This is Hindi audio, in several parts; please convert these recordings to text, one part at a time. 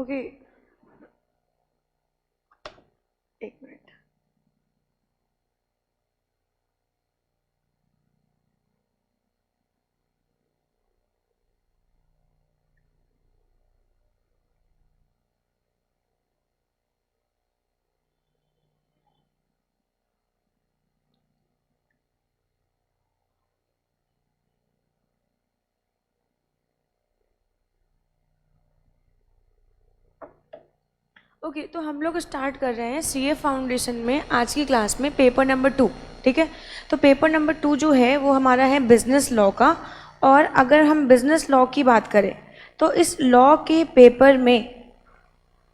ओके, एक मिनट। ओके, तो हम लोग स्टार्ट कर रहे हैं सीए फाउंडेशन में आज की क्लास में पेपर नंबर 2। ठीक है, तो पेपर नंबर 2 जो है वो हमारा है बिजनेस लॉ का। और अगर हम बिजनेस लॉ की बात करें तो इस लॉ के पेपर में,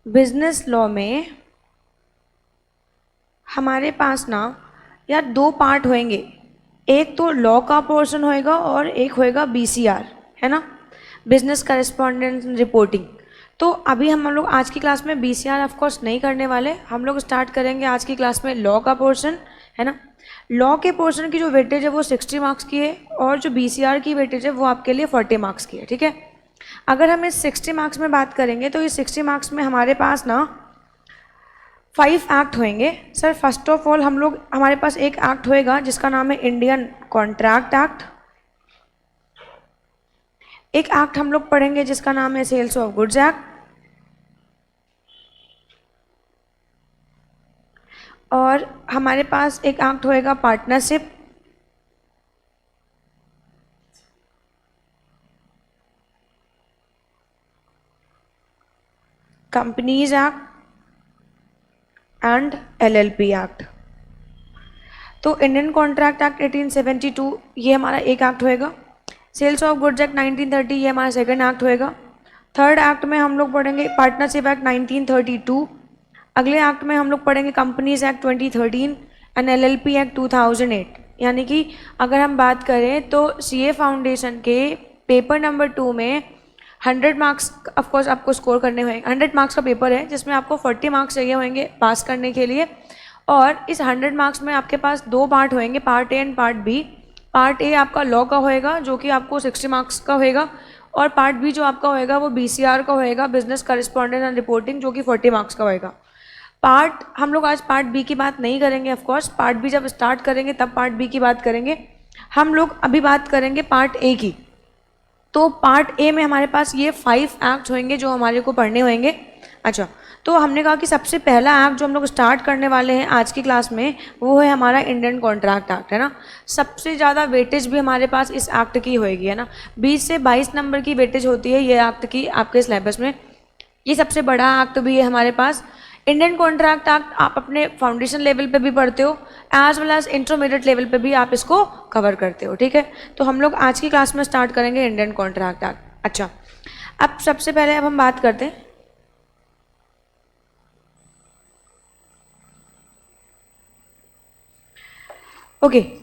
बिजनेस लॉ में हमारे पास ना यार 2 पार्ट होंगे। एक तो लॉ का पोर्शन होएगा और एक होएगा बीसीआर, है ना, बिजनेस करेस्पॉन्डेंस रिपोर्टिंग। तो अभी हम लोग आज की क्लास में बीसीआर ऑफ कोर्स नहीं करने वाले, हम लोग स्टार्ट करेंगे आज की क्लास में लॉ का पोर्शन, है ना। लॉ के पोर्शन की जो वेटेज है वो 60 मार्क्स की है और जो बीसीआर की वेटेज है वो आपके लिए 40 मार्क्स की है। ठीक है, अगर हम इस 60 मार्क्स में बात करेंगे तो इस 60 मार्क्स में हमारे पास ना 5 एक्ट होंगे। सर फर्स्ट ऑफ ऑल हम लोग, हमारे पास एक एक्ट होएगा जिसका नाम है इंडियन कॉन्ट्रैक्ट एक्ट। एक एक्ट हम लोग पढ़ेंगे जिसका नाम है सेल्स ऑफ गुड्स एक्ट। और हमारे पास एक एक्ट होएगा partnership. Companies act and LLP act. तो इंडियन कॉन्ट्रैक्ट एक्ट 1872 ये हमारा एक एक्ट होएगा। सेल्स ऑफ गुड्स एक्ट 1930 ये हमारा सेकंड एक्ट होएगा। थर्ड एक्ट में हम लोग पढ़ेंगे पार्टनरशिप एक्ट 1932। अगले एक्ट में हम लोग पढ़ेंगे companies act 2013 and LLP act 2008। यानी कि अगर हम बात करें तो सीए फाउंडेशन के पेपर नंबर 2 में 100 मार्क्स ऑफकोर्स आपको स्कोर करने होंगे। 100 मार्क्स का पेपर है जिसमें आपको 40 मार्क्स चाहिए होंगे पास करने के लिए। और इस 100 मार्क्स में आपके पास 2 पार्ट होंगे, part A and part B. Part A आपका लॉ का होएगा जो कि आपको 60 मार्क्स का होएगा, और पार्ट बी जो आपका होएगा वो बीसीआर का होएगा, बिजनेस करेस्पॉन्डेंस एंड रिपोर्टिंग, जो कि 40 मार्क्स का होएगा। पार्ट हम लोग आज पार्ट बी की बात नहीं करेंगे, ऑफकोर्स पार्ट बी जब स्टार्ट करेंगे तब पार्ट बी की बात करेंगे। हम लोग अभी बात करेंगे पार्ट ए की। तो पार्ट ए में हमारे पास ये 5 एक्ट होंगे जो हमारे को पढ़ने होंगे। अच्छा, तो हमने कहा कि सबसे पहला एक्ट जो हम लोग स्टार्ट करने वाले हैं आज की क्लास में वो है हमारा इंडियन कॉन्ट्रैक्ट एक्ट, है ना। सबसे ज़्यादा वेटेज भी हमारे पास इस एक्ट की होएगी, है ना। 20 से 22 नंबर की वेटेज होती है ये एक्ट की आपके सिलेबस में। ये सबसे बड़ा एक्ट भी है हमारे पास। इंडियन कॉन्ट्रैक्ट एक्ट आप अपने फाउंडेशन लेवल पे भी पढ़ते हो, as well as intermediate level पे भी आप इसको कवर करते हो। ठीक है, तो हम लोग आज की क्लास में स्टार्ट करेंगे इंडियन कॉन्ट्रैक्ट एक्ट। अच्छा, अब सबसे पहले अब हम बात करते हैं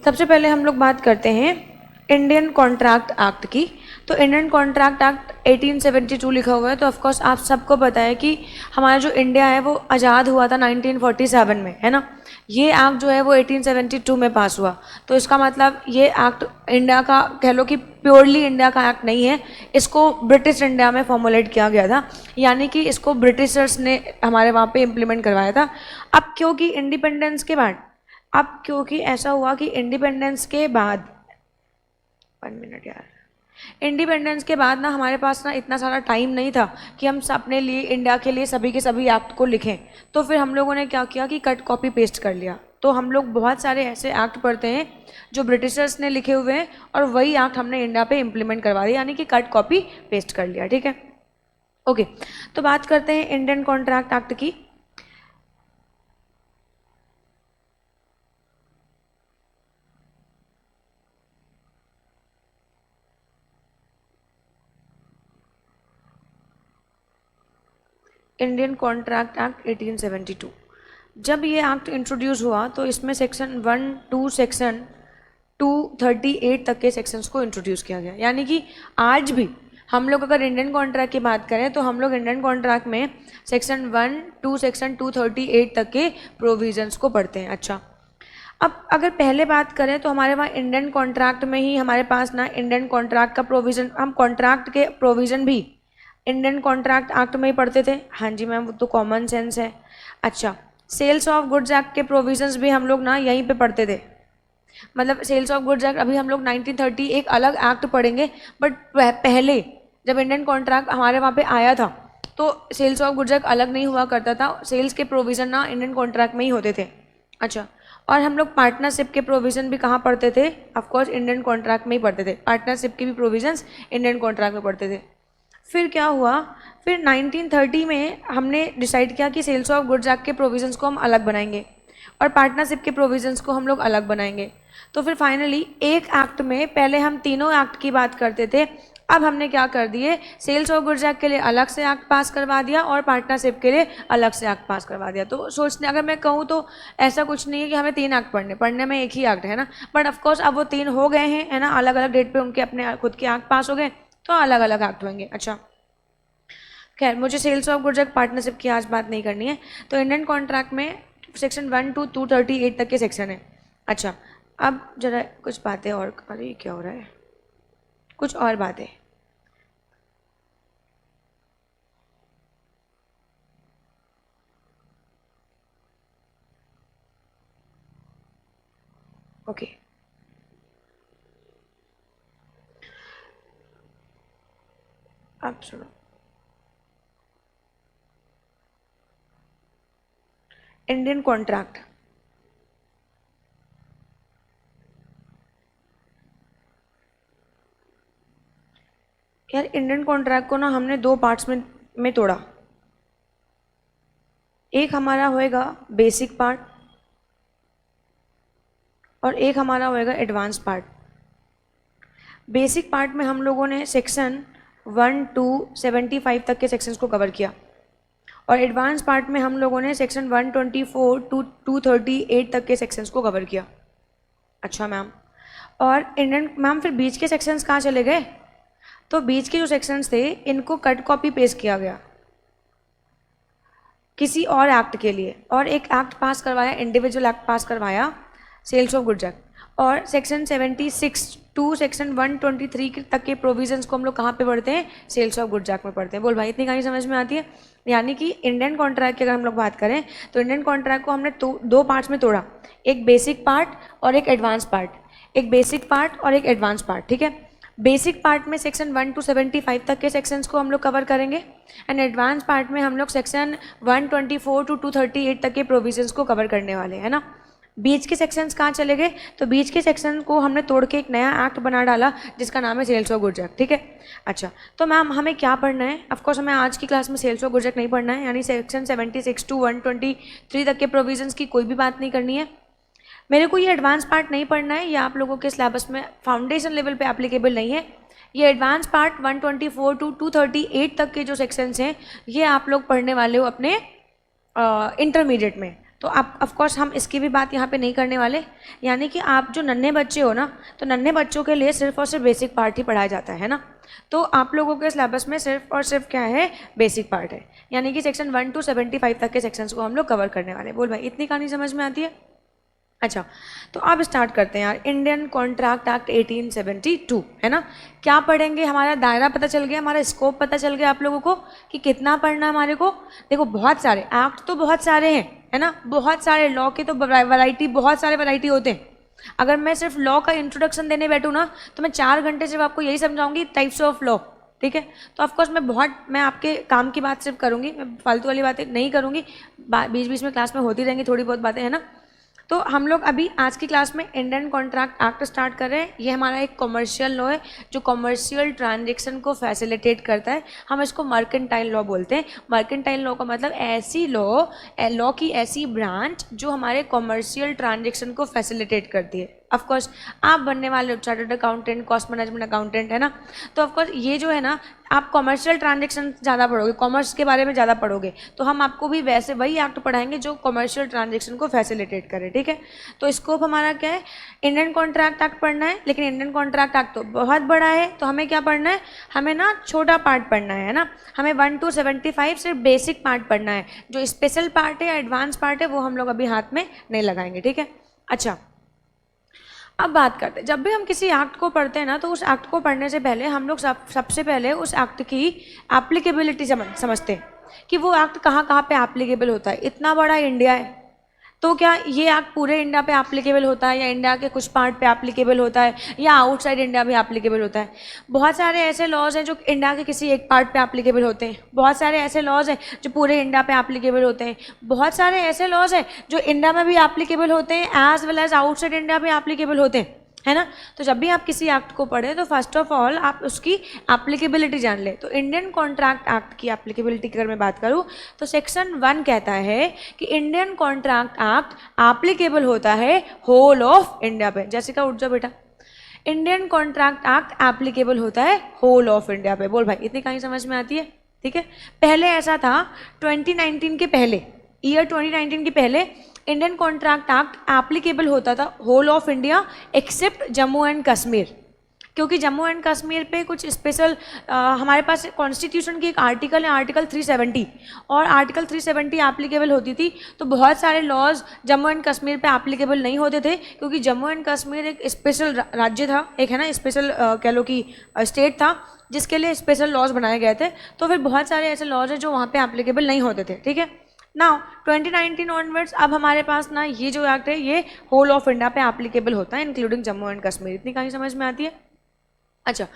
सबसे पहले हम लोग बात करते हैं इंडियन कॉन्ट्रैक्ट एक्ट की। तो इंडियन कॉन्ट्रैक्ट एक्ट 1872 लिखा हुआ है, तो ऑफकोर्स आप सबको पता है कि हमारा जो इंडिया है वो आज़ाद हुआ था 1947 में, है ना। ये एक्ट जो है वो 1872 में पास हुआ। तो इसका मतलब ये एक्ट इंडिया का, कह लो कि प्योरली इंडिया का एक्ट नहीं है, इसको ब्रिटिश इंडिया में फॉर्मुलेट किया गया था, यानी कि इसको ब्रिटिशर्स ने हमारे वहाँ पे इम्प्लीमेंट करवाया था। अब क्योंकि इंडिपेंडेंस के बाद, अब क्योंकि ऐसा हुआ कि इंडिपेंडेंस के बाद, 1 मिनट यार, इंडिपेंडेंस के बाद ना हमारे पास ना इतना सारा टाइम नहीं था कि हम अपने लिए, इंडिया के लिए सभी के सभी एक्ट को लिखें। तो फिर हम लोगों ने क्या किया कि कट कॉपी पेस्ट कर लिया। तो हम लोग बहुत सारे ऐसे एक्ट पढ़ते हैं जो ब्रिटिशर्स ने लिखे हुए हैं और वही एक्ट हमने इंडिया पे इम्प्लीमेंट करवा दिया, यानी कि कट कॉपी पेस्ट कर लिया। ठीक है, ओके, तो बात करते हैं इंडियन कॉन्ट्रैक्ट एक्ट की। इंडियन कॉन्ट्रैक्ट एक्ट 1872 जब ये एक्ट इंट्रोड्यूस हुआ तो इसमें सेक्शन 1 टू सेक्शन 238 तक के सेक्शंस को इंट्रोड्यूस किया गया। यानी कि आज भी हम लोग अगर इंडियन कॉन्ट्रैक्ट की बात करें तो हम लोग इंडियन कॉन्ट्रैक्ट में सेक्शन 1 टू सेक्शन 238 तक के प्रोविजंस को पढ़ते हैं। अच्छा, अब अगर पहले बात करें तो हमारे वहाँ इंडियन कॉन्ट्रैक्ट में ही हमारे पास ना इंडियन कॉन्ट्रैक्ट का प्रोविज़न, हम कॉन्ट्रैक्ट के प्रोविज़न भी इंडियन कॉन्ट्रैक्ट एक्ट में ही पढ़ते थे। हाँ जी मैम, वो तो कॉमन सेंस है। अच्छा, सेल्स ऑफ गुड्स एक्ट के प्रोविजंस भी हम लोग ना यहीं पे पढ़ते थे। मतलब सेल्स ऑफ गुड्स एक्ट अभी हम लोग 1930 एक अलग एक्ट पढ़ेंगे, बट पहले जब इंडियन कॉन्ट्रैक्ट हमारे वहाँ पे आया था तो सेल्स ऑफ गुड्स एक्ट अलग नहीं हुआ करता था, सेल्स के प्रोविज़न ना इंडियन कॉन्ट्रैक्ट में ही होते थे। अच्छा, और हम लोग पार्टनरशिप के प्रोविज़न भी कहाँ पढ़ते थे? ऑफकोर्स इंडियन कॉन्ट्रैक्ट में ही पढ़ते थे। पार्टनरशिप के भी प्रोविजंस इंडियन कॉन्ट्रैक्ट में पढ़ते थे। फिर क्या हुआ, फिर 1930 में हमने डिसाइड किया कि सेल्स ऑफ गुड्स एक्ट के प्रोविजंस को हम अलग बनाएंगे और पार्टनरशिप के प्रोविजंस को हम लोग अलग बनाएंगे। तो फिर फाइनली एक एक्ट में, पहले हम तीनों एक्ट की बात करते थे, अब हमने क्या कर दिए, सेल्स ऑफ गुड्स एक्ट के लिए अलग से एक्ट पास करवा दिया और पार्टनरशिप के लिए अलग से एक्ट पास करवा दिया। तो सोचने अगर मैं कहूँ तो ऐसा कुछ नहीं है कि हमें 3 एक्ट पढ़ने में एक ही एक्ट है ना, बट ऑफकोर्स अब वो 3 हो गए हैं, है ना, अलग अलग डेट पे उनके अपने खुद के एक्ट पास हो गए, तो अलग अलग एक्ट होंगे। अच्छा, खैर मुझे sales of goods act partnership की आज बात नहीं करनी है। तो इंडियन कॉन्ट्रैक्ट में सेक्शन 1 to 238 तक के सेक्शन है। अच्छा, अब जरा कुछ बातें और, अरे ये क्या हो रहा है, कुछ और बातें। ओके, अब सुनो, इंडियन कॉन्ट्रैक्ट, यार इंडियन कॉन्ट्रैक्ट को ना हमने 2 पार्ट्स में तोड़ा। एक हमारा होएगा बेसिक पार्ट और एक हमारा होएगा एडवांस पार्ट। बेसिक पार्ट में हम लोगों ने सेक्शन 1 to 75 तक के सेक्शंस को कवर किया और एडवांस पार्ट में हम लोगों ने सेक्शन 124 to 238 तक के सेक्शंस को कवर किया। अच्छा मैम, और इंडियन मैम फिर बीच के सेक्शंस कहाँ चले गए? तो बीच के जो सेक्शंस थे इनको कट कॉपी पेस्ट किया गया किसी और एक्ट के लिए, और एक एक्ट पास करवाया, इंडिविजुअल एक्ट पास करवाया, सेल्स ऑफ गुड्स एक्ट, और सेक्शन 76 टू सेक्शन 123 तक के प्रोविजंस को हम लोग कहाँ पे पढ़ते हैं? सेल्स ऑफ गुड्स एक्ट में पढ़ते हैं। बोल भाई, इतनी कहानी समझ में आती है? यानी कि इंडियन कॉन्ट्रैक्ट की अगर हम लोग बात करें तो इंडियन कॉन्ट्रैक्ट को हमने 2 पार्ट्स में तोड़ा, एक बेसिक पार्ट और एक एडवांस पार्ट, एक बेसिक पार्ट और एक एडवांस पार्ट, ठीक है। बेसिक पार्ट में सेक्शन 1 to 75 तक के सेक्शंस को हम लोग कवर करेंगे एंड एडवांस पार्ट में हम लोग सेक्शन 124 to 238 तक के प्रोविजंस को कवर करने वाले हैं ना। बीच के सेक्शंस कहाँ चले गए? तो बीच के सेक्शन को हमने तोड़ के एक नया एक्ट बना डाला जिसका नाम है सेल्स ऑफ गुड्स एक्ट, ठीक है। अच्छा, तो मैम हमें क्या पढ़ना है? ऑफकोर्स हमें आज की क्लास में सेल्स ऑफ गुड्स एक्ट नहीं पढ़ना है, यानी सेक्शन 76 to 123 तक के प्रोविजंस की कोई भी बात नहीं करनी है। मेरे को ये एडवांस पार्ट नहीं पढ़ना है, ये आप लोगों के सिलेबस में फाउंडेशन लेवल पे एप्लीकेबल नहीं है। ये एडवांस पार्ट 124 to 238 तक के जो सेक्शंस हैं ये आप लोग पढ़ने वाले हो अपने इंटरमीडिएट में। तो आप ऑफकोर्स हम इसकी भी बात यहाँ पे नहीं करने वाले, यानी कि आप जो नन्हे बच्चे हो ना, तो नन्हे बच्चों के लिए सिर्फ और सिर्फ बेसिक पार्ट ही पढ़ाया जाता है ना। तो आप लोगों के सिलेबस में सिर्फ और सिर्फ क्या है? बेसिक पार्ट है, यानी कि सेक्शन 1 to 75 तक के सेक्शंस को हम लोग कवर करने वाले। बोल भाई, इतनी कहानी समझ में आती है? अच्छा, तो अब स्टार्ट करते हैं यार। इंडियन कॉन्ट्रैक्ट एक्ट 1872 है ना। क्या पढ़ेंगे? हमारा दायरा पता चल गया, हमारा स्कोप पता चल गया आप लोगों को कि कितना पढ़ना है हमारे को। देखो, बहुत सारे एक्ट तो बहुत सारे हैं, है ना, बहुत सारे लॉ के तो वैरायटी, बहुत सारे वैरायटी होते हैं। अगर मैं सिर्फ लॉ का इंट्रोडक्शन देने बैठूँ ना तो मैं 4 घंटे सिर्फ आपको यही समझाऊंगी, टाइप्स ऑफ लॉ, ठीक है। तो ऑफकोर्स मैं आपके काम की बात सिर्फ करूँगी, मैं फालतू वाली बातें नहीं करूँगी। बीच बीच में क्लास में होती रहेंगी थोड़ी बहुत बातें, है ना। तो हम लोग अभी आज की क्लास में इंडियन कॉन्ट्रैक्ट एक्ट स्टार्ट कर रहे हैं। ये हमारा एक कॉमर्शियल लॉ है जो कॉमर्शियल ट्रांजैक्शन को फैसिलिटेट करता है। हम इसको मर्केंटाइल लॉ बोलते हैं। मर्केंटाइल लॉ का मतलब ऐसी लॉ की ऐसी ब्रांच जो हमारे कॉमर्शियल ट्रांजैक्शन को फैसिलिटेट करती है। ऑफकोर्स आप बनने वाले chartered accountant, cost management accountant, है ना। तो ऑफकोर्स ये जो है ना, आप कॉमर्शियल ट्रांजैक्शन ज़्यादा पढ़ोगे, कॉमर्स के बारे में ज़्यादा पढ़ोगे, तो हम आपको भी वैसे वही एक्ट पढ़ाएंगे जो कॉमर्शियल ट्रांजैक्शन को फैसिलिटेट करे, ठीक है। तो स्कोप हमारा क्या है? इंडियन कॉन्ट्रैक्ट एक्ट पढ़ना है, लेकिन इंडियन कॉन्ट्रैक्ट एक्ट तो बहुत बड़ा है, तो हमें क्या पढ़ना है? हमें ना छोटा पार्ट पढ़ना है ना। हमें 1 to 75 सिर्फ बेसिक पार्ट पढ़ना है। जो स्पेशल पार्ट है, एडवांस पार्ट है, वो हम लोग अभी हाथ में नहीं लगाएंगे, ठीक है। अच्छा, अब बात करते हैं, जब भी हम किसी एक्ट को पढ़ते हैं ना, तो उस एक्ट को पढ़ने से पहले हम लोग सबसे पहले उस एक्ट की एप्लीकेबिलिटी समझते हैं कि वो एक्ट कहाँ कहाँ पे एप्लीकेबल होता है। इतना बड़ा इंडिया है, तो क्या ये एक्ट पूरे इंडिया पे एप्लीकेबल होता है, या इंडिया के कुछ पार्ट पे एप्लीकेबल होता है, या आउटसाइड इंडिया भी एप्लीकेबल होता है? बहुत सारे ऐसे लॉज हैं जो इंडिया के किसी एक पार्ट पे एप्लीकेबल होते हैं, बहुत सारे ऐसे लॉज हैं जो पूरे इंडिया पे एप्लीकेबल होते हैं, बहुत सारे ऐसे लॉज हैं जो इंडिया में भी एप्लीकेबल होते हैं as well as outside India भी एप्लीकेबल होते हैं, है ना। तो जब भी आप किसी एक्ट को पढ़ें तो फर्स्ट ऑफ ऑल आप उसकी एप्लीकेबिलिटी जान लें। तो इंडियन कॉन्ट्रैक्ट एक्ट की एप्लीकेबिलिटी की अगर मैं बात करूं तो सेक्शन 1 कहता है कि इंडियन कॉन्ट्रैक्ट एक्ट एप्लीकेबल होता है होल ऑफ इंडिया पे। जैसिका उठ जाओ बेटा। इंडियन कॉन्ट्रैक्ट एक्ट एप्लीकेबल होता है होल ऑफ इंडिया पे। बोल भाई, इतनी कहीं समझ में आती है? ठीक है। पहले ऐसा था 2019 के पहले, ईयर 2019 के पहले इंडियन कॉन्ट्रैक्ट एक्ट एप्लीकेबल होता था whole of India except Jammu and Kashmir, क्योंकि जम्मू एंड कश्मीर पे कुछ स्पेशल हमारे पास कॉन्स्टिट्यूशन की एक आर्टिकल है, आर्टिकल 370, और आर्टिकल 370 एप्लीकेबल होती थी। तो बहुत सारे लॉज जम्मू एंड कश्मीर पे एप्लीकेबल नहीं होते थे, क्योंकि जम्मू एंड कश्मीर एक स्पेशल राज्य था, एक है ना स्पेशल कह लो कि स्टेट था, जिसके लिए स्पेशल लॉज बनाए गए थे। तो फिर बहुत सारे ऐसे लॉज हैं जो वहाँ पे एप्लीकेबल नहीं होते थे। ठीक है। नाउ 2019 ऑनवर्ड्स अब हमारे पास ना ये जो एक्ट है ये होल ऑफ इंडिया पे एप्लीकेबल होता है इंक्लूडिंग जम्मू एंड कश्मीर। इतनी कहीं समझ में आती है? अच्छा,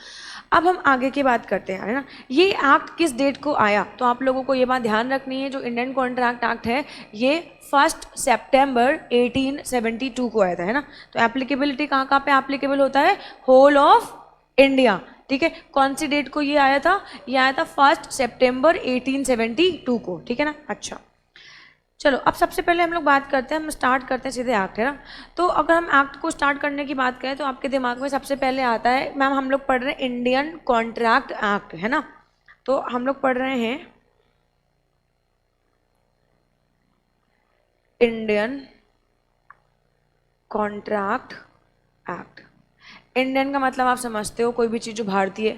अब हम आगे की बात करते हैं, है ना। ये एक्ट किस डेट को आया, तो आप लोगों को ये बात ध्यान रखनी है, जो इंडियन कॉन्ट्रैक्ट एक्ट है ये 1 सितंबर 1872 को आया था, है ना। तो एप्लीकेबिलिटी कहाँ कहाँ पे एप्लीकेबल होता है? Whole of India. ठीक है। कौन सी डेट को ये आया था? ये आया था 1 सितंबर 1872 को। ठीक है ना। अच्छा, चलो अब सबसे पहले हम लोग बात करते हैं, हम स्टार्ट करते हैं सीधे एक्ट, है ना। तो अगर हम एक्ट को स्टार्ट करने की बात करें तो आपके दिमाग में सबसे पहले आता है, मैम हम लोग पढ़ रहे हैं इंडियन कॉन्ट्रैक्ट एक्ट, है ना। तो हम लोग पढ़ रहे हैं इंडियन कॉन्ट्रैक्ट एक्ट। इंडियन का मतलब आप समझते हो कोई भी चीज़ जो भारतीय,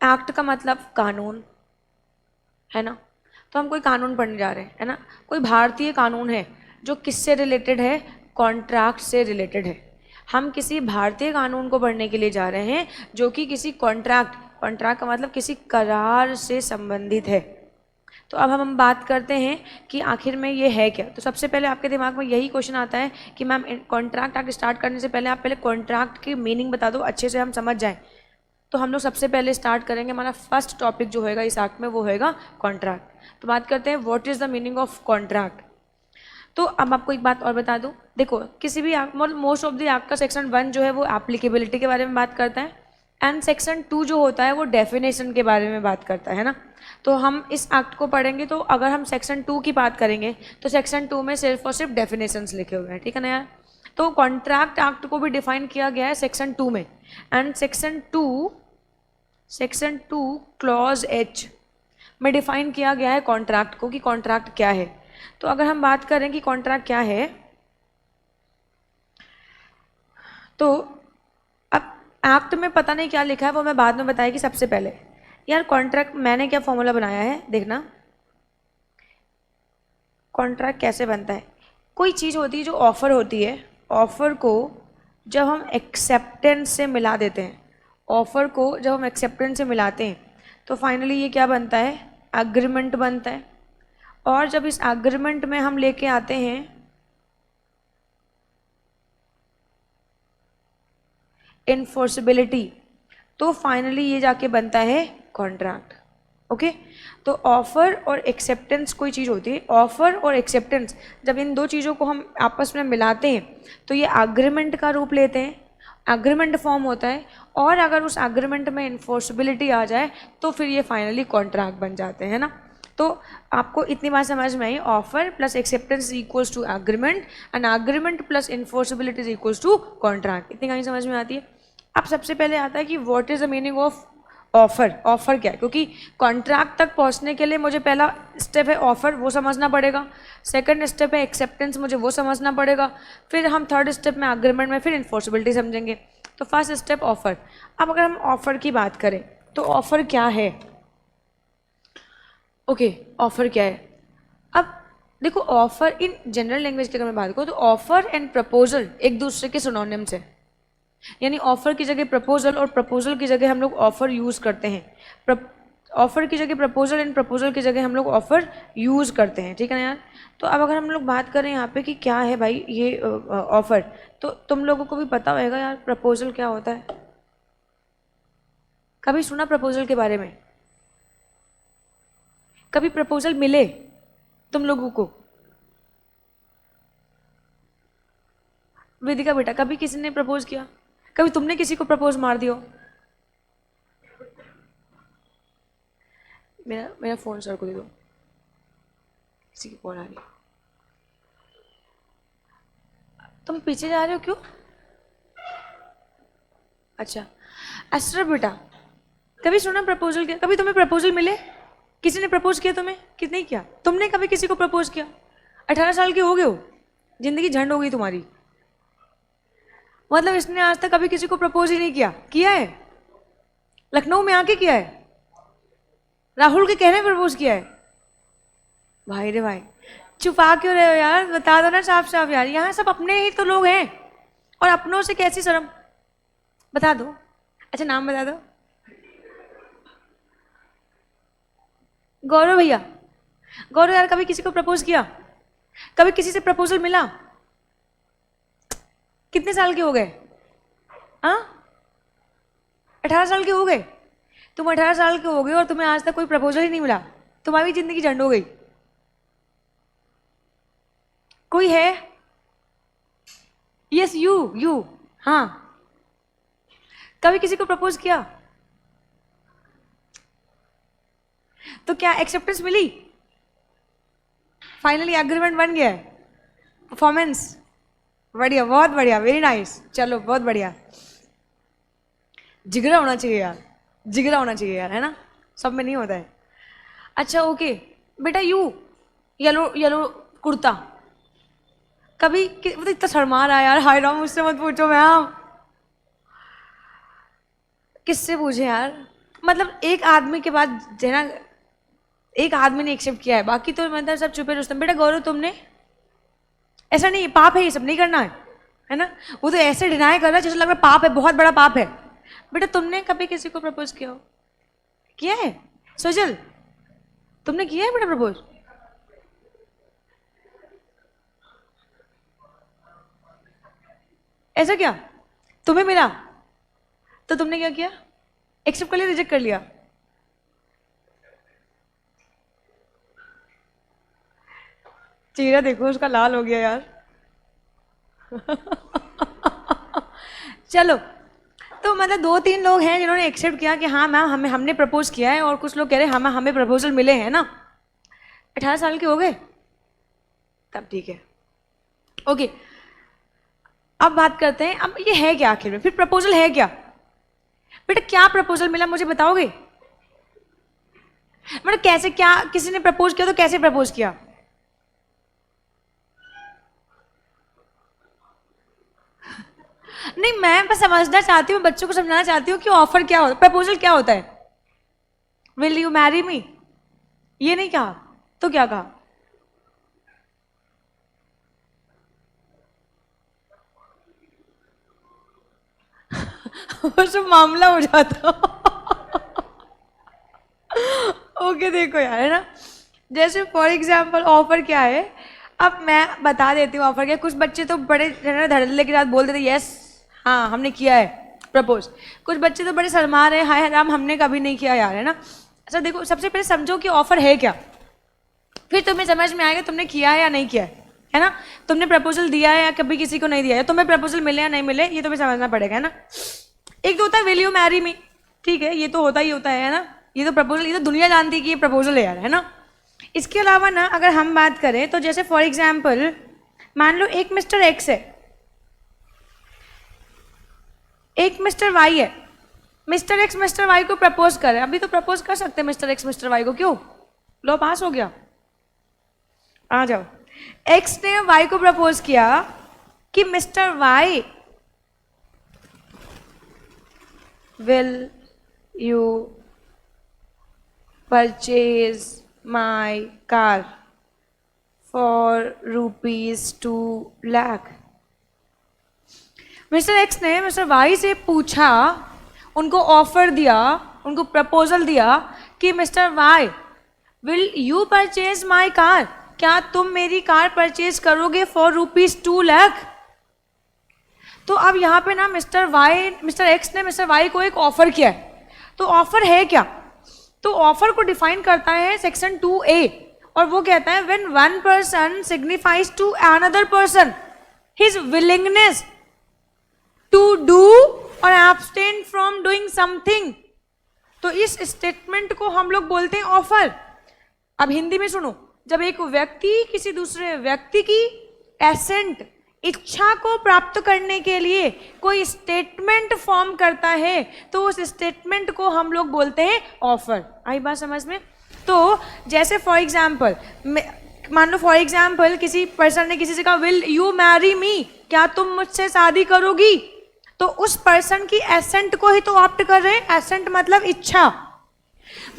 एक्ट का मतलब कानून, है ना। तो हम कोई कानून पढ़ने जा रहे हैं, है ना। कोई भारतीय कानून है जो किससे रिलेटेड है? कॉन्ट्रैक्ट से रिलेटेड है। हम किसी भारतीय कानून को पढ़ने के लिए जा रहे हैं जो कि किसी कॉन्ट्रैक्ट, कॉन्ट्रैक्ट का मतलब किसी करार से संबंधित है। तो अब हम बात करते हैं कि आखिर में ये है क्या। तो सबसे पहले आपके दिमाग में यही क्वेश्चन आता है कि मैम कॉन्ट्रैक्ट एक्ट स्टार्ट करने से पहले आप पहले कॉन्ट्रैक्ट की मीनिंग बता दो, अच्छे से हम समझ जाएं। तो हम लोग सबसे पहले स्टार्ट करेंगे, हमारा फर्स्ट टॉपिक जो होगा इस एक्ट में वो होगा कॉन्ट्रैक्ट। तो बात करते हैं what is the meaning of contract. तो अब आपको एक बात और बता दूं, देखो किसी भी मोस्ट ऑफ द एक्ट का सेक्शन 1 जो है वो एप्लीकेबिलिटी के बारे में बात करता है, एंड सेक्शन 2 जो होता है वो डेफिनेशन के बारे में बात करता है ना। तो हम इस एक्ट को पढ़ेंगे तो अगर हम सेक्शन 2 की बात करेंगे तो सेक्शन 2 में सिर्फ और सिर्फ डेफिनेशंस लिखे हुए हैं। ठीक है ना यार। तो कॉन्ट्रैक्ट एक्ट को भी डिफाइन किया गया है सेक्शन 2 में, एंड सेक्शन 2 क्लॉज H में डिफाइन किया गया है कॉन्ट्रैक्ट को कि कॉन्ट्रैक्ट क्या है। तो अगर हम बात करें कि कॉन्ट्रैक्ट क्या है, तो अब एक्ट में पता नहीं क्या लिखा है वो मैं बाद में बताएगी। सबसे पहले यार कॉन्ट्रैक्ट मैंने क्या फॉर्मूला बनाया है देखना। कॉन्ट्रैक्ट कैसे बनता है? कोई चीज़ होती है जो ऑफर होती है, ऑफर को जब हम एक्सेप्टेंस से मिला देते हैं, ऑफर को जब हम एक्सेप्टेंस से मिलाते हैं तो फाइनली ये क्या बनता है? एग्रीमेंट बनता है। और जब इस एग्रीमेंट में हम लेके आते हैं इन्फोर्सिबिलिटी, तो फाइनली ये जाके बनता है कॉन्ट्रैक्ट। ओके। तो ऑफर और एक्सेप्टेंस कोई चीज़ होती है, ऑफर और एक्सेप्टेंस जब इन दो चीज़ों को हम आपस में मिलाते हैं तो ये एग्रीमेंट का रूप लेते हैं, एग्रीमेंट फॉर्म होता है, और अगर उस एग्रीमेंट में इन्फोर्सिबिलिटी आ जाए तो फिर ये फाइनली कॉन्ट्रैक्ट बन जाते हैं ना। तो आपको इतनी बात समझ में आई, offer plus acceptance equals to agreement, and agreement plus enforceability equals to contract. इतनी कहीं समझ में आती है। अब सबसे पहले आता है कि what is the meaning of offer. Offer क्या है? क्योंकि कॉन्ट्रैक्ट तक पहुंचने के लिए मुझे पहला स्टेप है ऑफर, वो समझना पड़ेगा। सेकंड स्टेप है एक्सेप्टेंस, मुझे वो समझना पड़ेगा। फिर हम थर्ड स्टेप में एग्रीमेंट में फिर इन्फोर्सिबिलिटी समझेंगे। तो फर्स्ट स्टेप ऑफर। अब अगर हम ऑफर की बात करें तो ऑफर क्या है? ओके, ऑफर क्या है? अब देखो ऑफर इन जनरल लैंग्वेज की अगर मैं बात करूँ तो ऑफर एंड प्रपोजल एक दूसरे के सिनोनिम्स है। यानी ऑफर की जगह प्रपोजल और प्रपोजल की जगह हम लोग ऑफर यूज करते हैं। ऑफर की जगह प्रपोजल एंड प्रपोजल की जगह हम लोग ऑफर यूज करते हैं, ठीक है ना यार। तो अब अगर हम लोग बात करें यहाँ पे कि क्या है भाई ये ऑफर, तो तुम लोगों को भी पता होगा यार प्रपोजल क्या होता है। कभी सुना प्रपोजल के बारे में? कभी प्रपोजल मिले तुम लोगों को? वेदिका बेटा कभी किसी ने प्रपोज किया? कभी तुमने किसी को प्रपोज मार दियो? मेरा मेरा फोन सर को दे दो, किसी की कॉल आ रही है। तुम पीछे जा रहे हो क्यों? अच्छा एस्टर बेटा कभी सुना प्रपोजल किया? कभी तुम्हें प्रपोजल मिले? किसी ने प्रपोज किया तुम्हें कि नहीं किया? तुमने कभी किसी को प्रपोज किया? 18 साल के हो गए हो, जिंदगी झंड हो गई तुम्हारी। मतलब इसने आज तक कभी किसी को प्रपोज ही नहीं किया? किया है, लखनऊ में आके किया है, राहुल के कहने प्रपोज किया है। भाई रे भाई छुपा क्यों रहे हो यार, बता दो ना साफ साफ यार, यहाँ सब अपने ही तो लोग हैं और अपनों से कैसी शर्म, बता दो। अच्छा नाम बता दो। गौरव भैया, गौरव यार कभी किसी को प्रपोज किया? कभी किसी से प्रपोजल मिला? कितने साल के हो गए? हाँ 18 साल के हो गए? तुम 18 साल के हो गए और तुम्हें आज तक कोई प्रपोजल ही नहीं मिला? तुम्हारी जिंदगी झंड हो गई। कोई है? यस यू हाँ कभी किसी को प्रपोज किया? तो क्या एक्सेप्टेंस मिली? फाइनली एग्रीमेंट बन गया है? परफॉर्मेंस बढ़िया, बहुत बढ़िया, वेरी नाइस, चलो बहुत बढ़िया। जिगरा होना चाहिए यार, जिगरा होना चाहिए यार, है ना, सब में नहीं होता है। अच्छा ओके बेटा यू येलो येलो कुर्ता, कभी वो तो इतना शर्मा रहा है यार, हाय राम मुझसे मत पूछो मैम। किससे पूछे यार, मतलब एक आदमी के बाद है ना, एक आदमी ने एक्सेप्ट किया है, बाकी तो मतलब सब चुपे रुस्तम। बेटा गौरव तुमने? ऐसा नहीं, पाप है ये सब नहीं करना है ना। वो तो ऐसे डिनाई कर रहा है जैसे लग रहा है पाप है, बहुत बड़ा पाप है। बेटा तुमने कभी किसी को प्रपोज किया हो? किया है? सोजल तुमने किया है बेटा प्रपोज? ऐसा क्या तुम्हें मिला? तो तुमने क्या किया? एक्सेप्ट कर लिया, रिजेक्ट कर लिया? चेहरा देखो उसका लाल हो गया यार। चलो तो मतलब 2-3 लोग हैं जिन्होंने एक्सेप्ट किया कि हाँ मैम हमें हमने प्रपोज किया है, और कुछ लोग कह रहे हैं हमें हमें प्रपोजल मिले हैं ना। 18 साल के हो गए तब ठीक है। ओके अब बात करते हैं, अब ये है क्या आखिर में, फिर प्रपोजल है क्या? बेटा क्या प्रपोजल मिला मुझे बताओगे? मतलब कैसे, क्या किसी ने प्रपोज किया तो कैसे प्रपोज किया? नहीं मैं बस समझना चाहती हूँ, बच्चों को समझाना चाहती हूँ कि ऑफर क्या होता है, प्रपोजल क्या होता है। विल यू मैरी मी, ये नहीं कहा तो क्या कहा? वो सब मामला हो जाता। ओके देखो यार, है ना, जैसे फॉर एग्जाम्पल ऑफर क्या है, अब मैं बता देती हूँ ऑफर क्या। कुछ बच्चे तो बड़े धड़ल्ले के साथ बोल देते यस हाँ हमने किया है प्रपोज। कुछ बच्चे तो बड़े शर्मा रहे, हाय राम हमने कभी नहीं किया यार, है ना। अच्छा देखो सबसे पहले समझो कि ऑफर है क्या, फिर तुम्हें समझ में आएगा तुमने किया है या नहीं किया है ना। तुमने प्रपोजल दिया है या कभी किसी को नहीं दिया है, तुम्हें प्रपोजल मिले या नहीं मिले ये तुम्हें समझना पड़ेगा, है ना। एक तो होता है विल यू मैरी मी, ठीक है ये तो होता ही होता है ना, ये तो प्रपोजल, ये तो दुनिया जानती है कि ये प्रपोजल है यार, है ना। इसके अलावा ना अगर हम बात करें तो जैसे फॉर एग्जाम्पल मान लो एक मिस्टर एक्स है, एक मिस्टर वाई है, मिस्टर एक्स मिस्टर वाई को प्रपोज करे, अभी तो प्रपोज कर सकते हैं मिस्टर एक्स मिस्टर वाई को, क्यों लो पास हो गया, आ जाओ। एक्स ने वाई को प्रपोज किया कि Mister Y will you purchase my car for ₹2 lakh. Mister X ने मिस्टर वाई से पूछा, उनको ऑफर दिया, उनको प्रपोजल दिया कि Mister Y, will you purchase my car, क्या तुम मेरी कार परचेज करोगे फॉर ₹2 लाख। तो अब यहाँ पे ना मिस्टर एक्स ने मिस्टर वाई को एक ऑफर किया है। तो ऑफर है क्या? तो ऑफर को डिफाइन करता है सेक्शन 2A, और वो कहता है when one person signifies to another person his willingness to do और एब्सटेन फ्रॉम डूइंग समथिंग, तो इस स्टेटमेंट को हम लोग बोलते हैं ऑफर। अब हिंदी में सुनो, जब एक व्यक्ति किसी दूसरे व्यक्ति की एसेंट, इच्छा को प्राप्त करने के लिए कोई स्टेटमेंट फॉर्म करता है, तो उस स्टेटमेंट को हम लोग बोलते हैं ऑफर। आई बात समझ में? तो जैसे फॉर एग्जाम्पल, मान लो फॉर एग्जाम्पल किसी पर्सन ने किसी से कहा विल यू मैरी मी, क्या तुम मुझसे शादी करोगी, तो उस पर्सन की एसेंट को ही तो ऑप्ट कर रहे हैं। एसेंट मतलब इच्छा।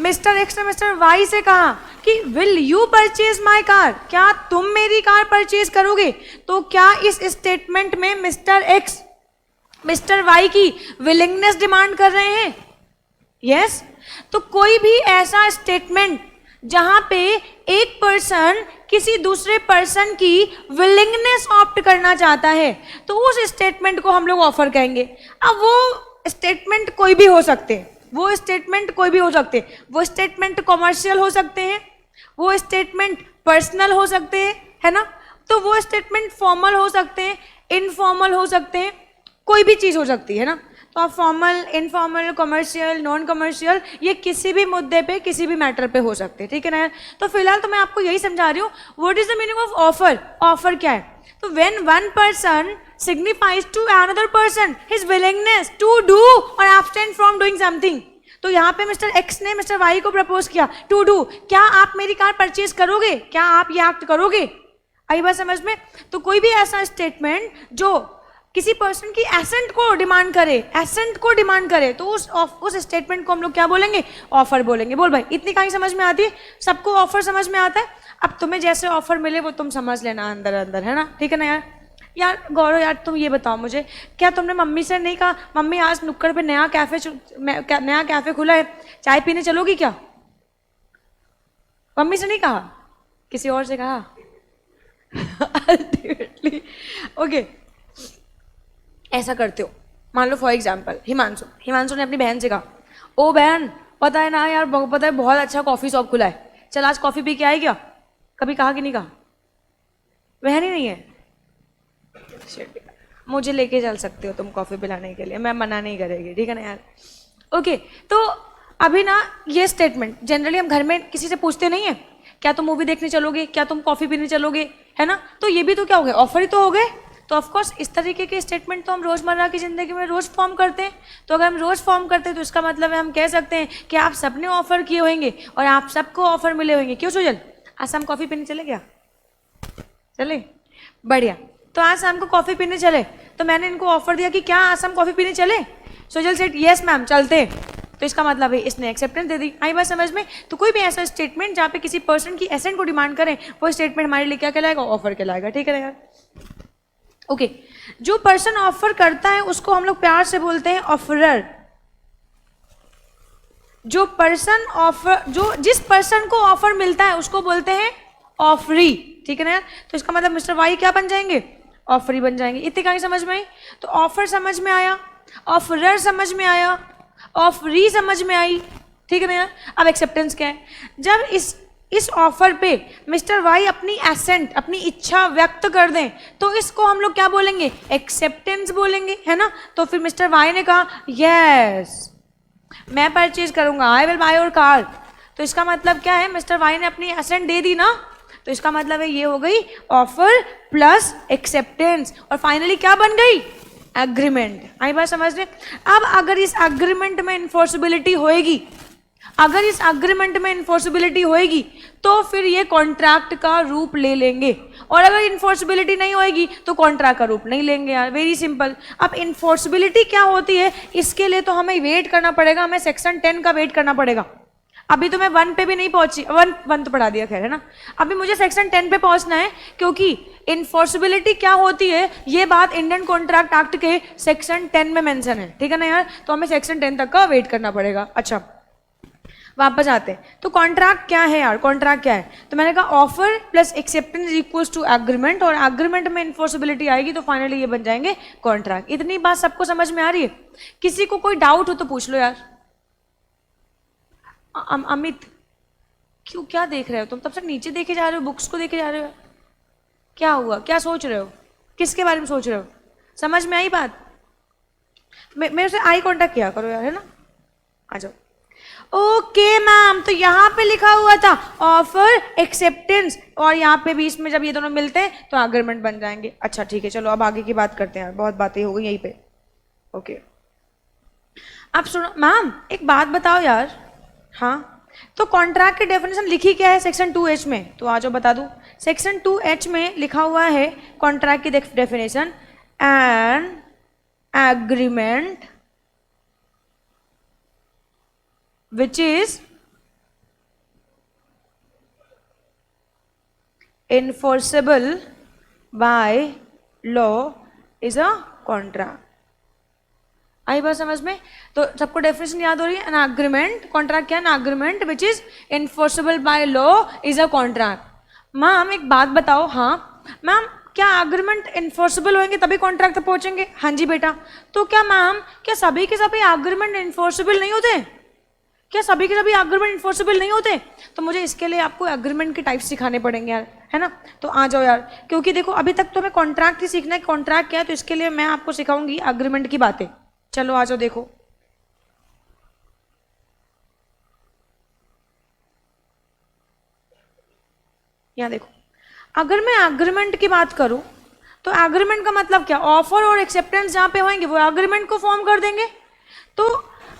मिस्टर एक्स ने मिस्टर वाई से कहा कि will you purchase my car, क्या तुम मेरी कार परचेज करोगे, तो क्या इस स्टेटमेंट में मिस्टर एक्स मिस्टर वाई की विलिंगनेस डिमांड कर रहे हैं? यस। तो कोई भी ऐसा स्टेटमेंट जहां पे एक पर्सन किसी दूसरे पर्सन की विलिंगनेस ऑप्ट करना चाहता है, तो उस स्टेटमेंट को हम लोग ऑफर कहेंगे। अब वो स्टेटमेंट कोई भी हो सकते हैं, वो स्टेटमेंट वो स्टेटमेंट कॉमर्शियल हो सकते हैं, वो स्टेटमेंट पर्सनल हो सकते हैं, है ना। तो वो स्टेटमेंट फॉर्मल हो सकते हैं, इनफॉर्मल हो सकते हैं, कोई भी चीज़ हो सकती है ना। तो आप formal, informal, commercial, non commercial, ये किसी भी मुद्दे पे, किसी भी मैटर पे हो सकते हैं, ठीक है ना यार। तो फिलहाल तो मैं आपको यही समझा रही हूँ what is the meaning of offer. Offer क्या है? तो when one person signifies to another person his willingness to do और एब्सटेन फ्रॉम डूइंग समथिंग। तो यहाँ पे मिस्टर एक्स ने मिस्टर वाई को प्रपोज किया टू डू, क्या आप मेरी कार परचेज करोगे, क्या आप ये एक्ट करोगे। आई बात समझ में? तो कोई भी ऐसा स्टेटमेंट जो किसी पर्सन की एसेंट को डिमांड करे, तो उस स्टेटमेंट को हम लोग क्या बोलेंगे? ऑफर बोलेंगे। बोल भाई, इतनी कहानी समझ में आती है? सबको ऑफर समझ में आता है? अब तुम्हें जैसे ऑफर मिले वो तुम समझ लेना अंदर अंदर, है ना, ठीक है ना यार। यार गौरव, यार तुम ये बताओ मुझे, क्या तुमने मम्मी से नहीं कहा मम्मी आज नुक्कड़ पे नया कैफे खुला है, चाय पीने चलोगी क्या? मम्मी से नहीं कहा, किसी और से कहा? अल्टीमेटली ओके, ऐसा करते हो। मान लो फॉर एग्जाम्पल हिमांशु ने अपनी बहन से कहा, ओ बहन पता है ना यार, पता है बहुत अच्छा कॉफ़ी शॉप खुला है, चल आज कॉफ़ी पी के आए क्या? कभी कहा कि नहीं कहा? बहन ही नहीं है, मुझे लेके चल सकते हो तुम कॉफ़ी पिलाने के लिए, मैं मना नहीं करेगी, ठीक है ना यार। ओके, तो अभी ना ये स्टेटमेंट जनरली हम घर में किसी से पूछते नहीं है, क्या तुम मूवी देखने चलोगे, क्या तुम कॉफ़ी पीने चलोगे, है ना। तो ये भी तो क्या हो गए? ऑफर ही तो हो गए। तो ऑफकोर्स इस तरीके के स्टेटमेंट तो हम रोज़मर्रा की ज़िंदगी में रोज़ फॉर्म करते हैं। तो अगर हम रोज़ फॉर्म करते हैं तो इसका मतलब है हम कह सकते हैं कि आप सबने ऑफर किए होंगे और आप सबको ऑफर मिले होंगे। क्यों सुजल, आज शाम कॉफ़ी पीने चले क्या? चले, बढ़िया। तो आज शाम को कॉफ़ी पीने चले, तो मैंने इनको ऑफर दिया कि क्या आज शाम कॉफ़ी पीने चले? सुजल सेड यस मैम चलते। तो इसका मतलब है इसने एक्सेप्टेंस दे दी। आई बात समझ में? तो कोई भी ऐसा स्टेटमेंट जहाँ पे किसी पर्सन की एसेंट को डिमांड करें, वो स्टेटमेंट हमारे लिए क्या कहलाएगा? ऑफर कहलाएगा, ठीक है ना यार। ओके, जो पर्सन ऑफर करता है उसको हम लोग प्यार से बोलते हैं ऑफरर। जो पर्सन ऑफर, जिस पर्सन को ऑफर मिलता है उसको बोलते हैं ऑफरी, ठीक है ना यार। तो इसका मतलब मिस्टर वाई क्या बन जाएंगे? ऑफरी बन जाएंगे। इतनी कहानी समझ में आई? तो ऑफर समझ में आया, ऑफरर समझ में आया, ऑफरी समझ में आई, ठीक है ना यार। अब एक्सेप्टेंस क्या है? जब इस ऑफर पे मिस्टर वाई अपनी एसेंट, अपनी इच्छा व्यक्त कर दें, तो इसको हम लोग क्या बोलेंगे? एक्सेप्टेंस बोलेंगे, है ना। तो फिर मिस्टर वाई ने कहा यस मैं परचेज करूंगा, I will by your car. तो इसका मतलब क्या है? मिस्टर वाई ने अपनी एसेंट दे दी ना, तो इसका मतलब है ये हो गई ऑफर प्लस एक्सेप्टेंस, और फाइनली क्या बन गई? एग्रीमेंट। आई बात समझ रहे? अब अगर इस एग्रीमेंट में इन्फोर्सिबिलिटी होएगी, तो फिर ये कॉन्ट्रैक्ट का रूप ले लेंगे, और अगर इन्फोर्सिबिलिटी नहीं होएगी तो कॉन्ट्रैक्ट का रूप नहीं लेंगे यार। Very simple. अब इन्फोर्सिबिलिटी क्या होती है, इसके लिए तो हमें वेट करना पड़ेगा, हमें सेक्शन 10 का वेट करना पड़ेगा। अभी तो मैं 1 पे भी नहीं पहुंची, 1 तो पढ़ा दिया खैर, है ना। अभी मुझे सेक्शन 10 पे पहुंचना है, क्योंकि इन्फोर्सिबिलिटी क्या होती है ये बात इंडियन कॉन्ट्रैक्ट एक्ट के सेक्शन 10 में मेंशन है, ठीक है ना यार। तो हमें सेक्शन 10 तक का वेट करना पड़ेगा। अच्छा वापस आते हैं, तो कॉन्ट्रैक्ट क्या है यार, कॉन्ट्रैक्ट क्या है? तो मैंने कहा offer plus acceptance equals to agreement, और एग्रीमेंट में इन्फोर्सिबिलिटी आएगी तो फाइनली ये बन जाएंगे कॉन्ट्रैक्ट। इतनी बात सबको समझ में आ रही है? किसी को कोई डाउट हो तो पूछ लो यार। अमित क्यों, क्या देख रहे हो तुम? तब से नीचे देखे जा रहे हो, बुक्स को देखे जा रहे हो, क्या हुआ? क्या सोच रहे हो? किसके बारे में सोच रहे हो? समझ में आई बात? मेरे से आई कांटेक्ट किया करो यार, है ना। आ जाओ। ओके मैम, तो यहाँ पे लिखा हुआ था ऑफर एक्सेप्टेंस, और यहाँ पे बीच में जब ये दोनों मिलते हैं तो एग्रीमेंट बन जाएंगे। अच्छा ठीक है, चलो अब आगे की बात करते हैं यार, बहुत बातें हो गई यहीं पे। ओके अब सुनो मैम, एक बात बताओ यार। हाँ, तो कॉन्ट्रैक्ट की डेफिनेशन लिखी क्या है सेक्शन 2H में? तो आ जाओ बता दूं। सेक्शन 2H में लिखा हुआ है कॉन्ट्रैक्ट की definition, an agreement which is enforceable by law is a contract। आई बात समझ में? तो सबको डेफिनेशन याद हो रही है? एन एग्रीमेंट, कॉन्ट्रैक्ट क्या है? An agreement which is enforceable by law is a contract. Ma'am एक बात बताओ। हाँ मैम, क्या एग्रीमेंट इन्फोर्सेबल होंगे तभी कॉन्ट्रैक्ट तक पहुंचेंगे? हाँ जी बेटा। तो क्या मैम, क्या सभी के सभी एग्रीमेंट इन्फोर्सेबल नहीं होते? क्या सभी के सभी एग्रीमेंट इन्फोर्सेबल नहीं होते? तो मुझे इसके लिए आपको एग्रीमेंट के टाइप सिखाने पड़ेंगे यार, है ना। तो आ जाओ यार, क्योंकि देखो अभी तक तो हमें कॉन्ट्रैक्ट ही सीखना है, कॉन्ट्रैक्ट क्या है, तो इसके लिए मैं आपको सिखाऊंगी एग्रीमेंट की बातें। चलो आ जाओ, देखो यहाँ देखो, अगर मैं एग्रीमेंट की बात करूं तो एग्रीमेंट का मतलब क्या? ऑफर और एक्सेप्टेंस जहां पे होंगे वो एग्रीमेंट को फॉर्म कर देंगे। तो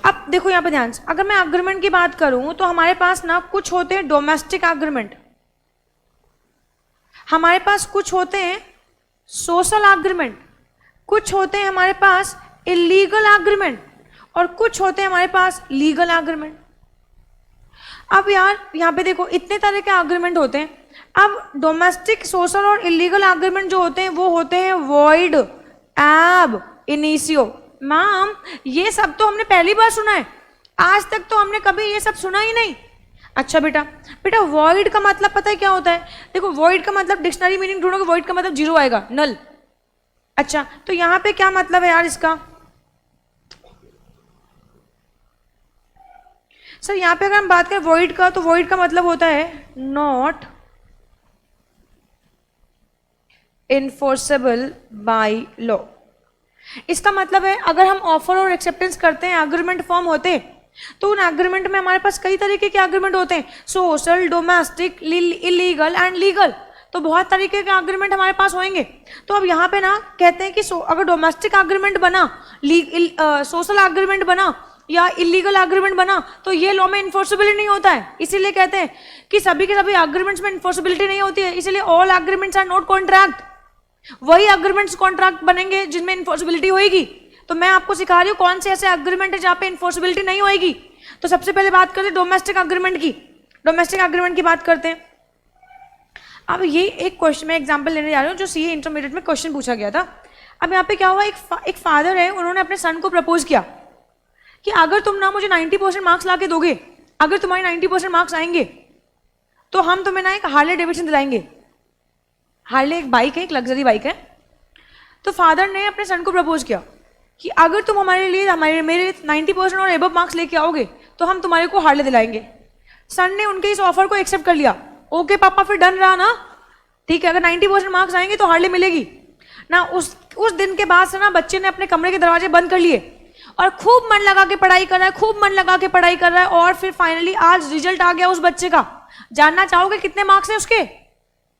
अब देखो यहाँ पे ध्यान से, अगर मैं एग्रीमेंट की बात करूं तो हमारे पास ना कुछ होते हैं डोमेस्टिक एग्रीमेंट, हमारे पास कुछ होते हैं सोशल एग्रीमेंट, कुछ होते हैं हमारे पास इलीगल एग्रीमेंट, और कुछ होते हैं हमारे पास लीगल एग्रीमेंट। अब यार यहाँ पे देखो इतने तरह के एग्रीमेंट होते हैं। अब डोमेस्टिक, सोशल और इलीगल एग्रीमेंट जो होते हैं वो होते हैं वॉइड, एब इनिशियो। मैम ये सब तो हमने पहली बार सुना है, आज तक तो हमने कभी ये सब सुना ही नहीं। अच्छा बेटा, बेटा वॉइड का मतलब पता है क्या होता है? देखो वॉइड का मतलब डिक्शनरी मीनिंग ढूंढोगे, वॉइड का मतलब जीरो आएगा, नल। अच्छा तो यहाँ पे क्या मतलब है यार इसका? सर यहाँ पे अगर हम बात करें वॉइड का, तो वॉइड का मतलब होता है नॉट इन्फोर्सेबल बाय लॉ। इसका मतलब है अगर हम ऑफर और एक्सेप्टेंस करते हैं, एग्रीमेंट फॉर्म होते हैं, तो उन एग्रीमेंट में हमारे पास कई तरीके के एग्रीमेंट होते हैं, social, domestic, illegal and legal. तो बहुत तरीके के एग्रीमेंट हमारे पास होंगे। तो अब यहाँ पे ना कहते हैं कि अगर डोमेस्टिक एग्रीमेंट बना, सोशल एग्रीमेंट बना या इलीगल एग्रीमेंट बना, तो ये लॉ में इन्फोर्सिबिलिटी नहीं होता है। इसीलिए कहते हैं कि सभी के सभी एग्रीमेंट्स में इन्फोर्सिबिलिटी नहीं होती है, इसीलिए all agreements are not contract. वही एग्रीमेंट्स कॉन्ट्रैक्ट बनेंगे जिनमें इन्फोर्सिबिलिटी होगी। तो मैं आपको सिखा रही हूँ कौन से ऐसे एग्रीमेंट है जहां पे इन्फोर्सिबिलिटी नहीं होगी। तो सबसे पहले बात करते हैं डोमेस्टिक एग्रीमेंट की। डोमेस्टिक एग्रीमेंट की बात करते हैं। अब ये एक क्वेश्चन में एग्जांपल लेने जा रहा हूँ जो सीए इंटरमीडिएट में क्वेश्चन पूछा गया था। अब यहाँ पे क्या हुआ, एक फादर है, उन्होंने अपने सन को प्रपोज किया कि अगर तुम ना मुझे 90% मार्क्स ला के दोगे, अगर तुम्हारे 90% मार्क्स आएंगे तो हम तुम्हें ना एक हार्ले डेविडसन दिलाएंगे। हार्ले एक बाइक है, एक लग्जरी बाइक है। तो फादर ने अपने सन को प्रपोज किया कि अगर तुम हमारे लिए मेरे 90% और एबव मार्क्स लेके आओगे तो हम तुम्हारे को हार्ले दिलाएंगे। सन ने उनके इस ऑफर को एक्सेप्ट कर लिया। ओके पापा, फिर डन रहा ना, ठीक है, अगर 90% मार्क्स आएंगे तो हार्ले मिलेगी ना। उस दिन के बाद से ना बच्चे ने अपने कमरे के दरवाजे बंद कर लिए और खूब मन लगा के पढ़ाई कर रहा है, खूब मन लगा के पढ़ाई कर रहा है। और फिर फाइनली आज रिजल्ट आ गया उस बच्चे का। जानना चाहोगे कितने मार्क्स है उसके?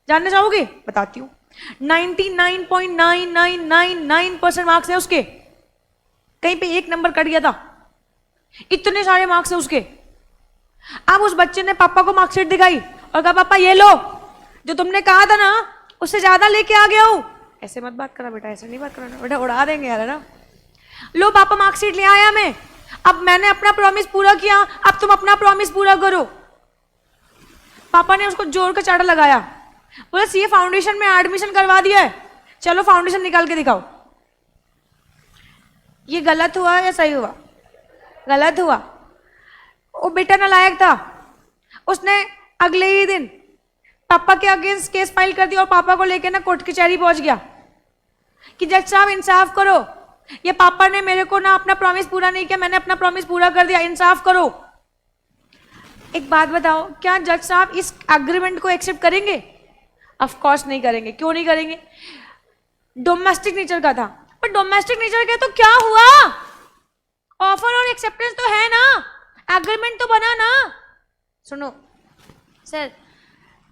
जानना चाहोगे? बताती हूँ, 99.9999% मार्क्स है उसके। कहीं पे एक नंबर कट गया था, इतने सारे मार्क्स है उसके। अब उस बच्चे ने पापा को मार्कशीट दिखाई और कहा पापा ये लो, जो तुमने कहा था ना उससे ज्यादा लेके आ गया हूं। ऐसे मत बात करा बेटा, ऐसे नहीं बात करना बेटा, उड़ा देंगे यार, है ना। लो पापा मार्कशीट ले आया मैं। अब मैंने अपना प्रॉमिस पूरा किया, अब तुम अपना प्रॉमिस पूरा करो। पापा ने उसको जोर का चाटा लगाया, बोला सीए फाउंडेशन में एडमिशन करवा दिया है, चलो फाउंडेशन निकाल के दिखाओ। ये गलत हुआ या सही हुआ? गलत हुआ। वो बेटा नालायक था, उसने अगले ही दिन पापा के अगेंस्ट केस फाइल कर दिया और पापा को लेके ना कोर्ट कचहरी पहुंच गया कि जज साहब इंसाफ करो, ये पापा ने मेरे को ना अपना प्रॉमिस पूरा नहीं किया, मैंने अपना प्रॉमिस पूरा कर दिया, इंसाफ करो। एक बात बताओ, क्या जज साहब इस एग्रीमेंट को एक्सेप्ट करेंगे? ऑफ कोर्स नहीं करेंगे। क्यों नहीं करेंगे? डोमेस्टिक नेचर का था। पर डोमेस्टिक नेचर का तो क्या हुआ? ऑफर और एक्सेप्टेंस तो है ना, एग्रीमेंट तो बना ना। सुनो सर,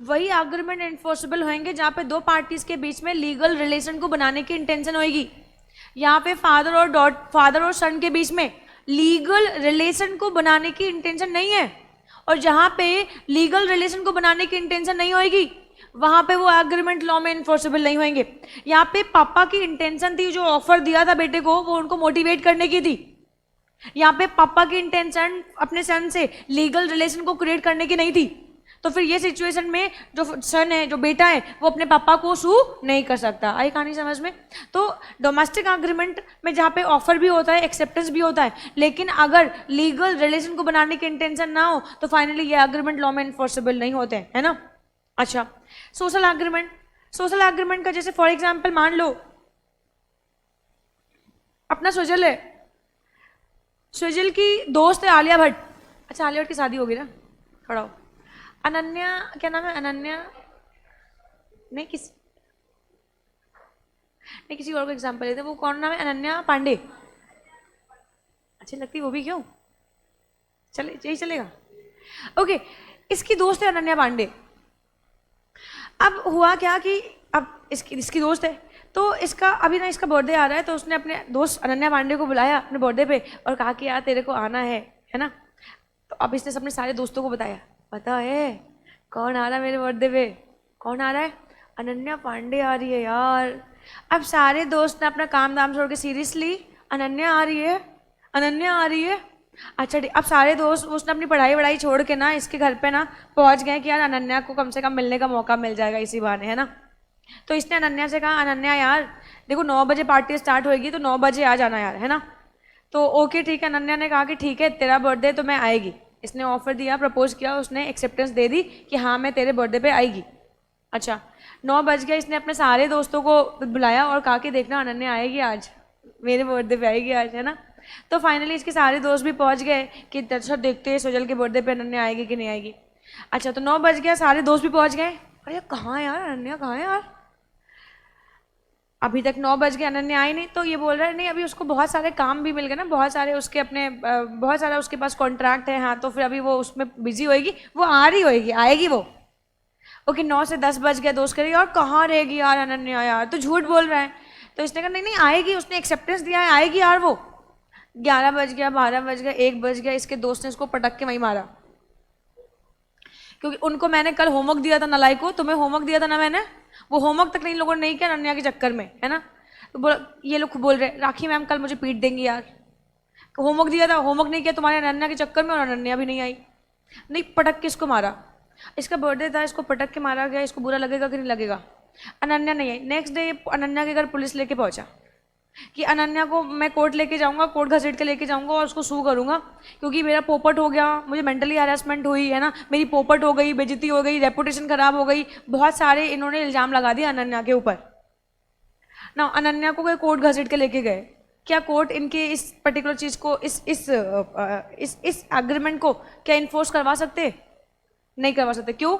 वही एग्रीमेंट एनफोर्सेबल होंगे जहां पे दो पार्टीज के बीच में लीगल रिलेशन को बनाने की इंटेंशन होगी। यहाँ पे फादर और सन के बीच में लीगल रिलेशन को बनाने की इंटेंशन नहीं है, और जहां पे लीगल रिलेशन को बनाने की इंटेंशन नहीं होगी वहां पे वो एग्रीमेंट लॉ में इन्फोर्सेबल नहीं होंगे। यहाँ पे पापा की इंटेंशन थी, जो ऑफर दिया था बेटे को, वो उनको मोटिवेट करने की थी। यहाँ पे पापा की इंटेंशन अपने सन से लीगल रिलेशन को क्रिएट करने की नहीं थी। तो फिर ये सिचुएशन में जो सन है, जो बेटा है, वो अपने पापा को सू नहीं कर सकता। आई कहानी समझ में? तो डोमेस्टिक एग्रीमेंट में जहाँ पे ऑफर भी होता है, एक्सेप्टेंस भी होता है, लेकिन अगर लीगल रिलेशन को बनाने की इंटेंशन ना हो तो फाइनली ये एग्रीमेंट लॉ में इन्फोर्सेबल नहीं होते, है ना। अच्छा, सोशल एग्रीमेंट। सोशल एग्रीमेंट का जैसे फॉर एग्जाम्पल मान लो अपना सुजल है, सुजल की दोस्त है आलिया भट्ट। अच्छा, आलिया भट्ट की शादी होगी ना, खड़ा हो। अनन्या, क्या नाम है? अनन्या नहीं, किसी और को एग्जांपल लेते हैं। वो कौन नाम है? अनन्या पांडे। अच्छी लगती वो भी, क्यों? चले, यही चलेगा। ओके, इसकी दोस्त है अनन्या पांडे। अब हुआ क्या कि अब इसकी दोस्त है, तो इसका अभी ना इसका बर्थडे आ रहा है, तो उसने अपने दोस्त अनन्या पांडे को बुलाया अपने बर्थडे पे और कहा कि यार तेरे को आना है ना। तो अब इसने अपने सारे दोस्तों को बताया, पता है कौन आ रहा है मेरे बर्थडे पे? कौन आ रहा है? अनन्या पांडे आ रही है यार। अब सारे दोस्त ने अपना काम धाम छोड़ के सीरियसली अनन्या आ रही है, अनन्या आ रही है। अच्छा, अब सारे दोस्त उसने अपनी पढ़ाई छोड़ के ना इसके घर पे ना पहुंच गए कि यार अनन्या को कम से कम मिलने का मौका मिल जाएगा इसी बहाने, है ना। तो इसने अनन्या से कहा, अनन्या यार देखो 9 बजे पार्टी स्टार्ट होगी, तो 9 बजे आ जाना यार, है ना। तो ओके ठीक है, अनन्या ने कहा कि ठीक है तेरा बर्थडे तो मैं आएगी। इसने ऑफर दिया, प्रपोज किया, उसने एक्सेप्टेंस दे दी कि हाँ मैं तेरे बर्थडे पे आएगी। अच्छा, 9 बज गया, इसने अपने सारे दोस्तों को बुलाया और कहा कि देखना अनन्या आएगी आज, मेरे बर्थडे पे आएगी आज, है ना। तो फाइनली इसके सारे दोस्त भी पहुंच गए कि अच्छा देखते हैं सुजल के बर्थडे पे अनन्या आएगी कि नहीं आएगी। अच्छा, तो 9 बज गया, सारे दोस्त भी पहुंच गए। अरे कहाँ यार अनन्या, कहाँ है यार? अभी तक 9 बज गए, अनन्या आई नहीं। तो ये बोल रहा है नहीं, अभी उसको बहुत सारे काम भी मिल गए ना, बहुत सारे उसके अपने बहुत सारा उसके पास कॉन्ट्रैक्ट है, हाँ, तो फिर अभी वो उसमें बिजी होएगी, वो आ रही होएगी, आएगी वो। ओके, 9 से 10 बज गया, दोस्त करेगी और कहाँ रहेगी यार अनन्या, यार तो झूठ बोल रहा है। तो इसने कहा नहीं नहीं आएगी, उसने एक्सेप्टेंस दिया है, आएगी यार वो। 11 बज गया, 12 बज गया, 1 बज गया, इसके दोस्त ने इसको पटक के वहीं मारा, क्योंकि उनको मैंने कल होमवर्क दिया था, नालायक को, तुम्हें होमवर्क दिया था ना मैंने, वो होमवर्क तक नहीं लोगों ने नहीं किया अनन्या के चक्कर में, है ना। तो बोला, ये लोग बोल रहे राखी मैम कल मुझे पीट देंगी यार, होमवर्क दिया था, होमवर्क नहीं किया तुम्हारे अनन्या के चक्कर में, और अनन्या भी नहीं आई। नहीं, पटक के इसको मारा। इसका बर्थडे था, इसको पटक के मारा गया, इसको बुरा लगेगा कि नहीं लगेगा? अनन्या नहीं आई। नेक्स्ट डे अनन्या के घर पुलिस लेके पहुंचा कि अनन्या को मैं कोर्ट लेके जाऊंगा, कोर्ट घसीट के लेके जाऊंगा और उसको सू करूंगा, क्योंकि मेरा पोपट हो गया, मुझे मेंटली हैरेसमेंट हुई, है ना, मेरी पोपट हो गई, बेइज्जती हो गई, रेपुटेशन खराब हो गई, बहुत सारे इन्होंने इल्जाम लगा दिया अनन्या के ऊपर ना। अनन्या को कोर्ट घसीट के लेके गए। क्या कोर्ट इनके इस पर्टिकुलर चीज को, इस एग्रीमेंट को क्या इन्फोर्स करवा सकते? नहीं करवा सकते। क्यों?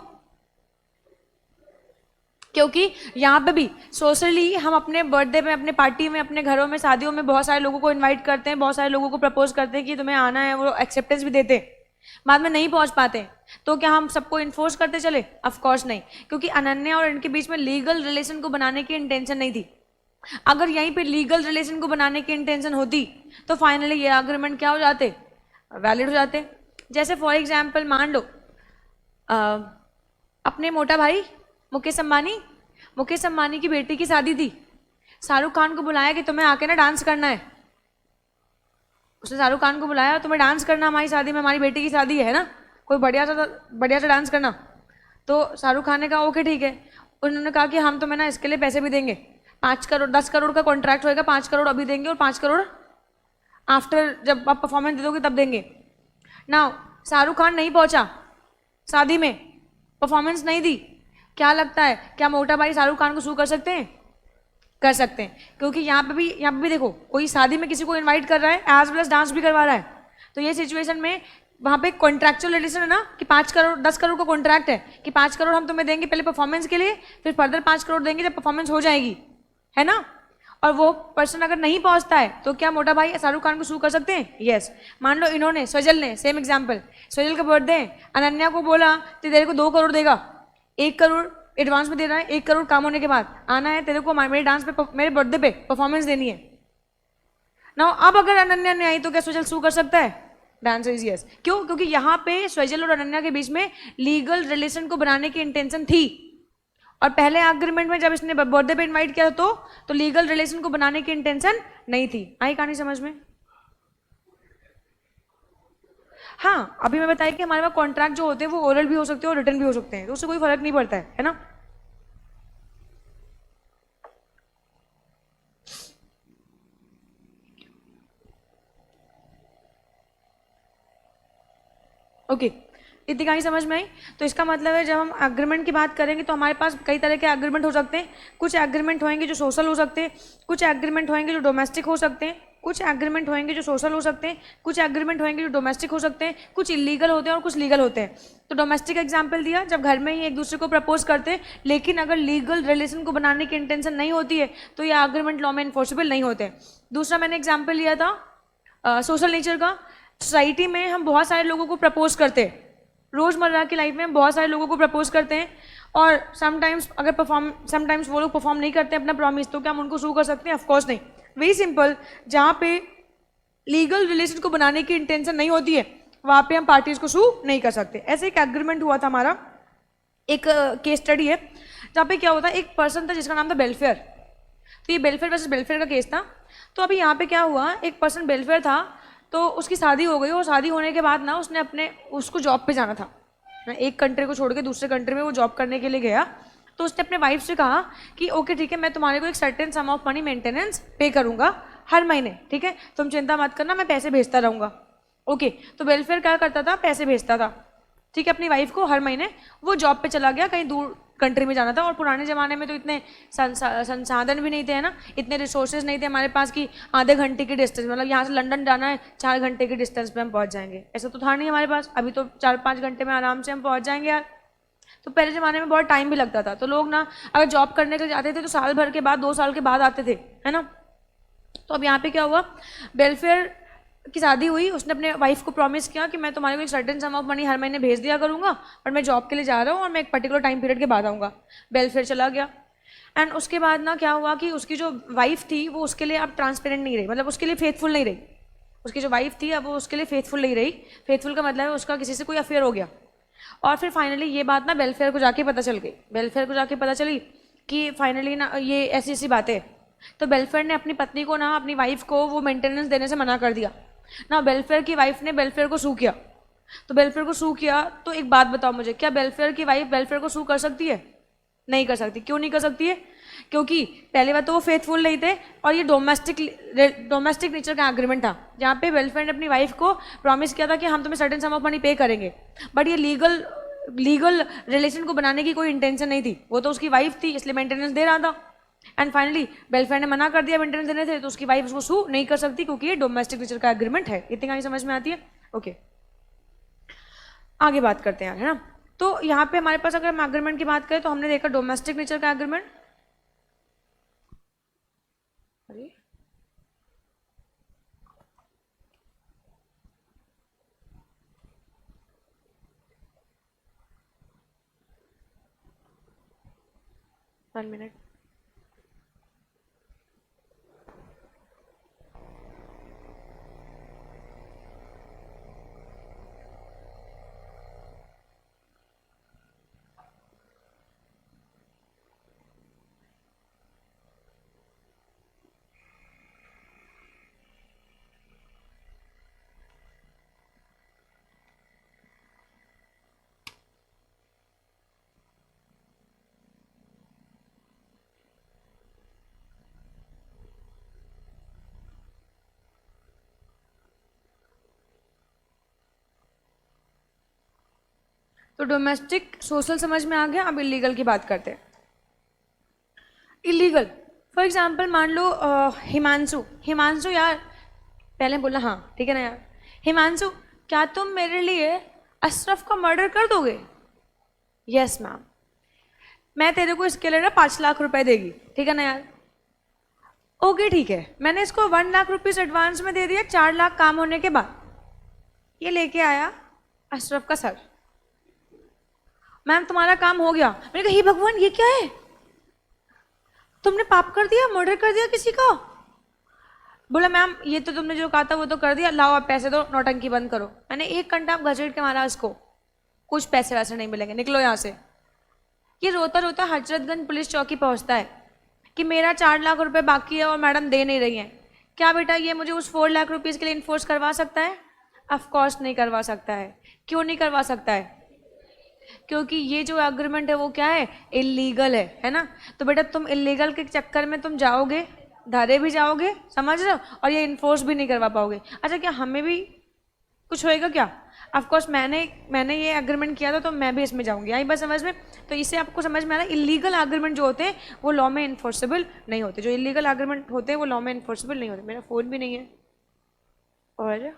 क्योंकि यहाँ पे भी सोशली हम अपने बर्थडे में, अपने पार्टी में, अपने घरों में, शादियों में बहुत सारे लोगों को इनवाइट करते हैं, बहुत सारे लोगों को प्रपोज करते हैं कि तुम्हें आना है, वो एक्सेप्टेंस भी देते हैं, बाद में नहीं पहुंच पाते। तो क्या हम सबको इन्फोर्स करते चले? ऑफ कोर्स नहीं, क्योंकि अनन्या और इनके बीच में लीगल रिलेशन को बनाने की इंटेंशन नहीं थी। अगर यहीं पे लीगल रिलेशन को बनाने की इंटेंशन होती तो फाइनली ये एग्रीमेंट क्या हो जाते? वैलिड हो जाते। जैसे फॉर एग्जाम्पल मान लो अपने मोटा भाई मुकेश अंबानी की बेटी की शादी थी, शाहरुख खान को बुलाया कि तुम्हें आके ना डांस करना है, उसने शाहरुख खान को बुलाया, तुम्हें डांस करना हमारी शादी में, हमारी बेटी की शादी है ना, कोई बढ़िया सा डांस करना। तो शाहरुख खान ने कहा ओके ठीक है। उन्होंने कहा कि हम तुम्हें ना इसके लिए पैसे भी देंगे, 5 करोड़ 10 करोड़ का कॉन्ट्रैक्ट होएगा, 5 करोड़ अभी देंगे और 5 करोड़ आफ्टर जब आप परफॉर्मेंस दे दोगे तब देंगे ना। शाहरुख खान नहीं पहुंचा शादी में, परफॉर्मेंस नहीं दी। क्या लगता है, क्या मोटा भाई शाहरुख खान को सू कर सकते हैं? कर सकते हैं, क्योंकि यहाँ पे भी देखो, कोई शादी में किसी को इनवाइट कर रहा है एज वेल एज डांस भी करवा रहा है। तो ये सिचुएशन में वहाँ पे कॉन्ट्रैक्चुअल रिलेशन है ना, कि 5 करोड़ 10 करोड़ का कॉन्ट्रैक्ट है कि 5 करोड़ हम तुम्हें देंगे पहले परफॉर्मेंस के लिए, फिर फर्दर 5 करोड़ देंगे जब परफॉर्मेंस हो जाएगी, है ना। और वो पर्सन अगर नहीं पहुंचता है तो क्या मोटा भाई शाहरुख खान को सू कर सकते हैं? यस। मान लो इन्होंने, स्वजल ने, सेम एग्जाम्पल, स्वजल का बर्थडे, अनन्या को बोला तो तेरे को 2 करोड़ देगा, 1 करोड़ एडवांस में दे रहा है, 1 करोड़ काम होने के बाद आना है तेरे को मेरे डांस पे, मेरे बर्थडे पे परफॉर्मेंस देनी है ना। अब अगर अनन्या ने आई तो क्या स्वजल सू कर सकता है? Dance is yes. क्यों? क्योंकि यहाँ पे स्वजल और अनन्या के बीच में लीगल रिलेशन को बनाने की इंटेंशन थी, और पहले एग्रीमेंट में जब इसने बर्थडे पे इनवाइट किया तो लीगल रिलेशन को बनाने की इंटेंशन नहीं थी। आई कहानी समझ में? हाँ, अभी मैं बताया कि हमारे पास कॉन्ट्रैक्ट जो होते हैं वो ओरल भी हो सकते हैं और रिटर्न भी हो सकते हैं, तो उससे कोई फर्क नहीं पड़ता है ना। ओके, इतनी कहानी समझ में आई? तो इसका मतलब है जब हम एग्रीमेंट की बात करेंगे तो हमारे पास कई तरह के एग्रीमेंट हो सकते हैं। कुछ एग्रीमेंट होंगे जो सोशल हो सकते हैं, कुछ एग्रीमेंट होंगे जो डोमेस्टिक हो सकते हैं, कुछ एग्रीमेंट होंगे जो सोशल हो सकते हैं, कुछ एग्रीमेंट होंगे जो डोमेस्टिक हो सकते हैं, कुछ इलीगल होते हैं और कुछ लीगल होते हैं। तो डोमेस्टिक एग्जाम्पल दिया, जब घर में ही एक दूसरे को प्रपोज करते हैं, लेकिन अगर लीगल रिलेशन को बनाने की इंटेंशन नहीं होती है तो ये एग्रीमेंट लॉ में इन्फोर्सेबल नहीं होते। दूसरा मैंने एग्जाम्पल लिया था सोशल नेचर का। सोसाइटी में हम बहुत सारे लोगों को प्रपोज करते हैं, रोजमर्रा की लाइफ में हम बहुत सारे लोगों को प्रपोज करते हैं, और समटाइम्स वो लोग परफॉर्म नहीं करते अपना प्रॉमिस, तो क्या हम उनको सू कर सकते हैं? ऑफकोर्स नहीं। वेरी सिंपल, जहाँ पे लीगल रिलेशन को बनाने की इंटेंशन नहीं होती है वहाँ पे हम पार्टीज को सू नहीं कर सकते। ऐसे एक एग्रीमेंट हुआ था हमारा, एक केस स्टडी है जहाँ पे क्या होता है, एक पर्सन था जिसका नाम था बेलफेयर। तो ये बेलफेयर वर्सेस बेलफेयर का केस था। तो अभी यहाँ पे क्या हुआ, एक पर्सन बेलफेयर था, तो उसकी शादी हो गई, और शादी होने के बाद ना उसको जॉब पे जाना था, एक कंट्री को छोड़ के दूसरे कंट्री में वो जॉब करने के लिए गया। तो उसने अपने वाइफ से कहा कि ओके ठीक है, मैं तुम्हारे को एक certain some of money maintenance पे करूंगा हर महीने, ठीक है, तुम चिंता मत करना, मैं पैसे भेजता रहूंगा। ओके, तो वेलफेयर क्या करता था, पैसे भेजता था, ठीक है, अपनी वाइफ को हर महीने। वो जॉब पे चला गया, कहीं दूर कंट्री में जाना था, और पुराने ज़माने में तो इतने संसाधन भी नहीं थे, है ना, इतने रिसोर्सेज नहीं थे हमारे पास कि आधे घंटे की डिस्टेंस, मतलब यहाँ से लंदन जाना है 4 घंटे की डिस्टेंस पे हम पहुँच जाएंगे, ऐसा तो था नहीं हमारे पास। अभी तो 4-5 घंटे में आराम से हम पहुँच जाएंगे यार। तो पहले ज़माने में बहुत टाइम भी लगता था, तो लोग ना अगर जॉब करने के लिए जाते थे तो साल भर के बाद, 2 साल के बाद आते थे, है ना। तो अब यहाँ पे क्या हुआ, वेलफेयर की शादी हुई, उसने अपने वाइफ को प्रॉमिस किया कि मैं तुम्हारे को एक सर्टेन सम ऑफ मनी हर महीने भेज दिया करूंगा, और मैं जॉब के लिए जा रहा हूँ और मैं एक पर्टिकुलर टाइम पीरियड के बाद आऊँगा। वेलफेयर चला गया, एंड उसके बाद ना क्या हुआ कि उसकी जो वाइफ थी वो उसके लिए अब ट्रांसपेरेंट नहीं रही, मतलब उसके लिए फेथफुल नहीं रही। उसकी जो वाइफ थी अब वो उसके लिए फेथफुल नहीं रही। फेथफुल का मतलब है उसका किसी से कोई अफेयर हो गया। और फिर फाइनली ये बात ना वेलफेयर को जाके पता चल गई, वेलफेयर को जाके पता चली कि फाइनली ना ये ऐसी ऐसी बातें है। तो वेलफेयर ने अपनी पत्नी को ना, अपनी वाइफ को वो मेंटेनेंस देने से मना कर दिया ना। वेलफेयर की वाइफ ने वेलफेयर को सू किया। तो वेलफेयर को सू किया, तो एक बात बताओ मुझे, क्या वेलफेयर की वाइफ वेलफेयर को सू कर सकती है? नहीं कर सकती। क्यों नहीं कर सकती है? क्योंकि पहली बात तो वो फेथफुल नहीं थे, और ये डोमेस्टिक नेचर का एग्रीमेंट था, जहाँ पे वेलफेयर ने अपनी वाइफ को प्रॉमिस किया था कि हम तुम्हें सर्टेन सम ऑफ मनी पे करेंगे, बट ये लीगल रिलेशन को बनाने की कोई इंटेंशन नहीं थी। वो तो उसकी वाइफ थी इसलिए मेंटेनेंस दे रहा था, एंड फाइनली वेलफेयर ने मना कर दिया मेंटेनेंस देने से, तो उसकी वाइफ उसको सू नहीं कर सकती क्योंकि ये डोमेस्टिक नेचर का एग्रीमेंट है। इतनी कहानी समझ में आती है? ओके, आगे बात करते हैं यार, है ना। तो यहाँ पे हमारे पास अगर हम एग्रीमेंट की बात करें तो हमने देखा डोमेस्टिक नेचर का एग्रीमेंट। अरे 1 मिनट। तो डोमेस्टिक सोशल समझ में आ गया। अब इलीगल की बात करते हैं। इलीगल फॉर एग्जाम्पल मान लो हिमांशु, हिमांशु यार पहले बोला हाँ ठीक है ना यार, हिमांशु क्या तुम मेरे लिए अशरफ का मर्डर कर दोगे? यस मैम, मैं तेरे को इसके लिए 5 लाख रुपए देगी, ठीक है ना यार? ओके ठीक है, मैंने इसको 1 लाख रुपीज एडवांस में दे दिया, 4 लाख काम होने के बाद ये लेके आया अशरफ का सर। मैम तुम्हारा काम हो गया। मैंने कहा हे भगवान ये क्या है, तुमने पाप कर दिया, मर्डर कर दिया किसी का। बोला मैम ये तो तुमने जो कहा था वो तो कर दिया, लाओ आप पैसे दो, नौटंकी बंद करो। मैंने 1 घंटा आप घसीट के मारा उसको, कुछ पैसे वैसे नहीं मिलेंगे, निकलो यहाँ से। ये रोता रोता हजरतगंज पुलिस चौकी पहुँचता है कि मेरा 4 लाख रुपए बाकी है और मैडम दे नहीं रही हैं। क्या बेटा ये मुझे उस 4 लाख रुपीज़ के लिए इन्फोर्स करवा सकता है? ऑफकोर्स नहीं करवा सकता है। क्यों नहीं करवा सकता है? क्योंकि ये जो एग्रीमेंट है वो क्या है, इलीगल है ना। तो बेटा तुम इलीगल के चक्कर में तुम जाओगे, धरे भी जाओगे, समझ रहे हो, और ये इन्फोर्स भी नहीं करवा पाओगे। अच्छा क्या हमें भी कुछ होएगा क्या? ऑफकोर्स मैंने ये एग्रीमेंट किया था तो मैं भी इसमें जाऊंगी, आई बात समझ में? तो इससे आपको समझ में आ रहा है इलीगल एग्रीमेंट जो होते हैं वो लॉ में इन्फोर्सेबल नहीं होते। जो इलीगल एग्रीमेंट होते हैं वो लॉ में इन्फोर्सेबल नहीं होते। मेरा फ़ोन भी नहीं है। और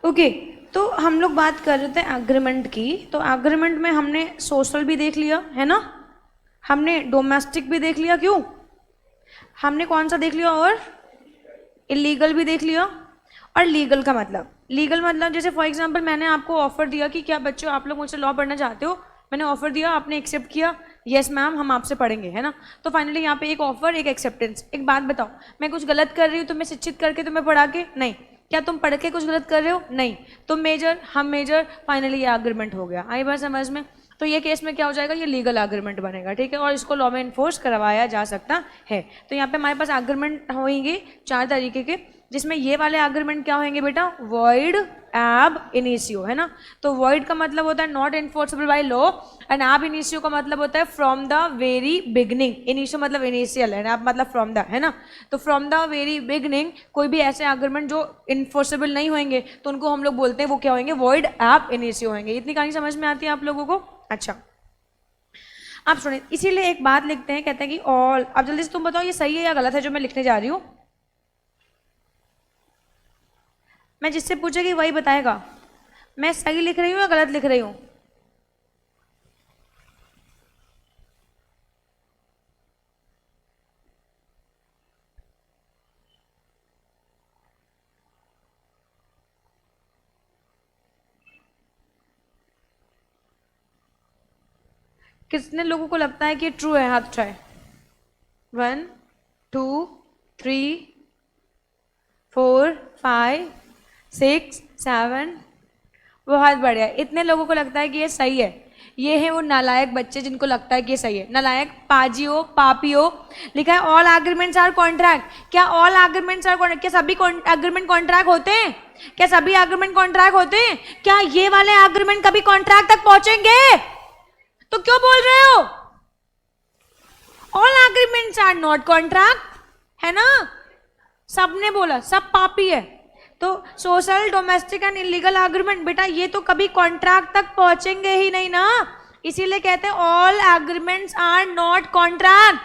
ओके तो हम लोग बात कर रहे थे एग्रीमेंट की। तो एग्रीमेंट में हमने सोशल भी देख लिया है ना, हमने डोमेस्टिक भी देख लिया, क्यों हमने कौन सा देख लिया, और इलीगल भी देख लिया। और लीगल का मतलब, लीगल मतलब जैसे फॉर एग्जांपल मैंने आपको ऑफर दिया कि क्या बच्चों आप लोग मुझसे लॉ पढ़ना चाहते हो, मैंने ऑफर दिया, आपने एक्सेप्ट किया, यस मैम हम आपसे पढ़ेंगे, है ना। तो फाइनली यहाँ पे एक ऑफर एक एक्सेप्टेंस। एक बात बताओ, मैं कुछ गलत कर रही हूँ तुम्हें शिक्षित करके, तुम्हें पढ़ा के? नहीं। क्या तुम पढ़ के कुछ गलत कर रहे हो? नहीं। तुम मेजर हम मेजर, फाइनली ये एग्रीमेंट हो गया। आई बात समझ में? तो ये केस में क्या हो जाएगा, ये लीगल एग्रीमेंट बनेगा, ठीक है, और इसको लॉ में इन्फोर्स करवाया जा सकता है। तो यहाँ पे हमारे पास एग्रीमेंट होंगे 4 तरीके के। जिसमें ये वाले आर्गुमेंट क्या होंगे बेटा, वॉइड एब इनिशियो, है ना। तो वॉइड का मतलब होता है not enforceable by law, and एब इनिशियो का मतलब होता है from the very beginning. Initio मतलब इनिशियल, एंड एब मतलब फ्रॉम द, है ना। तो फ्रॉम द वेरी बिगनिंग कोई भी ऐसे आर्गुमेंट जो इनफोर्सेबल नहीं होंगे तो उनको हम लोग बोलते हैं वो क्या होंगे, वॉइड एब इनिशियो होंगे। इतनी कहानी समझ में आती है आप लोगों को? अच्छा, आप सुनिए, इसीलिए एक बात लिखते हैं, कहते हैं कि ऑल, अब जल्दी से तुम बताओ ये सही है या गलत है जो मैं लिखने जा रही हूं। मैं जिससे पूछेगी वही बताएगा मैं सही लिख रही हूं या गलत लिख रही हूं। कितने लोगों को लगता है कि ट्रू है, हाथ उठाए। 1 2 3 4 5 6 7, बहुत बढ़िया। इतने लोगों को लगता है कि ये सही है। ये है वो नालायक बच्चे जिनको लगता है कि ये सही है। नालायक पाजियो पापियो, लिखा है ऑल एग्रीमेंट्स आर कॉन्ट्रैक्ट। क्या ऑल एग्रीमेंट्स आर कॉन्ट्रैक्ट? क्या सभी एग्रीमेंट कॉन्ट्रैक्ट होते हैं? क्या सभी एग्रीमेंट कॉन्ट्रैक्ट होते हैं? क्या ये वाले एग्रीमेंट कभी कॉन्ट्रैक्ट तक पहुंचेंगे? तो क्यों बोल रहे हो all agreements are not contract, है ना। सबने बोला, सब पापी है। तो social, domestic and illegal agreement बेटा ये तो कभी कॉन्ट्रैक्ट तक पहुंचेंगे ही नहीं ना, इसीलिए कहते हैं all agreements are not contract.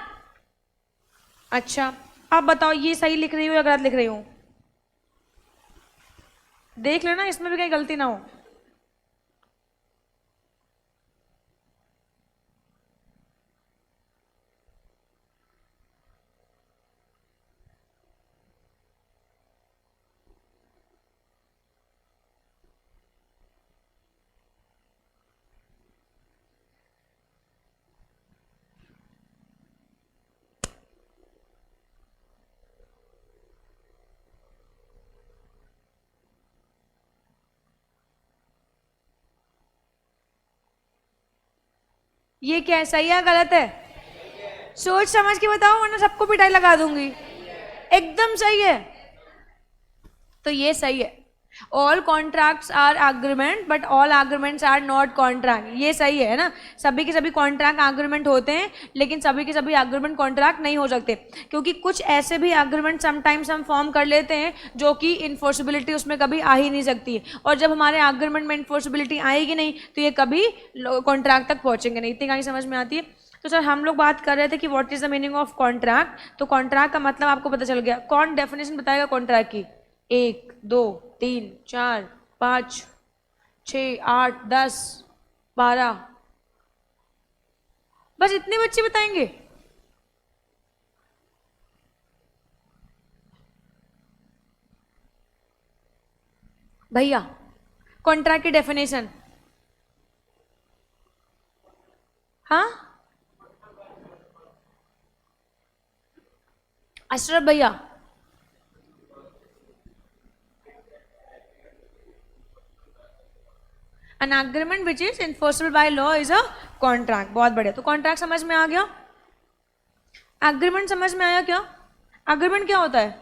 अच्छा, अब बताओ ये सही लिख रही हूं या गलत लिख रही हूं? देख लेना इसमें भी कहीं गलती ना हो। ये क्या है, सही है गलत है? सोच समझ के बताओ वरना सबको पिटाई लगा दूंगी। एकदम सही है, तो ये सही है। All contracts are agreement but all agreements are not contract, ये सही है ना। सभी के सभी कॉन्ट्रैक्ट एग्रीमेंट होते हैं लेकिन सभी के सभी एग्रीमेंट कॉन्ट्रैक्ट नहीं हो सकते, क्योंकि कुछ ऐसे भी एग्रीमेंट समटाइम्स हम फॉर्म कर लेते हैं जो कि इन्फोर्सिबिलिटी उसमें कभी आ ही नहीं सकती, और जब हमारे एग्रीमेंट में इन्फोर्सिबिलिटी आएगी नहीं तो ये कभी कॉन्ट्रैक्ट तक पहुंचेंगे नहीं। इतनी कहानी समझ में आती है? तो सर हम लोग बात कर रहे थे कि what is the meaning of contract. तो कॉन्ट्रैक्ट का मतलब आपको पता चल गया। कौन डेफिनेशन बताएगा कॉन्ट्रैक्ट की? 1 2 3 4 5 6 8 10 12, बस इतने बच्चे बताएंगे? भैया कॉन्ट्रैक्ट की डेफिनेशन, हाँ अशरफ भैया, An agreement which is enforceable by law is a contract। बहुत बढ़िया, तो कॉन्ट्रैक्ट समझ में आ गया। एग्रीमेंट समझ में आया क्या? एग्रीमेंट क्या होता है?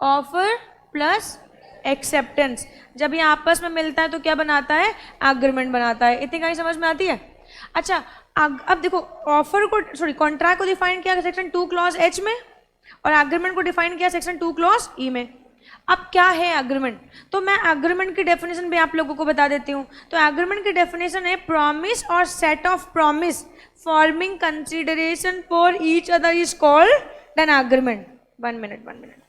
ऑफर प्लस एक्सेप्टेंस, जब ये आपस में मिलता है तो क्या बनाता है? एग्रीमेंट बनाता है। इतनी कहानी समझ में आती है? अच्छा, अब देखो ऑफर को, सॉरी, कॉन्ट्रैक्ट को डिफाइन किया सेक्शन 2 क्लॉज H में, और एग्रीमेंट को डिफाइन किया सेक्शन 2 क्लॉज E में। अब क्या है एग्रीमेंट? तो मैं एग्रीमेंट की डेफिनेशन भी आप लोगों को बता देती हूँ। तो एग्रीमेंट की डेफिनेशन है प्रॉमिस और set of promise forming consideration for each other is called an agreement. 1 minute.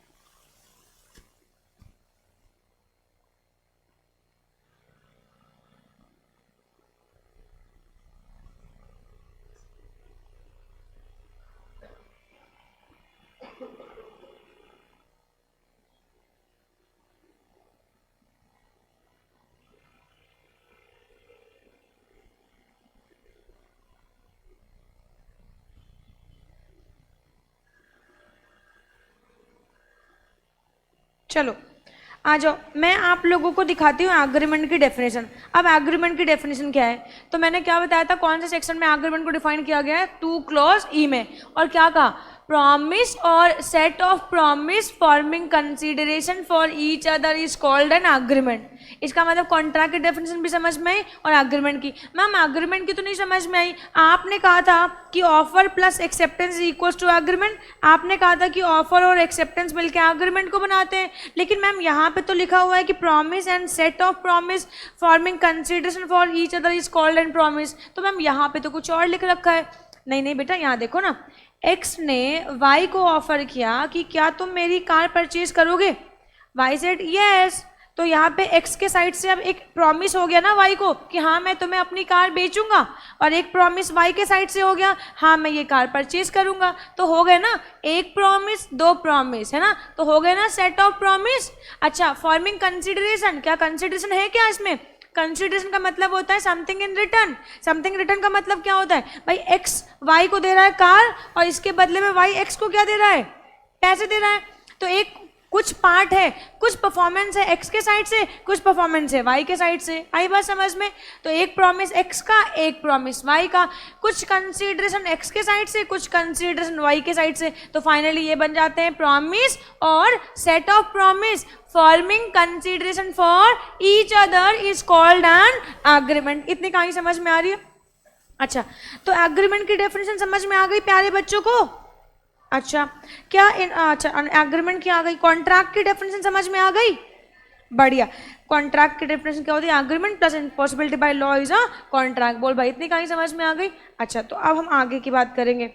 चलो आ जाओ, मैं आप लोगों को दिखाती हूँ एग्रीमेंट की डेफिनेशन। अब एग्रीमेंट की डेफिनेशन क्या है? तो मैंने क्या बताया था, कौन से सेक्शन में एग्रीमेंट को डिफाइन किया गया है? 2 क्लॉज E में। और क्या कहा? promise or set of promise forming consideration for each other is called an agreement. इसका मतलब कॉन्ट्रैक्ट की डेफिनेशन भी समझ में आई और एग्रीमेंट की। मैम एग्रीमेंट की तो नहीं समझ में आई। आपने कहा था कि offer plus acceptance equals to agreement, आपने कहा था कि ऑफर और एक्सेप्टेंस मिलकर एग्रीमेंट को बनाते हैं, लेकिन मैम यहाँ पे तो लिखा हुआ है कि promise and set of promise forming consideration for each other is called an promise. तो मैम यहाँ पे तो कुछ और लिख रखा है। नहीं नहीं बेटा, यहाँ देखो ना, एक्स ने वाई को ऑफर किया कि क्या तुम मेरी कार परचेज करोगे, वाई सेड यस। तो यहाँ पे एक्स के साइड से अब एक प्रॉमिस हो गया ना वाई को कि हाँ मैं तुम्हें अपनी कार बेचूंगा, और एक प्रॉमिस वाई के साइड से हो गया हाँ मैं ये कार परचेज करूंगा। तो हो गए ना एक प्रॉमिस दो प्रॉमिस, है ना, तो हो गए ना सेट ऑफ प्रॉमिस। अच्छा, फॉर्मिंग कंसिडरेशन, क्या कंसिडरेशन है क्या इसमें? कंसिडरेशन का मतलब होता है something in return. Something return का मतलब क्या होता है भाई, एक्स वाई को दे रहा है कार और इसके बदले में वाई एक्स को क्या दे रहा है, पैसे दे रहा है। तो एक कुछ पार्ट है, कुछ परफॉर्मेंस है एक्स के साइड से, कुछ परफॉर्मेंस है वाई के साइड से। आई बात समझ में? तो एक प्रॉमिस एक्स का, एक प्रॉमिस वाई का, कुछ कंसीडरेशन एक्स के साइड से, कुछ कंसीडरेशन वाई के साइड से। तो फाइनली ये बन जाते हैं प्रॉमिस और set of promise forming consideration for each other is called an agreement. इतनी कहानी समझ में आ रही है? अच्छा, तो एग्रीमेंट की डेफिनेशन समझ में आ गई प्यारे बच्चों को? अच्छा, क्या अच्छा एग्रीमेंट की आ गई, कॉन्ट्रैक्ट की डेफिनेशन समझ में आ गई? बढ़िया। कॉन्ट्रैक्ट की डेफिनेशन क्या होती है? Agreement plus impossibility by law is a contract. बोल भाई, इतनी कहानी समझ में आ गई? अच्छा, तो अब हम आगे की बात करेंगे।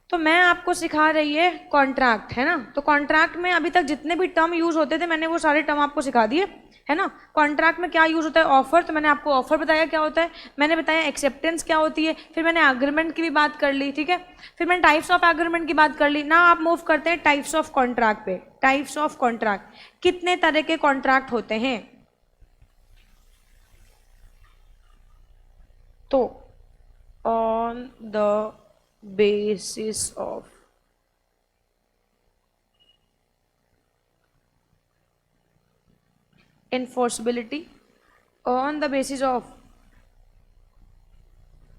तो मैं आपको सिखा रही है कॉन्ट्रैक्ट, है ना। तो कॉन्ट्रैक्ट में अभी तक जितने भी टर्म यूज होते थे मैंने वो सारे टर्म आपको सिखा दिए, है ना। कॉन्ट्रैक्ट में क्या यूज होता है? ऑफर, तो मैंने आपको ऑफर बताया क्या होता है, मैंने बताया एक्सेप्टेंस क्या होती है, फिर मैंने एग्रीमेंट की भी बात कर ली, ठीक है। फिर मैंने टाइप्स ऑफ एग्रीमेंट की बात कर ली ना। आप मूव करते हैं टाइप्स ऑफ कॉन्ट्रैक्ट पे। टाइप्स ऑफ कॉन्ट्रैक्ट, कितने तरह के कॉन्ट्रैक्ट होते हैं? तो on the basis of enforceability, on the basis of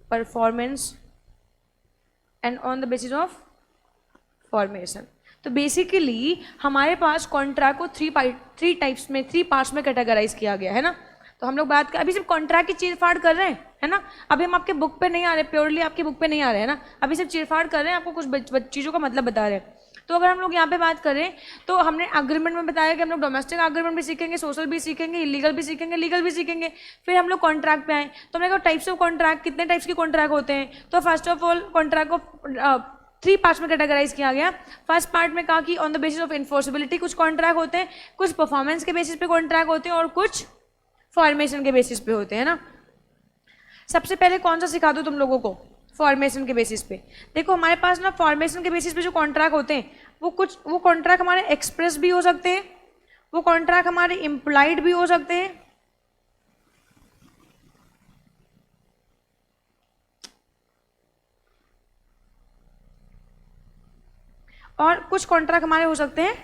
performance and on the basis of formation। तो बेसिकली हमारे पास कॉन्ट्रैक्ट को थ्री टाइप्स में, थ्री पार्ट्स में कैटेगराइज किया गया है ना। तो हम लोग बात कर, अभी सिर्फ कॉन्ट्रैक्ट की चीरफाड़ कर रहे हैं, है ना। अभी हम आपके बुक पे नहीं आ रहे, प्योरली आपकी बुक पे नहीं आ रहे हैं ना, अभी सिर्फ चीरफाड़ कर रहे हैं, आपको कुछ चीज़ों का मतलब बता रहे हैं। तो अगर हम लोग यहाँ पे बात करें तो हमने एग्रीमेंट में बताया कि हम लोग डोमेस्टिक एग्रीमेंट भी सीखेंगे, सोशल भी सीखेंगे, इलीगल भी सीखेंगे, लीगल भी सीखेंगे। फिर हम लोग कॉन्ट्रैक्ट पे आए तो हमने कहा टाइप्स ऑफ कॉन्ट्रैक्ट, कितने टाइप्स के कॉन्ट्रैक्ट होते हैं। तो फर्स्ट ऑफ ऑल कॉन्ट्रैक्ट को थ्री पार्ट्स में कैटेगराइज किया गया। फर्स्ट पार्ट में कहा कि on the basis of enforceability कुछ कॉन्ट्रैक्ट होते हैं, कुछ परफॉर्मेंस के बेसिस पे कॉन्ट्रैक्ट होते हैं और कुछ फॉर्मेशन के बेसिस पे होते हैं ना। सबसे पहले कौन सा सिखा दूं तुम लोगों को? फॉर्मेशन के बेसिस पे। देखो हमारे पास ना फॉर्मेशन के बेसिस पे जो कॉन्ट्रैक्ट होते हैं वो कॉन्ट्रैक्ट हमारे एक्सप्रेस भी हो सकते हैं, वो कॉन्ट्रैक्ट हमारे इम्प्लाइड भी हो सकते हैं, और कुछ कॉन्ट्रैक्ट हमारे हो सकते हैं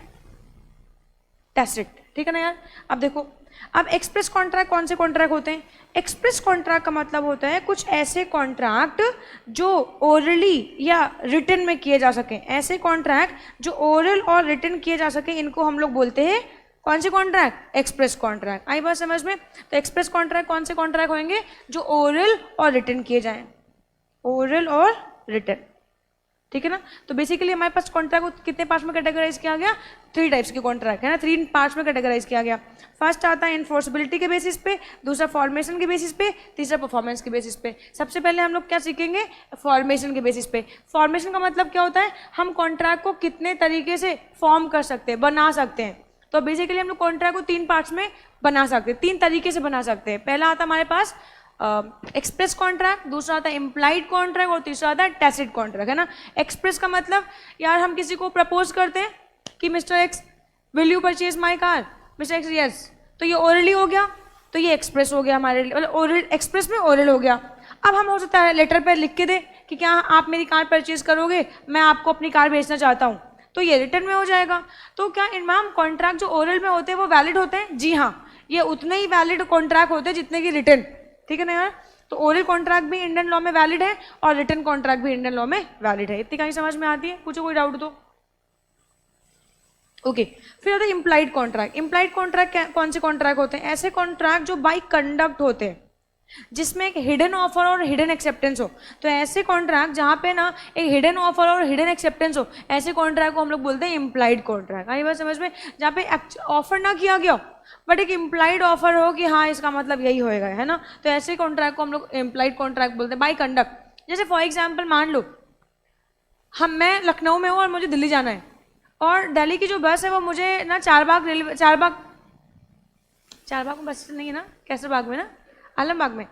टैसिट, ठीक है ना यार। अब देखो, अब एक्सप्रेस कॉन्ट्रैक्ट कौन से कॉन्ट्रैक्ट होते हैं? एक्सप्रेस कॉन्ट्रैक्ट का मतलब होता है कुछ ऐसे कॉन्ट्रैक्ट जो ओरली या रिटन में किए जा सके। ऐसे कॉन्ट्रैक्ट जो ओरल और रिटन किए जा सके, इनको हम लोग बोलते हैं कौन से कॉन्ट्रैक्ट? Express contract. आई बात समझ में? तो एक्सप्रेस कॉन्ट्रैक्ट कौन से कॉन्ट्रैक्ट होंगे? जो ओरल और रिटन किए जाएं, ओरल और रिटन, ठीक है ना। तो बेसिकली हमारे पास कॉन्ट्रैक्ट को कितने पार्ट्स में कैटेगराइज किया गया? थ्री टाइप्स के कॉन्ट्रैक्ट है ना, थ्री पार्ट्स में कैटेगराइज किया गया। फर्स्ट आता है इन्फोर्सिबिलिटी के बेसिस पे, दूसरा फॉर्मेशन के बेसिस पे, तीसरा परफॉर्मेंस के बेसिस पे। सबसे पहले हम लोग क्या सीखेंगे? फॉर्मेशन के बेसिस पे। फॉर्मेशन का मतलब क्या होता है? हम कॉन्ट्रैक्ट को कितने तरीके से फॉर्म कर सकते हैं, बना सकते हैं। तो बेसिकली हम लोग कॉन्ट्रैक्ट को तीन पार्ट्स में बना सकते हैं, तीन तरीके से बना सकते हैं। पहला आता है हमारे पास एक्सप्रेस कॉन्ट्रैक्ट, दूसरा आता है इम्प्लाइड कॉन्ट्रैक्ट और तीसरा आता है टैसिट कॉन्ट्रैक्ट, है ना। एक्सप्रेस का मतलब यार हम किसी को प्रपोज करते हैं कि mister x will you purchase my car, mister x yes, तो ये ओरली हो गया, तो ये एक्सप्रेस हो गया हमारे लिए, मतलब ओरल, एक्सप्रेस में ओरल हो गया। अब हम हो सकता है लेटर पर लिख के दे कि क्या आप मेरी कार परचेज करोगे, मैं आपको अपनी कार बेचना चाहता हूँ, तो ये रिटर्न में हो जाएगा। तो क्या मैम कॉन्ट्रैक्ट जो ओरल में होते हैं वो वैलिड होते हैं? जी हाँ, ये उतने ही वैलिड कॉन्ट्रैक्ट होते हैं जितने की रिटर्न, ठीक है ना यार। तो ओरल कॉन्ट्रैक्ट भी इंडियन लॉ में वैलिड है और रिटन कॉन्ट्रैक्ट भी इंडियन लॉ में वैलिड है। इतनी कहीं समझ में आती है? पूछो कोई डाउट तो। ओके फिर आता है इम्प्लाइड कॉन्ट्रैक्ट। इम्प्लाइड कॉन्ट्रैक्ट कौन से कॉन्ट्रैक्ट होते हैं? ऐसे कॉन्ट्रैक्ट जो बाई कंडक्ट होते हैं, जिसमें एक हिडन ऑफर और हिडन एक्सेप्टेंस हो। तो ऐसे कॉन्ट्रैक्ट जहाँ पे ना एक हिडन ऑफर और हिडन एक्सेप्टेंस हो, ऐसे कॉन्ट्रैक्ट को हम लोग बोलते हैं इम्प्लाइड कॉन्ट्रैक्ट। आई बात समझ में? जहाँ पे ऑफर ना किया गया बट एक इम्प्लाइड ऑफर हो कि हाँ इसका मतलब यही होएगा, है ना, तो ऐसे कॉन्ट्रैक्ट को हम लोग इम्प्लाइड कॉन्ट्रैक्ट बोलते हैं बाई कंडक्ट। जैसे फॉर एग्जाम्पल मान लो मैं लखनऊ में हूँ और मुझे दिल्ली जाना है, और दिल्ली की जो बस है वो मुझे ना चारबाग में बस नहीं है ना, कैसरबाग में ना, आलमबाग में,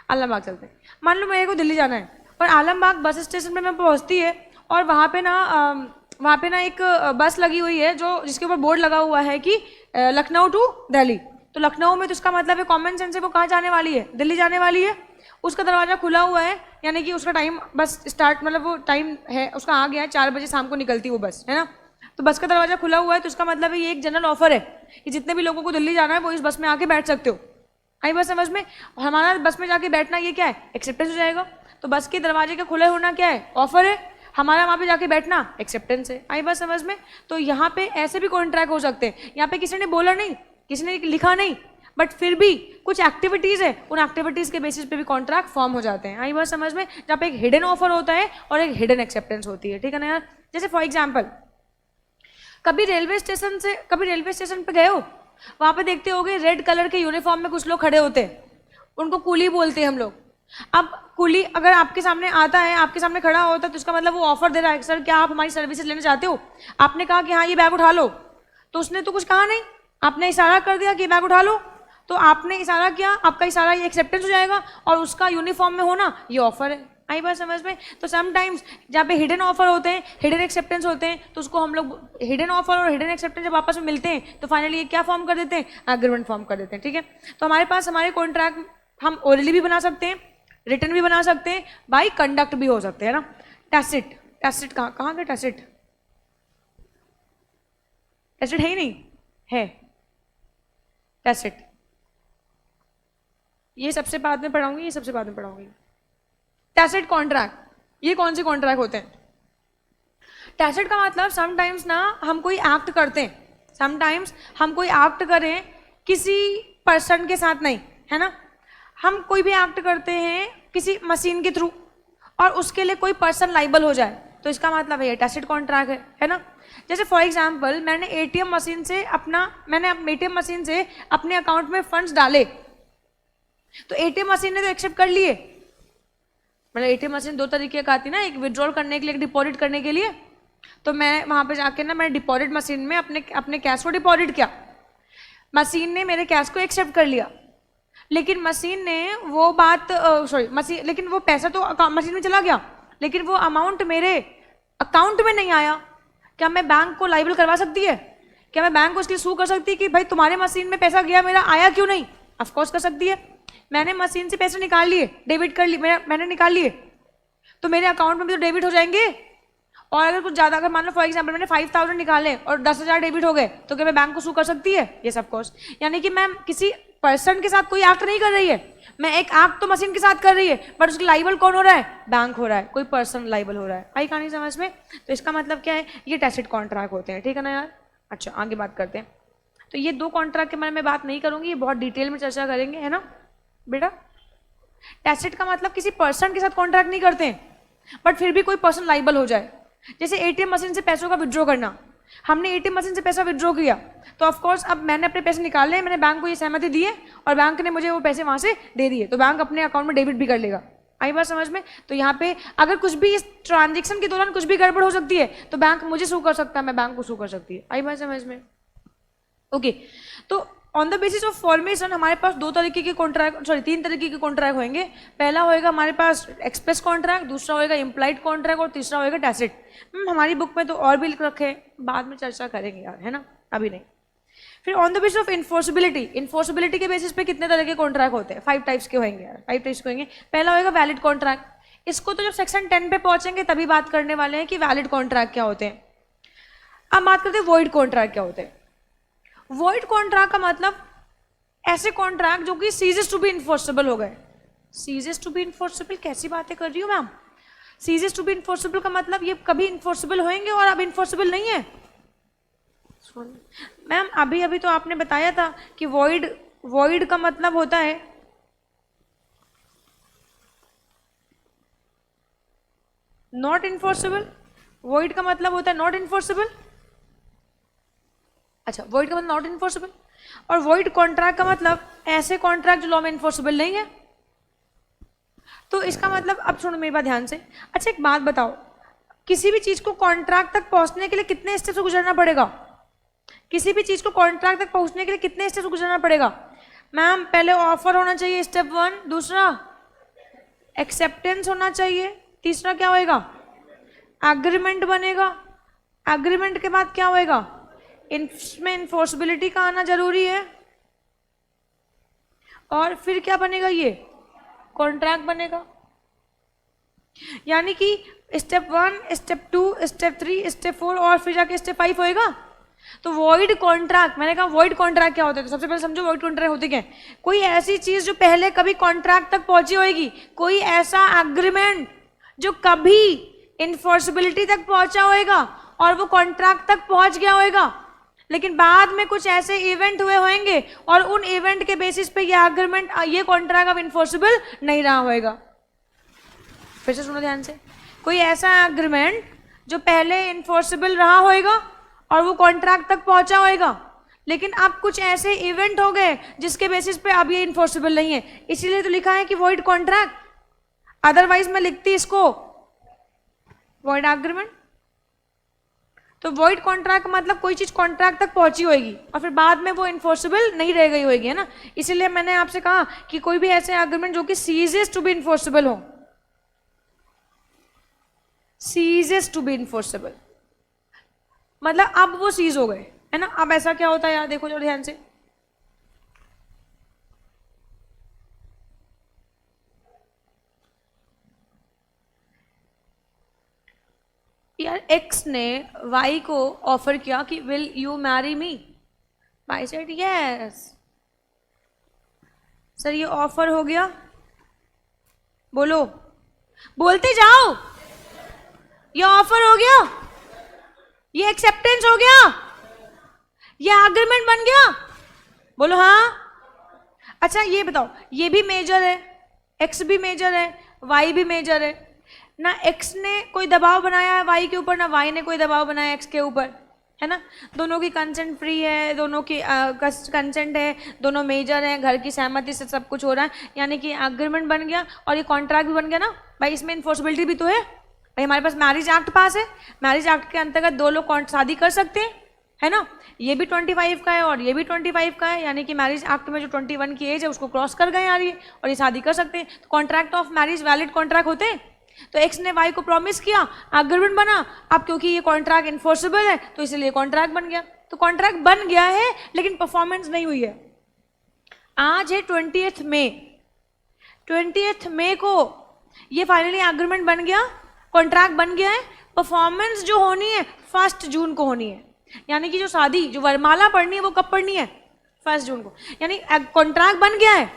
आलमबाग चलते हैं। मान लो मेरे को दिल्ली जाना है और आलमबाग बस स्टेशन पे मैं पहुंचती है और वहाँ पे ना एक बस लगी हुई है जो जिसके ऊपर बोर्ड लगा हुआ है कि लखनऊ टू दिल्ली। तो लखनऊ में तो इसका मतलब है कॉमन सेंस है वो कहाँ जाने वाली है? दिल्ली जाने वाली है। उसका दरवाजा खुला हुआ है, यानी कि उसका टाइम बस स्टार्ट मतलब वो टाइम है उसका आ गया है, 4 बजे शाम को निकलती वो बस, है ना। तो बस का दरवाजा खुला हुआ है, तो इसका मतलब है ये एक जनरल ऑफर है कि जितने भी लोगों को दिल्ली जाना है वो इस बस में आके बैठ सकते हो। आई बस समझ में? हमारा बस में जाके बैठना ये क्या है? एक्सेप्टेंस हो जाएगा। तो बस के दरवाजे का खुले होना क्या है? ऑफर है। हमारा वहाँ पे जाके बैठना एक्सेप्टेंस है। आई बात समझ में? तो यहाँ पे ऐसे भी कॉन्ट्रैक्ट हो सकते हैं। यहाँ पे किसी ने बोला नहीं, किसी ने लिखा नहीं, बट फिर भी कुछ एक्टिविटीज है, उन एक्टिविटीज के बेसिस पे भी कॉन्ट्रैक्ट फॉर्म हो जाते हैं। आई बात समझ में? जहाँ पे एक हिडन ऑफर होता है और एक हिडन एक्सेप्टेंस होती है, ठीक है ना यार। जैसे फॉर एग्जाम्पल कभी रेलवे स्टेशन पे गए हो, वहां पे देखते होगे रेड कलर के यूनिफॉर्म में कुछ लोग खड़े होते हैं, उनको कुली बोलते हैं हम लोग। अब कुली अगर आपके सामने आता है, आपके सामने खड़ा होता है, तो इसका मतलब वो ऑफर दे रहा है, सर क्या आप हमारी सर्विसेज लेना चाहते हो? आपने कहा कि हाँ ये बैग उठा लो, तो उसने तो कुछ कहा नहीं, आपने इशारा कर दिया कि बैग उठा लो, तो आपने इशारा किया, आपका इशारा ये एक्सेप्टेंस हो जाएगा और उसका यूनिफॉर्म में होना ये ऑफर है। आई बात समझ में? तो समटाइम्स जहाँ पे हिडन ऑफर होते हैं, हिडन एक्सेप्टेंस होते हैं, तो उसको हम लोग हिडन ऑफर और हिडन एक्सेप्टेंस जब आपस में मिलते हैं तो फाइनली ये क्या फॉर्म कर देते हैं? एग्रीमेंट फॉर्म कर देते हैं, ठीक है। तो हमारे पास हमारे कॉन्ट्रैक्ट हम ओरली भी बना सकते हैं, रिटर्न भी बना सकते हैं, बाई कंडक्ट भी हो सकते हैं ना। टैसिट कहाँ गया? टैसिट है ही नहीं है। टैसिट ये सबसे बाद में पढ़ाऊंगी, टैसिट कॉन्ट्रैक्ट, ये कौन से कॉन्ट्रैक्ट होते हैं? टैसिट का मतलब समटाइम्स ना हम कोई एक्ट करते हैं, समटाइम्स हम कोई एक्ट करें किसी पर्सन के साथ नहीं, है ना, हम कोई भी एक्ट करते हैं किसी मशीन के थ्रू और उसके लिए कोई पर्सन लाइबल हो जाए, तो इसका मतलब है ये टैसिट कॉन्ट्रैक्ट है ना। जैसे फॉर एग्जाम्पल मैंने एटीएम मशीन से अपने अकाउंट में फंड्स डाले, तो एटीएम मशीन ने तो एक्सेप्ट कर लिए। मतलब एटीएम मशीन 2 तरीके का आती है ना, एक विड्रॉल करने के लिए, एक डिपॉजिट करने के लिए। तो मैं वहां पे जाके ना मैंने डिपॉजिट मशीन में अपने कैश को डिपॉजिट किया, मशीन ने मेरे कैश को एक्सेप्ट कर लिया, लेकिन मशीन ने वो लेकिन वो पैसा तो मशीन में चला गया, लेकिन वो अमाउंट मेरे अकाउंट में नहीं आया। क्या मैं बैंक को लाइबल करवा सकती है? क्या मैं बैंक को इसलिए सू कर सकती है कि भाई तुम्हारे मशीन में पैसा गया, मेरा आया क्यों नहीं? ऑफकोर्स कर सकती है। मैंने मशीन से पैसे निकाल लिए, डेबिट कर लिए, मैंने निकाल लिए, तो मेरे अकाउंट में भी तो डेबिट हो जाएंगे। और अगर कुछ ज्यादा, अगर मान लो फॉर एग्जांपल मैंने 5000 निकाले और 10,000 डेबिट हो गए, तो क्या मैं बैंक को सू कर सकती है? ये ऑफ कोर्स। यानी कि मैं किसी पर्सन के साथ कोई एक्ट नहीं कर रही है, मैं एक एक्ट तो मशीन के साथ कर रही है, बट उसका लाइबल कौन हो रहा है? बैंक हो रहा है, कोई पर्सन लाइबल हो रहा है। आई कहानी समझ में? तो इसका मतलब क्या है? ये टैसिट कॉन्ट्रैक्ट होते हैं, ठीक है ना यार। अच्छा आगे बात करते हैं। तो ये 2 कॉन्ट्रैक्ट के बारे में बात नहीं करूंगी, ये बहुत डिटेल में चर्चा करेंगे, है ना बेटा। टैसिट का मतलब किसी पर्सन के साथ कॉन्ट्रैक्ट नहीं करते हैं, बट फिर भी कोई पर्सन लाइबल हो जाए। जैसे एटीएम मशीन से पैसों का विड्रॉ करना, हमने एटीएम मशीन से पैसा विड्रॉ किया, तो ऑफ कोर्स अब मैंने अपने पैसे निकाले, मैंने बैंक को ये सहमति दी है और बैंक ने मुझे वो पैसे वहां से दे दिए, तो बैंक अपने अकाउंट में डेबिट भी कर लेगा। आई बात समझ में? तो यहाँ पे अगर कुछ भी इस ट्रांजेक्शन के दौरान कुछ भी गड़बड़ हो सकती है, तो बैंक मुझे सू कर सकता है, मैं बैंक को सू कर सकती है। आई बात समझ में? ओके तो on the basis of formation हमारे पास 3 तरीके के कॉन्ट्रैक्ट होंगे। पहला होएगा हमारे पास एक्सप्रेस कॉन्ट्रैक्ट, दूसरा होएगा इम्प्लाइड कॉन्ट्रैक्ट और तीसरा होएगा टैसिट। हमारी बुक में तो और भी लिख रखे, बाद में चर्चा करेंगे यार, है ना, अभी नहीं। फिर on the basis of enforceability के बेसिस पे कितने तरह के कॉन्ट्रैक्ट होते हैं? 5 टाइप्स के होंगे यार, 5 टाइप्स के होंगे। पहला होएगा वैलिड कॉन्ट्रैक्ट, इसको तो जब सेक्शन 10 पे पहुंचेंगे तभी बात करने वाले हैं कि वैलिड कॉन्ट्रैक्ट क्या होते हैं। अब बात करते हैं वॉइड कॉन्ट्रैक्ट क्या होते हैं। वॉइड कॉन्ट्रैक्ट का मतलब ऐसे कॉन्ट्रैक्ट जो कि सीजेस टू बी इन्फोर्सेबल हो गए, सीजेस टू बी इन्फोर्सेबल, कैसी बातें कर रही हो ma'am? Ceases to be enforceable का मतलब ये कभी इन्फोर्सेबल होंगे और अब इन्फोर्सेबल नहीं है। मैम अभी अभी तो आपने बताया था कि वॉइड, वॉइड का मतलब होता है नॉट इन्फोर्सेबल। वॉइड का मतलब होता है नॉट इन्फोर्सेबल। अच्छा, वॉइड का मतलब नॉट इन्फोर्सेबल, और वॉइड कॉन्ट्रैक्ट का मतलब ऐसे कॉन्ट्रैक्ट जो लॉ में इन्फोर्सेबल नहीं है। तो इसका मतलब, अब सुनो मेरी बात ध्यान से। अच्छा एक बात बताओ, किसी भी चीज को कॉन्ट्रैक्ट तक पहुंचने के लिए कितने स्टेप से गुजरना पड़ेगा? किसी भी चीज को कॉन्ट्रैक्ट तक पहुंचने के लिए कितने स्टेप से गुजरना पड़ेगा? मैम पहले ऑफर होना चाहिए, स्टेप 1, दूसरा एक्सेप्टेंस होना चाहिए, तीसरा क्या होएगा? एग्रीमेंट बनेगा। एग्रीमेंट के बाद क्या होएगा? इसमें इन्फोर्सबिलिटी का आना जरूरी है, और फिर क्या बनेगा? ये कॉन्ट्रैक्ट बनेगा। यानी कि स्टेप 1, स्टेप 2, स्टेप 3, स्टेप 4 और फिर जाके स्टेप 5 होएगा। तो वॉइड कॉन्ट्रैक्ट, मैंने कहा वॉइड कॉन्ट्रैक्ट क्या होता है, तो सबसे पहले समझो वॉइड कॉन्ट्रैक्ट होते क्या है। कोई ऐसी चीज जो पहले कभी कॉन्ट्रैक्ट तक पहुंची होगी, कोई ऐसा एग्रीमेंट जो कभी इन्फोर्सिबिलिटी तक पहुंचा होएगा और वो कॉन्ट्रैक्ट तक पहुंच गया होएगा, लेकिन बाद में कुछ ऐसे इवेंट हुए होंगे और उन इवेंट के बेसिस पे ये एग्रीमेंट, ये कॉन्ट्रैक्ट अब इन्फोर्सिबल नहीं रहा होएगा। फिर से सुनो ध्यान से, कोई ऐसा एग्रीमेंट जो पहले इन्फोर्सिबल रहा होएगा और वो कॉन्ट्रैक्ट तक पहुंचा होएगा, लेकिन अब कुछ ऐसे इवेंट हो गए जिसके बेसिस पे अब ये इन्फोर्सिबल नहीं है, इसीलिए तो लिखा है कि वॉइड कॉन्ट्रैक्ट। अदरवाइज मैं लिखती इसको वॉइड एग्रीमेंट। तो वॉइड कॉन्ट्रैक्ट मतलब कोई चीज कॉन्ट्रैक्ट तक पहुंची होगी और फिर बाद में वो इन्फोर्सिबल नहीं रह गई होगी, है ना। इसीलिए मैंने आपसे कहा कि कोई भी ऐसे एग्रीमेंट जो कि सीजेस टू बी इन्फोर्सिबल हो, सीजेस टू बी इन्फोर्सिबल मतलब अब वो सीज हो गए, है ना। अब ऐसा क्या होता है यार, देखो जो ध्यान से, यार एक्स ने वाई को ऑफर किया कि will you marry me, Y said yes. Sir ये ऑफर हो गया, बोलो, बोलते जाओ, ये ऑफर हो गया, ये एक्सेप्टेंस हो गया, ये एग्रीमेंट बन गया, बोलो हाँ। अच्छा ये बताओ, ये भी मेजर है, एक्स भी मेजर है, वाई भी मेजर है ना। एक्स ने कोई दबाव बनाया है वाई के ऊपर, ना वाई ने कोई दबाव बनाया एक्स के ऊपर, है ना। दोनों की कंसेंट फ्री है, दोनों की कंसेंट है, दोनों मेजर है, घर की सहमति से सब कुछ हो रहा है, यानी कि एग्रीमेंट बन गया और ये कॉन्ट्रैक्ट भी बन गया ना भाई। इसमें इन्फोर्सिबिलिटी भी तो है भाई, हमारे पास मैरिज एक्ट पास है, मैरिज एक्ट के अंतर्गत दो लोग शादी कर सकते हैं, है ना। ये भी 25 का है और ये भी 25 का है, यानी कि मैरिज एक्ट में जो 21 की एज है उसको क्रॉस कर गए यार ये, और ये शादी कर सकते हैं। तो contract of marriage valid contract होते हैं। तो एक्स ने वाई को प्रॉमिस किया, एग्रीमेंट बना, अब क्योंकि ये कॉन्ट्रैक्ट इन्फोर्सिबल है तो इसलिए कॉन्ट्रैक्ट बन गया। तो कॉन्ट्रैक्ट बन गया है लेकिन परफॉर्मेंस नहीं हुई है। आज है 20th मई, 20th मई को ये फाइनली एग्रीमेंट बन गया, कॉन्ट्रैक्ट बन गया है। परफॉर्मेंस जो होनी है 1 जून को होनी है, यानी कि जो शादी, जो वरमाला पढ़नी है वो कब पढ़नी है? 1 जून को। यानी कॉन्ट्रैक्ट बन गया है,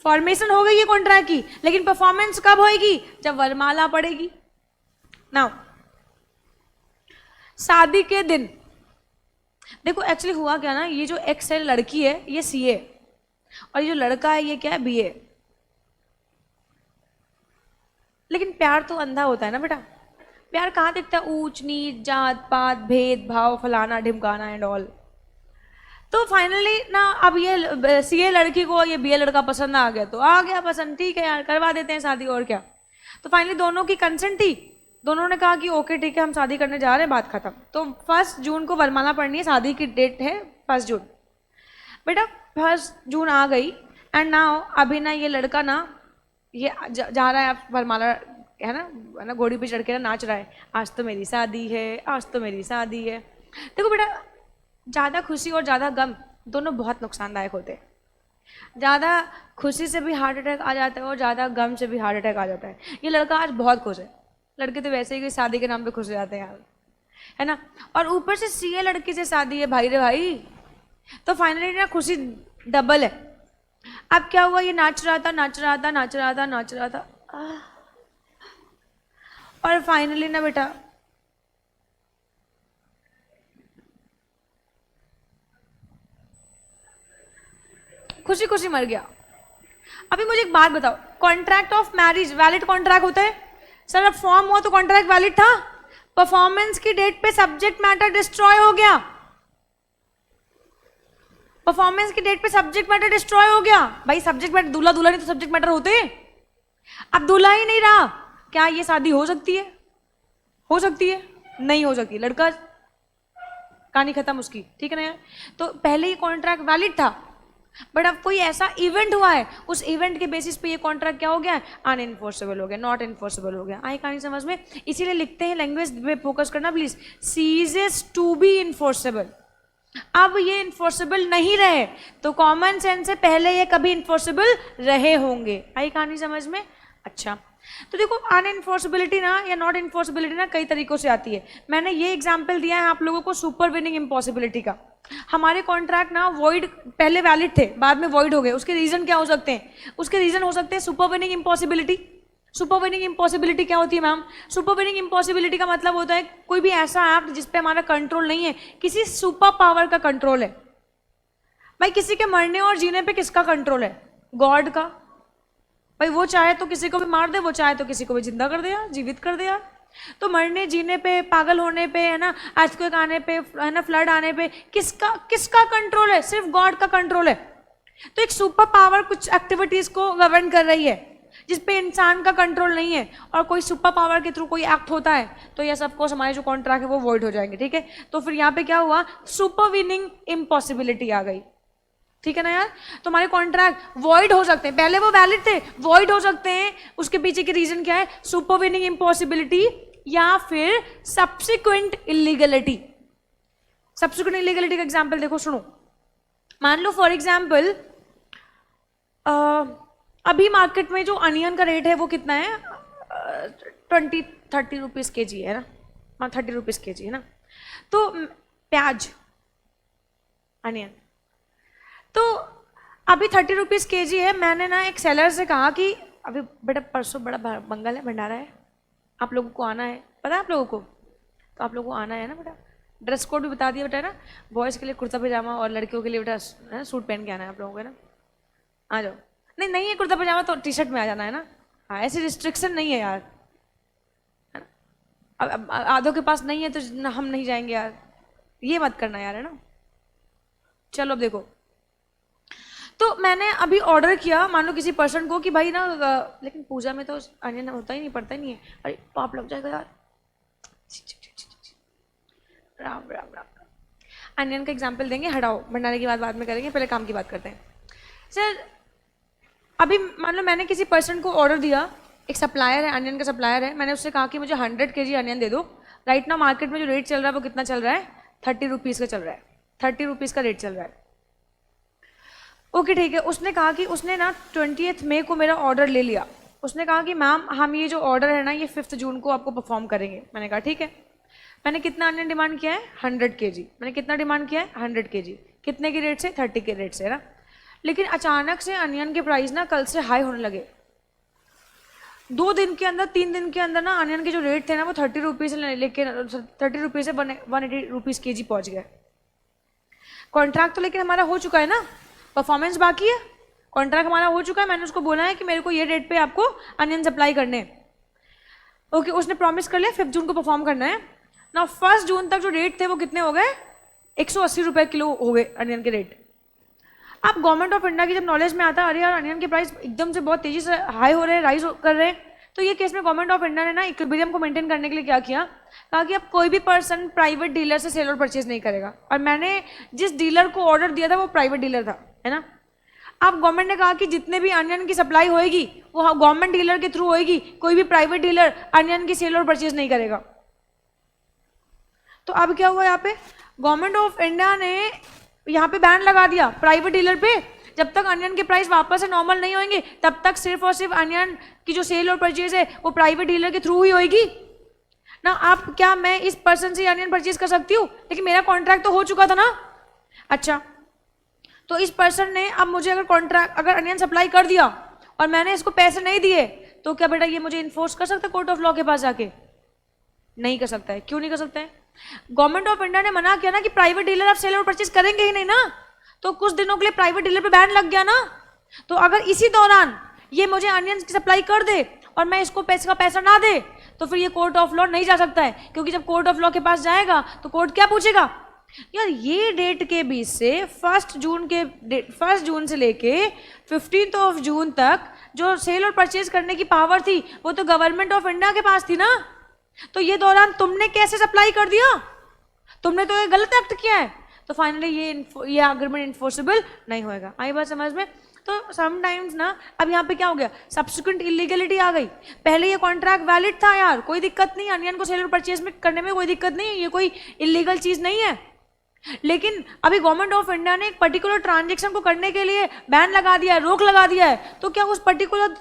फॉर्मेशन हो गई है कॉन्ट्रैक्ट की, लेकिन परफॉर्मेंस कब होएगी? जब वरमाला पड़ेगी। नाउ शादी के दिन देखो एक्चुअली हुआ क्या ना, ये जो एक्स है लड़की है ये सीए, और ये जो लड़का है ये क्या है? बीए। लेकिन प्यार तो अंधा होता है ना बेटा, प्यार कहाँ दिखता है? ऊंच नीच, जात पात, भेदभाव, फलाना ढिमकाना एंड ऑल। तो फाइनली ना अब ये सीए लड़की को ये बीए लड़का पसंद आ गया, तो आ गया पसंद, ठीक है यार करवा देते हैं शादी, और क्या। तो फाइनली दोनों की कंसेंट थी, दोनों ने कहा कि ओके ठीक है हम शादी करने जा रहे हैं, बात खत्म। तो 1 जून को वरमाला पड़नी है, शादी की डेट है 1 जून। बेटा 1 जून आ गई एंड नाउ अभी ना ये लड़का ना ये जा रहा है अब वरमाला, है ना, घोड़ी पे चढ़ के ना नाच रहा है, आज तो मेरी शादी है, आज तो मेरी शादी है। देखो बेटा ज़्यादा खुशी और ज़्यादा गम दोनों बहुत नुकसानदायक होते हैं। ज़्यादा खुशी से भी हार्ट अटैक आ जाता है और ज़्यादा गम से भी हार्ट अटैक आ जाता है। ये लड़का आज बहुत खुश है, लड़के तो वैसे ही शादी के नाम पे खुश हो जाते हैं यार, है ना। और ऊपर से सीए लड़की से शादी है भाई रे भाई, तो फाइनली ना खुशी डबल है। अब क्या हुआ, ये नाच रहा था नाच रहा था नाच रहा था नाच रहा था और फाइनली ना बेटा खुशी खुशी मर गया। अभी मुझे एक बात बताओ, contract of marriage valid contract होता है सर? अब फॉर्म हुआ तो कॉन्ट्रैक्ट वैलिड था, परफॉर्मेंस की डेट पे सब्जेक्ट मैटर डिस्ट्रॉय हो गया, परफॉर्मेंस की डेट पे सब्जेक्ट मैटर डिस्ट्रॉय हो गया। भाई सब्जेक्ट मैटर, दूल्हा दूल्हा नहीं तो सब्जेक्ट मैटर होते, अब दूल्हा ही नहीं रहा, क्या ये शादी हो सकती है? हो सकती है? नहीं हो सकती, लड़का कहानी खत्म उसकी, ठीक है ना यार। तो पहले ये कॉन्ट्रैक्ट वैलिड था, बट अब कोई ऐसा इवेंट हुआ है, उस इवेंट के बेसिस पे ये कॉन्ट्रैक्ट क्या हो गया है, अनइन्फोर्सेबल हो गया, नॉट इन्फोर्सेबल हो गया। आई कहानी समझ में? इसीलिए लिखते हैं, लैंग्वेज पे फोकस करना please, ceases to be enforceable. अब ये इन्फोर्सेबल नहीं रहे तो कॉमन सेंस से पहले ये कभी इन्फोर्सेबल रहे होंगे। आई कहानी समझ में? अच्छा, तो देखो अनइन्फोर्सिबिलिटी ना या नॉट इन्फोर्सिबिलिटी ना कई तरीकों से आती है। मैंने ये एग्जाम्पल दिया है आप लोगों को सुपर विनिंग इम्पॉसिबिलिटी का। हमारे कॉन्ट्रैक्ट ना वॉइड पहले वैलिड थे, बाद में वॉइड हो गए, उसके रीजन क्या हो सकते हैं? उसके रीजन हो सकते हैं super winning impossibility. Super winning impossibility क्या होती है मैम? सुपर विनिंग इम्पॉसिबिलिटी का मतलब होता है कोई भी ऐसा एक्ट जिसपे हमारा कंट्रोल नहीं है, किसी सुपर पावर का कंट्रोल है। भाई किसी के मरने और जीने पे किसका कंट्रोल है? गॉड का। भाई वो चाहे तो किसी को भी मार दे, वो चाहे तो किसी को भी जिंदा कर दे यार, जीवित कर दे यार। तो मरने जीने पे, पागल होने पे, है ना, अर्थक्वेक आने पे, है ना, फ्लड आने पे किसका किसका कंट्रोल है? सिर्फ गॉड का कंट्रोल है। तो एक सुपर पावर कुछ एक्टिविटीज को गवर्न कर रही है जिसपे इंसान का कंट्रोल नहीं है, और कोई सुपर पावर के थ्रू कोई एक्ट होता है तो यह सबको हमारे जो कॉन्ट्रैक्ट है वो वॉइड हो जाएंगे, ठीक है। तो फिर यहाँ पे क्या हुआ, सुपर विनिंग इम्पॉसिबिलिटी आ गई, ठीक है ना यार। तो हमारे कॉन्ट्रैक्ट वॉइड हो सकते हैं, पहले वो वैलिड थे, वॉइड हो सकते हैं। उसके पीछे की रीजन क्या है? सुपर विनिंग इम्पॉसिबिलिटी या फिर सब्सिक्वेंट इलीगलिटी। सब्सिक्वेंट इलीगलिटी का एग्जांपल देखो, सुनो। मान लो फॉर एग्जांपल अभी मार्केट में जो अनियन का रेट है वो कितना है? 20-30 रुपीज के जी है ना, हाँ 30 रुपीज के जी है ना। तो प्याज, अनियन, तो अभी 30 रुपीज के जी है। मैंने ना एक सेलर से कहा कि अभी बेटा परसों बड़ा मंगल है, भंडारा है, आप लोगों को आना है, पता है आप लोगों को? तो आप लोगों को आना है ना बेटा। ड्रेस कोड भी बता दिया बेटा ना, बॉयज़ के लिए कुर्ता पजामा और लड़कियों के लिए बेटा सूट पहन के आना है आप लोगों को, है ना। आ जाओ। नहीं नहीं है कुर्ता पजामा तो टी शर्ट में आ जाना है ना। हाँ ऐसी रिस्ट्रिक्शन नहीं है यार, है ना। अब आधों के पास नहीं है तो हम नहीं जाएंगे यार, ये मत करना यार, है ना। चलो अब देखो, तो मैंने अभी ऑर्डर किया मान लो किसी पर्सन को कि भाई ना लेकिन पूजा में तो अनियन होता ही नहीं, पड़ता ही नहीं है, अरे पाप लग जाएगा यार। राम राम राम। अनियन का एग्जाम्पल देंगे, हटाओ, भंडारे की बात बाद में करेंगे, पहले काम की बात करते हैं। सर अभी मान लो मैंने किसी पर्सन को ऑर्डर दिया, एक सप्लायर है, अनियन का सप्लायर है, मैंने उससे कहा कि मुझे 100 kg अनियन दे दो। राइट ना मार्केट में जो रेट चल रहा है वो कितना चल रहा है? 30 रुपीज़ का चल रहा है, 30 रुपीज़ का रेट चल रहा है। ओके ठीक है। उसने कहा कि उसने ना 20 मई को मेरा ऑर्डर ले लिया। उसने कहा कि मैम हम ये जो ऑर्डर है ना ये 5 जून को आपको परफॉर्म करेंगे। मैंने कहा ठीक है। मैंने कितना अनियन डिमांड किया है? 100 kg। मैंने कितना डिमांड किया है? 100 kg। कितने की रेट से? 30 के रेट से, है ना। लेकिन अचानक से अनियन के प्राइस ना कल से हाई होने लगे। 2 दिन के अंदर, 3 दिन के अंदर ना अनियन के जो रेट थे ना वो 30 रुपीज़ से लेके 30 रुपीज़ से 180 रुपीज़ के जी पहुँच गए। कॉन्ट्रैक्ट तो लेकिन हमारा हो चुका है ना, परफॉर्मेंस बाकी है। कॉन्ट्रैक्ट हमारा हो चुका है, मैंने उसको बोला है कि मेरे को ये रेट पे आपको अनियन सप्लाई करने हैं। ओके उसने प्रॉमिस कर लिया 5 जून को परफॉर्म करना है ना। 1 जून तक जो रेट थे वो कितने हो गए? 180 रुपये किलो हो गए अनियन के रेट। अब गवर्नमेंट ऑफ इंडिया की जब नॉलेज में आता है अरे यार अनियन के प्राइस एकदम से बहुत तेजी से हाई हो रहे हैं, राइज कर रहे हैं, तो ये केस में गवर्नमेंट ऑफ इंडिया ने ना इक्विलिब्रियम को मेंटेन करने के लिए क्या किया, कहा कि अब कोई भी पर्सन प्राइवेट डीलर से सेल और परचेज नहीं करेगा। और मैंने जिस डीलर को ऑर्डर दिया था वो प्राइवेट डीलर था, है ना। अब गवर्नमेंट ने कहा कि जितने भी अनियन की सप्लाई होएगी वो गवर्नमेंट डीलर के थ्रू होएगी, कोई भी प्राइवेट डीलर अनियन की सेल और परचेज नहीं करेगा। तो अब क्या हुआ, यहाँ पे गवर्नमेंट ऑफ इंडिया ने यहाँ पे बैन लगा दिया प्राइवेट डीलर पे। जब तक अनियन के प्राइस वापस से नॉर्मल नहीं होंगे तब तक सिर्फ और सिर्फ अनियन की जो सेल और परचेज है वो प्राइवेट डीलर के थ्रू ही होएगी ना। आप क्या मैं इस पर्सन से अनियन परचेज कर सकती हूँ? लेकिन मेरा कॉन्ट्रैक्ट तो हो चुका था ना। अच्छा तो इस पर्सन ने अब मुझे अगर अनियन सप्लाई कर दिया और मैंने इसको पैसे नहीं दिए, तो क्या बेटा ये मुझे इन्फोर्स कर सकता है कोर्ट ऑफ लॉ के पास जाके? नहीं कर सकता है। क्यों नहीं कर सकता है? गवर्नमेंट ऑफ इंडिया ने मना किया ना कि प्राइवेट डीलर आप सेल और परचेज करेंगे ही नहीं ना, तो कुछ दिनों के लिए प्राइवेट डीलर पे बैन लग गया ना। तो अगर इसी दौरान ये मुझे अनियंस की सप्लाई कर दे और मैं इसको पैसा ना दे, तो फिर ये कोर्ट ऑफ लॉ नहीं जा सकता है, क्योंकि जब कोर्ट ऑफ लॉ के पास जाएगा तो कोर्ट क्या पूछेगा, यार ये डेट के बीच से 1 जून से लेके 15 जून तक जो सेल और परचेज करने की पावर थी वो तो गवर्नमेंट ऑफ इंडिया के पास थी ना, तो ये दौरान तुमने कैसे सप्लाई कर दिया? तुमने तो ये गलत एक्ट किया है। तो फाइनली ये अग्रीमेंट इन्फोर्सेबल नहीं होएगा। आई बात समझ में? तो समटाइम्स ना अब यहाँ पे क्या हो गया, सब्सिक्वेंट इलीगलिटी आ गई। पहले ये कॉन्ट्रैक्ट वैलिड था यार, कोई दिक्कत नहीं, अनियन को सेल और परचेज में करने में कोई दिक्कत नहीं है, ये कोई इलीगल चीज नहीं है। लेकिन अभी गवर्नमेंट ऑफ इंडिया ने एक पर्टिकुलर ट्रांजेक्शन को करने के लिए बैन लगा दिया है, रोक लगा दिया है, तो क्या उस पर्टिकुलर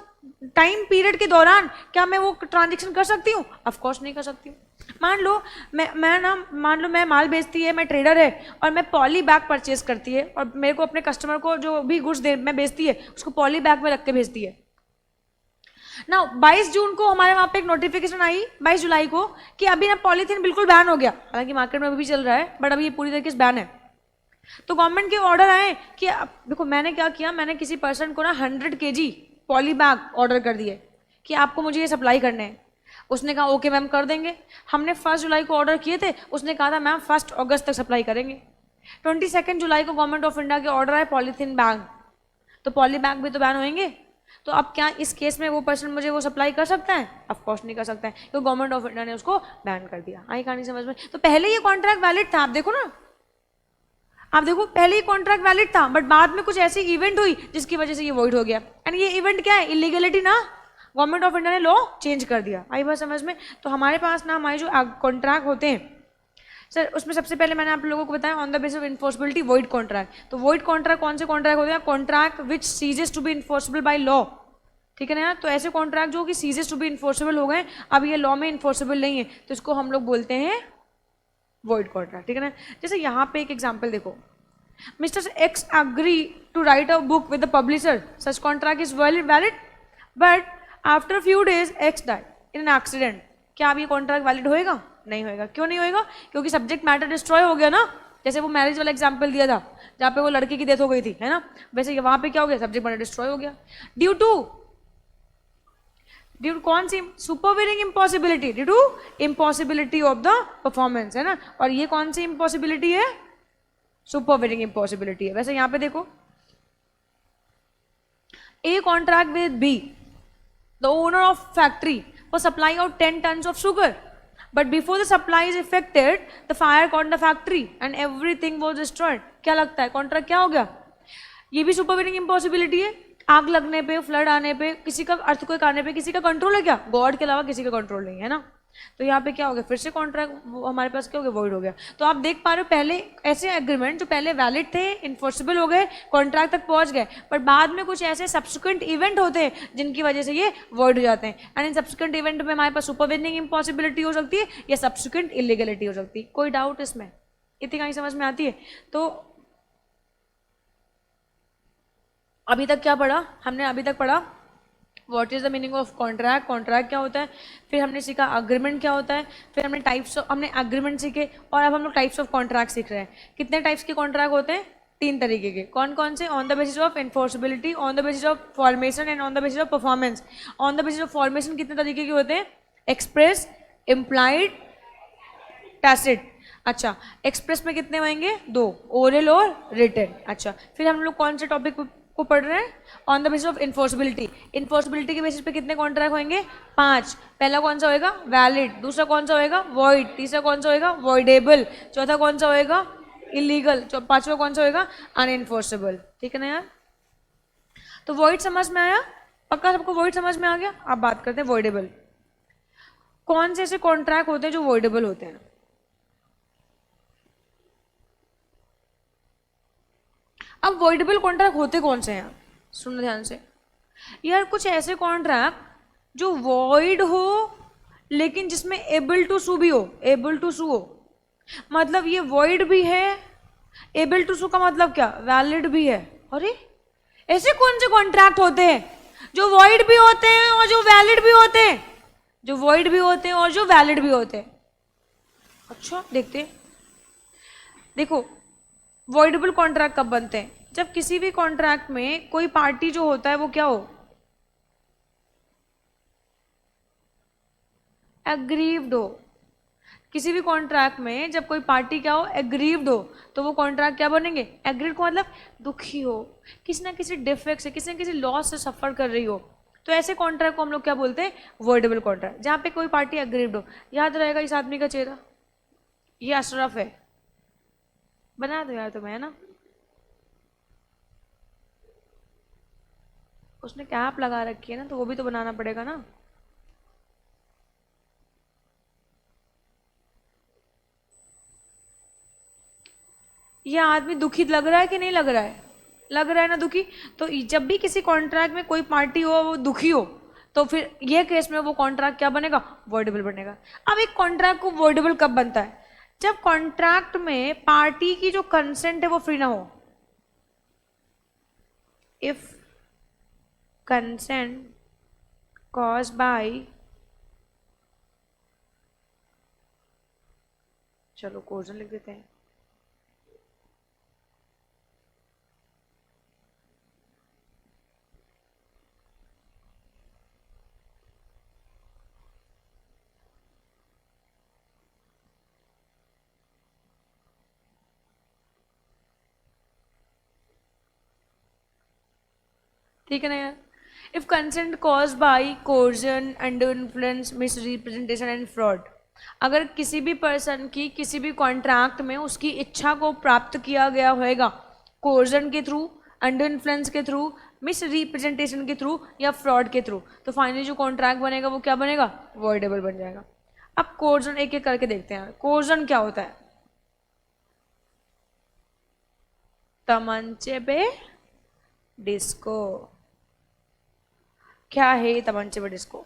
टाइम पीरियड के दौरान क्या मैं वो ट्रांजेक्शन कर सकती हूँ? ऑफ कोर्स नहीं कर सकती हूँ। मान लो मैं माल बेचती है, मैं ट्रेडर है और मैं पॉली बैग परचेज करती है और मेरे को अपने कस्टमर को जो भी गुड्स मैं बेचती है उसको पॉली बैग में रख के भेजती है ना। 22 जून को हमारे वहाँ पे एक नोटिफिकेशन आई, 22 जुलाई को, कि अभी ना पॉलीथीन बिल्कुल बैन हो गया, हालांकि मार्केट में अभी भी चल रहा है बट अभी ये पूरी तरीके से बैन है। तो गवर्नमेंट के ऑर्डर आए कि देखो मैंने क्या किया, मैंने किसी पर्सन को ना 100 kg पॉली बैग ऑर्डर कर दिए कि आपको मुझे ये सप्लाई करने हैं। उसने कहा ओके मैम कर देंगे। हमने 1 जुलाई को ऑर्डर किए थे, उसने कहा था मैम 1 अगस्त तक सप्लाई करेंगे। 22 जुलाई को गवर्नमेंट ऑफ इंडिया के ऑर्डर आए पॉलीथीन बैग, तो पॉली बैग भी तो बैन होंगे। तो अब क्या इस केस में वो पर्सन मुझे वो सप्लाई कर सकता है? ऑफ कोर्स नहीं कर सकता है, क्योंकि गवर्नमेंट ऑफ इंडिया ने उसको बैन कर दिया। आई कहानी समझ में? तो पहले ये कॉन्ट्रैक्ट वैलिड था, आप देखो ना, आप देखो पहले ही कॉन्ट्रैक्ट वैलिड था बट बाद में कुछ ऐसी इवेंट हुई जिसकी वजह से ये वॉइड हो गया। एंड ये इवेंट क्या है? इलीगलिटी ना, गवर्नमेंट ऑफ इंडिया ने लॉ चेंज कर दिया। आई बात समझ में? तो हमारे पास ना हमारे जो कॉन्ट्रैक्ट होते हैं सर, उसमें सबसे पहले मैंने आप लोगों को बताया on the basis of enforceability void contract. तो वॉइड कॉन्ट्रैक्ट कौन से कॉन्ट्रैक्ट होते हैं? Contract which ceases to be enforceable by law, ठीक है ना यार। तो ऐसे कॉन्ट्रैक्ट जो कि सीजेस टू बी इन्फोर्सिबल हो गए, अब ये लॉ में इन्फोर्सिबल नहीं है, तो इसको हम लोग बोलते हैं वॉइड कॉन्ट्रैक्ट, ठीक है ना। जैसे यहाँ पे एक एग्जाम्पल देखो, Mr. X agree to write a book with the publisher. Such contract is valid, but after few days X died in an accident. क्या अब ये कॉन्ट्रैक्ट वैलिड होएगा? नहीं होएगा। क्यों नहीं होएगा? क्योंकि सब्जेक्ट मैटर डिस्ट्रॉय हो गया ना। जैसे वो मैरिज वाला एग्जाम्पल दिया था जहाँ पे वो लड़की की डेथ हो गई थी, है ना, वैसे वहां पे क्या हो गया? सब्जेक्ट मैटर डिस्ट्रॉय हो गया ड्यू टू कौन सी? Supervening impossibility, due to impossibility of the performance, है ना। और ये कौन सी इम्पॉसिबिलिटी है? सुपरवीनिंग इम्पॉसिबिलिटी है। वैसे यहां पे देखो, A contract with B, the owner of factory for supply out 10 tons of sugar, but before the supply is effected the fire con the factory and everything was destroyed. क्या लगता है कॉन्ट्रैक्ट क्या हो गया? ये भी सुपरवीनिंग इम्पॉसिबिलिटी है। आग लगने पे, फ्लड आने पे, किसी का अर्थक्वेक आने पे किसी का कंट्रोल है क्या? गॉड के अलावा किसी का कंट्रोल नहीं है ना। तो यहाँ पे क्या हो गया? फिर से कॉन्ट्रैक्ट हमारे पास क्या हो गया? वॉइड हो गया। तो आप देख पा रहे हो पहले ऐसे एग्रीमेंट जो पहले वैलिड थे, इन्फोर्सिबल हो गए, कॉन्ट्रैक्ट तक पहुंच गए, पर बाद में कुछ ऐसे सब्सिक्वेंट इवेंट होते हैं जिनकी वजह से ये वॉइड हो जाते हैं। एंड इन सब्सिक्वेंट इवेंट में हमारे पास सुपरवीनिंग इम्पॉसिबिलिटी हो सकती है या सब्सिक्वेंट इलीगलिटी हो सकती है। कोई डाउट इसमें? इतनी कहीं समझ में आती है? तो अभी तक क्या पढ़ा हमने? अभी तक पढ़ा what is the meaning of contract, contract क्या होता है, फिर हमने सीखा अग्रीमेंट क्या होता है, फिर हमने टाइप्स ऑफ, हमने अग्रीमेंट सीखे, और अब हम लोग टाइप्स ऑफ कॉन्ट्रैक्ट सीख रहे हैं। कितने टाइप्स के कॉन्ट्रैक्ट होते हैं? 3 तरीके के। कौन कौन से? On the basis of enforceability, on the basis of formation and on the basis of performance. On the basis of formation कितने तरीके के होते हैं? Express, implied, tacit. अच्छा, एक्सप्रेस में कितने होंगे? 2, ओरल और रिटन। अच्छा, फिर हम लोग कौन से टॉपिक को पढ़ रहे हैं? On the basis of enforceability. Enforceability के बेसिस पे कितने कॉन्ट्रैक्ट होंगे? 5। पहला कौन सा होएगा? वैलिड। दूसरा कौन सा होएगा? वॉइड। तीसरा कौन सा होएगा? वॉइडेबल। चौथा कौन सा होएगा? इलीगल। पांचवा कौन सा होएगा? अनइन्फोर्सेबल। ठीक है ना यार। तो वॉइड समझ में आया? पक्का सबको वॉइड समझ में आ गया? अब बात करते हैं वॉइडेबल। कौन से ऐसे कॉन्ट्रैक्ट होते हैं जो वॉइडेबल होते हैं? अब वॉइडेबल कॉन्ट्रैक्ट होते कौन से हैं? सुनना ध्यान से यार। कुछ ऐसे कॉन्ट्रैक्ट जो वॉइड हो लेकिन जिसमें एबल टू सू भी हो। एबल टू सू हो मतलब ये वॉइड भी है एबल टू सू का मतलब क्या, वैलिड भी है। अरे ऐसे कौन से कॉन्ट्रैक्ट होते हैं जो वॉइड भी होते हैं और जो वैलिड भी होते हैं, जो वॉइड भी होते हैं और जो वैलिड भी होते हैं? अच्छा देखते हैं। देखो वॉइडेबल कॉन्ट्रैक्ट कब बनते हैं, जब किसी भी कॉन्ट्रैक्ट में कोई पार्टी जो होता है वो क्या हो, एग्रीव्ड हो। किसी भी कॉन्ट्रैक्ट में जब कोई पार्टी क्या हो, एग्रीव्ड हो, तो वो कॉन्ट्रैक्ट क्या बनेंगे, एग्रीड को मतलब दुखी हो, किसी ना किसी डिफेक्ट से, किसी ना किसी लॉस से सफर कर रही हो, तो ऐसे कॉन्ट्रैक्ट को हम लोग क्या बोलते हैं, वॉइडेबल कॉन्ट्रैक्ट, जहाँ पे कोई पार्टी एग्रीव्ड हो। याद रहेगा इस आदमी का चेहरा, ये अशरफ है, बना दो यार तुम्हें, है ना, उसने कैप लगा रखी है ना, तो वो भी तो बनाना पड़ेगा ना। ये आदमी दुखी लग रहा है कि नहीं लग रहा है, लग रहा है ना दुखी। तो जब भी किसी कॉन्ट्रैक्ट में कोई पार्टी हो वो दुखी हो, तो फिर ये केस में वो कॉन्ट्रैक्ट क्या बनेगा, वॉइडेबल बनेगा। अब एक कॉन्ट्रैक्ट को वॉइडेबल कब बनता है, जब कॉन्ट्रैक्ट में पार्टी की जो कंसेंट है वो फ्री ना हो। इफ कंसेंट कॉज बाय, चलो कोर्जन लिख देते हैं, ठीक है ना यार। If consent cause by coercion, under influence, miss representation and fraud, अगर किसी भी पर्सन की किसी भी कॉन्ट्रैक्ट में उसकी इच्छा को प्राप्त किया गया होगा कोर्जन के थ्रू, अंडर इन्फ्लुएंस के थ्रू, मिस रिप्रेजेंटेशन के थ्रू या फ्रॉड के थ्रू, तो फाइनली जो कॉन्ट्रैक्ट बनेगा वो क्या बनेगा, वॉइडेबल बन जाएगा। अब कोर्जन एक एक करके देखते हैं। कोर्जन क्या होता है, तमंचे पे डिस्को। क्या है ये तमंचे पे डिस्को?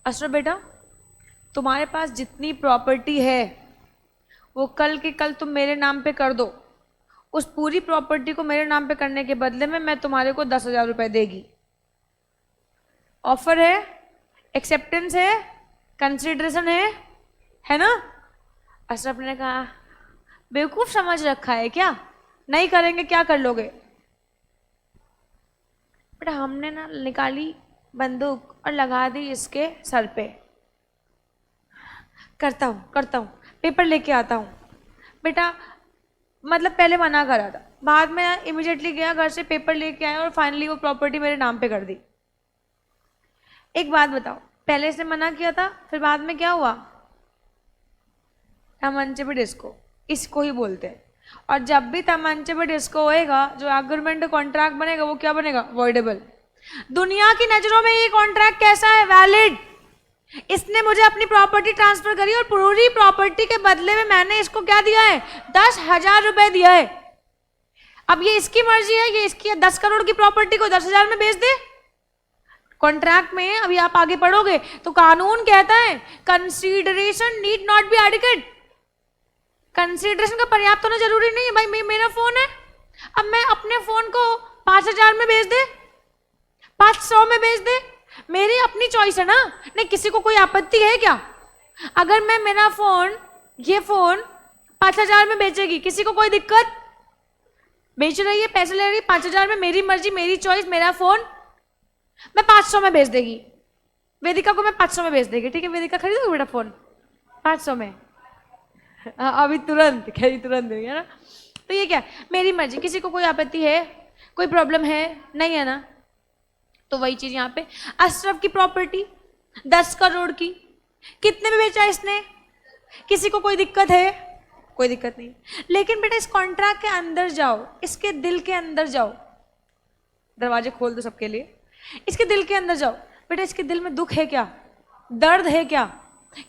अशरफ बेटा, तुम्हारे पास जितनी प्रॉपर्टी है वो कल के कल तुम मेरे नाम पे कर दो, उस पूरी प्रॉपर्टी को मेरे नाम पे करने के बदले में मैं तुम्हारे को 10,000 रुपए देगी। ऑफर है, एक्सेप्टेंस है, कंसिडरेशन है ना? अशरफ ने कहा बेवकूफ समझ रखा है क्या, नहीं करेंगे क्या कर लोगे? बेटा हमने ना निकाली बंदूक और लगा दी इसके सर पे, करता हूँ पेपर लेके आता हूँ। बेटा मतलब पहले मना करा था, बाद में इमिडिएटली गया घर से पेपर लेके आया और फाइनली वो प्रॉपर्टी मेरे नाम पे कर दी। एक बात बताओ, पहले इसने मना किया था, फिर बाद में क्या हुआ? तमंचे पे डिस्को, इसको ही बोलते हैं। और जब भी तमंचे पे डिस्को होएगा, जो एग्रीमेंट कॉन्ट्रैक्ट बनेगा वो क्या बनेगा, वॉइडेबल। दुनिया की नजरों में ये कॉन्ट्रैक्ट कैसा है, वैलिड। इसने मुझे अपनी प्रॉपर्टी ट्रांसफर करी और पूरी प्रॉपर्टी के बदले में मैंने इसको क्या दिया है, 10,000 रुपए दिया है। अब ये इसकी मर्जी है, ये इसकी 10 करोड़ की प्रॉपर्टी को 10,000 में बेच दे। कॉन्ट्रैक्ट में अभी आप आगे पढ़ोगे तो कानून कहता है consideration need not be adequate. Consideration का पर्याप्त होना जरूरी नहीं है। भाई मेरा फोन है, अब मैं अपने फोन को 5,000 में बेच दे, 500 में बेच दे, मेरी अपनी चॉइस है ना। नहीं किसी को कोई आपत्ति है क्या? अगर मैं मेरा फोन, ये फोन 5,000 में बेचेगी, किसी को कोई दिक्कत? बेच रही है, पैसे ले रही है, 5,000 में, मेरी मर्जी, मेरी चॉइस, मेरा फोन, मैं 500 में बेच देगी। वेदिका को मैं 500 में बेच देगी, ठीक है वेदिका खरीदोगे बेटा फोन 500 में? अभी तुरंत खरीद, तुरंत देगी, है ना। तो ये क्या, मेरी मर्जी, किसी को कोई आपत्ति है, कोई प्रॉब्लम है नहीं, है ना। तो वही चीज यहाँ पे, अशरफ की प्रॉपर्टी 10 करोड़ की, कितने में बेचा इसने? किसी को कोई दिक्कत है? कोई दिक्कत नहीं। लेकिन बेटा इस कॉन्ट्रैक्ट के अंदर जाओ, इसके दिल के अंदर जाओ, दरवाजे खोल दो सबके लिए, इसके दिल के अंदर जाओ। बेटा इसके दिल में दुख है क्या, दर्द है क्या?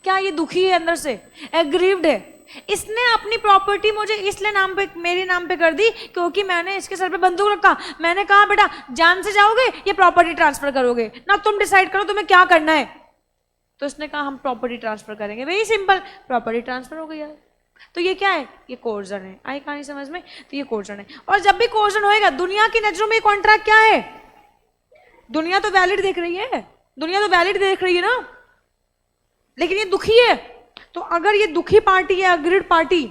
क्या ये दुखी है अंदर से, एग्रीव्ड है? इसने अपनी प्रॉपर्टी मुझे इसलिए नाम पे, मेरे नाम पे कर दी क्योंकि मैंने इसके सर पे बंदूक रखा। मैंने कहा बेटा जान से जाओगे या प्रॉपर्टी ट्रांसफर करोगे ना, तुम डिसाइड करो तुम्हें क्या करना है। तो इसने कहा हम प्रॉपर्टी ट्रांसफर करेंगे, वेरी सिंपल, प्रॉपर्टी ट्रांसफर हो गई यार। तो ये क्या है, ये कोर्जन है। आई कहानी समझ में? तो ये कोर्जन है। और जब भी कोर्जन होएगा, दुनिया की नजरों में कॉन्ट्रैक्ट क्या है? दुनिया तो वैलिड देख रही है, दुनिया तो वैलिड देख रही है ना, लेकिन ये दुखी है। तो अगर ये दुखी पार्टी है, agreed party,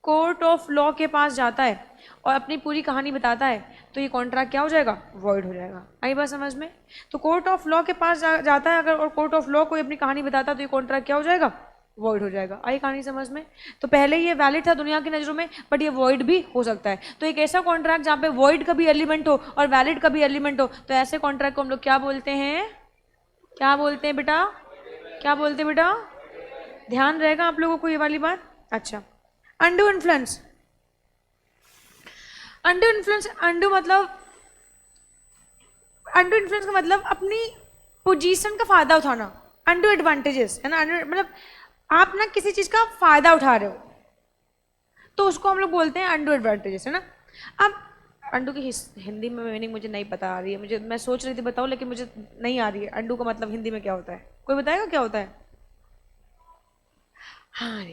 court of law के पास जाता है और अपनी पूरी कहानी बताता है, तो ये कॉन्ट्रैक्ट क्या हो जाएगा? वॉइड हो जाएगा। आई बात समझ में? तो कोर्ट ऑफ लॉ के पास जाता है अगर, और कोर्ट ऑफ लॉ कोई अपनी कहानी बताता है, तो ये कॉन्ट्रैक्ट क्या हो जाएगा? वॉइड हो जाएगा। आई कहानी समझ में? तो पहले ये वैलिड था दुनिया की नजरों में, बट ये वॉइड भी हो सकता है। तो एक ऐसा कॉन्ट्रैक्ट जहाँ पे वॉइड का भी एलिमेंट हो और वैलिड का भी एलिमेंट हो, तो ऐसे कॉन्ट्रैक्ट को हम लोग क्या बोलते हैं? क्या बोलते हैं बेटा? क्या बोलते हैं बेटा? ध्यान रहेगा आप लोगों को ये वाली बात। अच्छा, undo influence. Undo influence, undo influence का मतलब अपनी पोजीशन का फायदा उठाना। अनडू एडवांटेजेस है ना, मतलब आप ना किसी चीज का फायदा उठा रहे हो, तो उसको हम लोग बोलते हैं अनडू एडवांटेजेस, है ना। अब अनडू की हिंदी में मीनिंग मुझे नहीं पता आ रही है, मुझे, मैं सोच रही थी बताऊं, लेकिन मुझे नहीं आ रही है। अनडू का मतलब हिंदी में क्या होता है? कोई बताएगा क्या होता है? हाँ,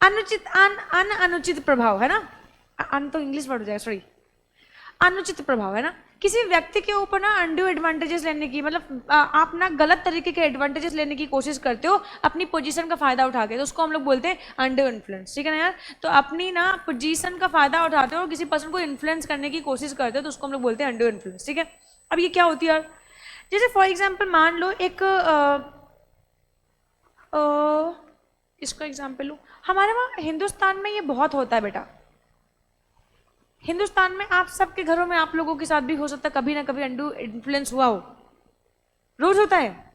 अनुचित, अनुचित प्रभाव, है ना। अन तो इंग्लिश वर्ड हो जाएगा, सॉरी, अनुचित प्रभाव, है ना। किसी व्यक्ति के ऊपर ना अनड्यू एडवांटेजेस लेने की, मतलब आप ना गलत तरीके के एडवांटेजेस लेने की कोशिश करते हो अपनी पोजीशन का फायदा उठा के, तो उसको हम लोग बोलते हैं अनड्यू इन्फ्लुएंस। ठीक है ना यार? तो अपनी ना पोजीशन का फायदा उठाते हो और किसी पर्सन को इन्फ्लुएंस करने की कोशिश करते हो, तो उसको हम लोग बोलते हैं अनड्यू इन्फ्लुएंस। ठीक है, अब ये क्या होती है यार? जैसे फॉर एग्जाम्पल मान लो एक इसका एग्जाम्पल लूँ, हमारे वहाँ हिंदुस्तान में ये बहुत होता है बेटा। हिंदुस्तान में आप सबके घरों में, आप लोगों के साथ भी हो सकता है कभी ना कभी अनड्यू इन्फ्लुएंस हुआ हो। रोज होता है।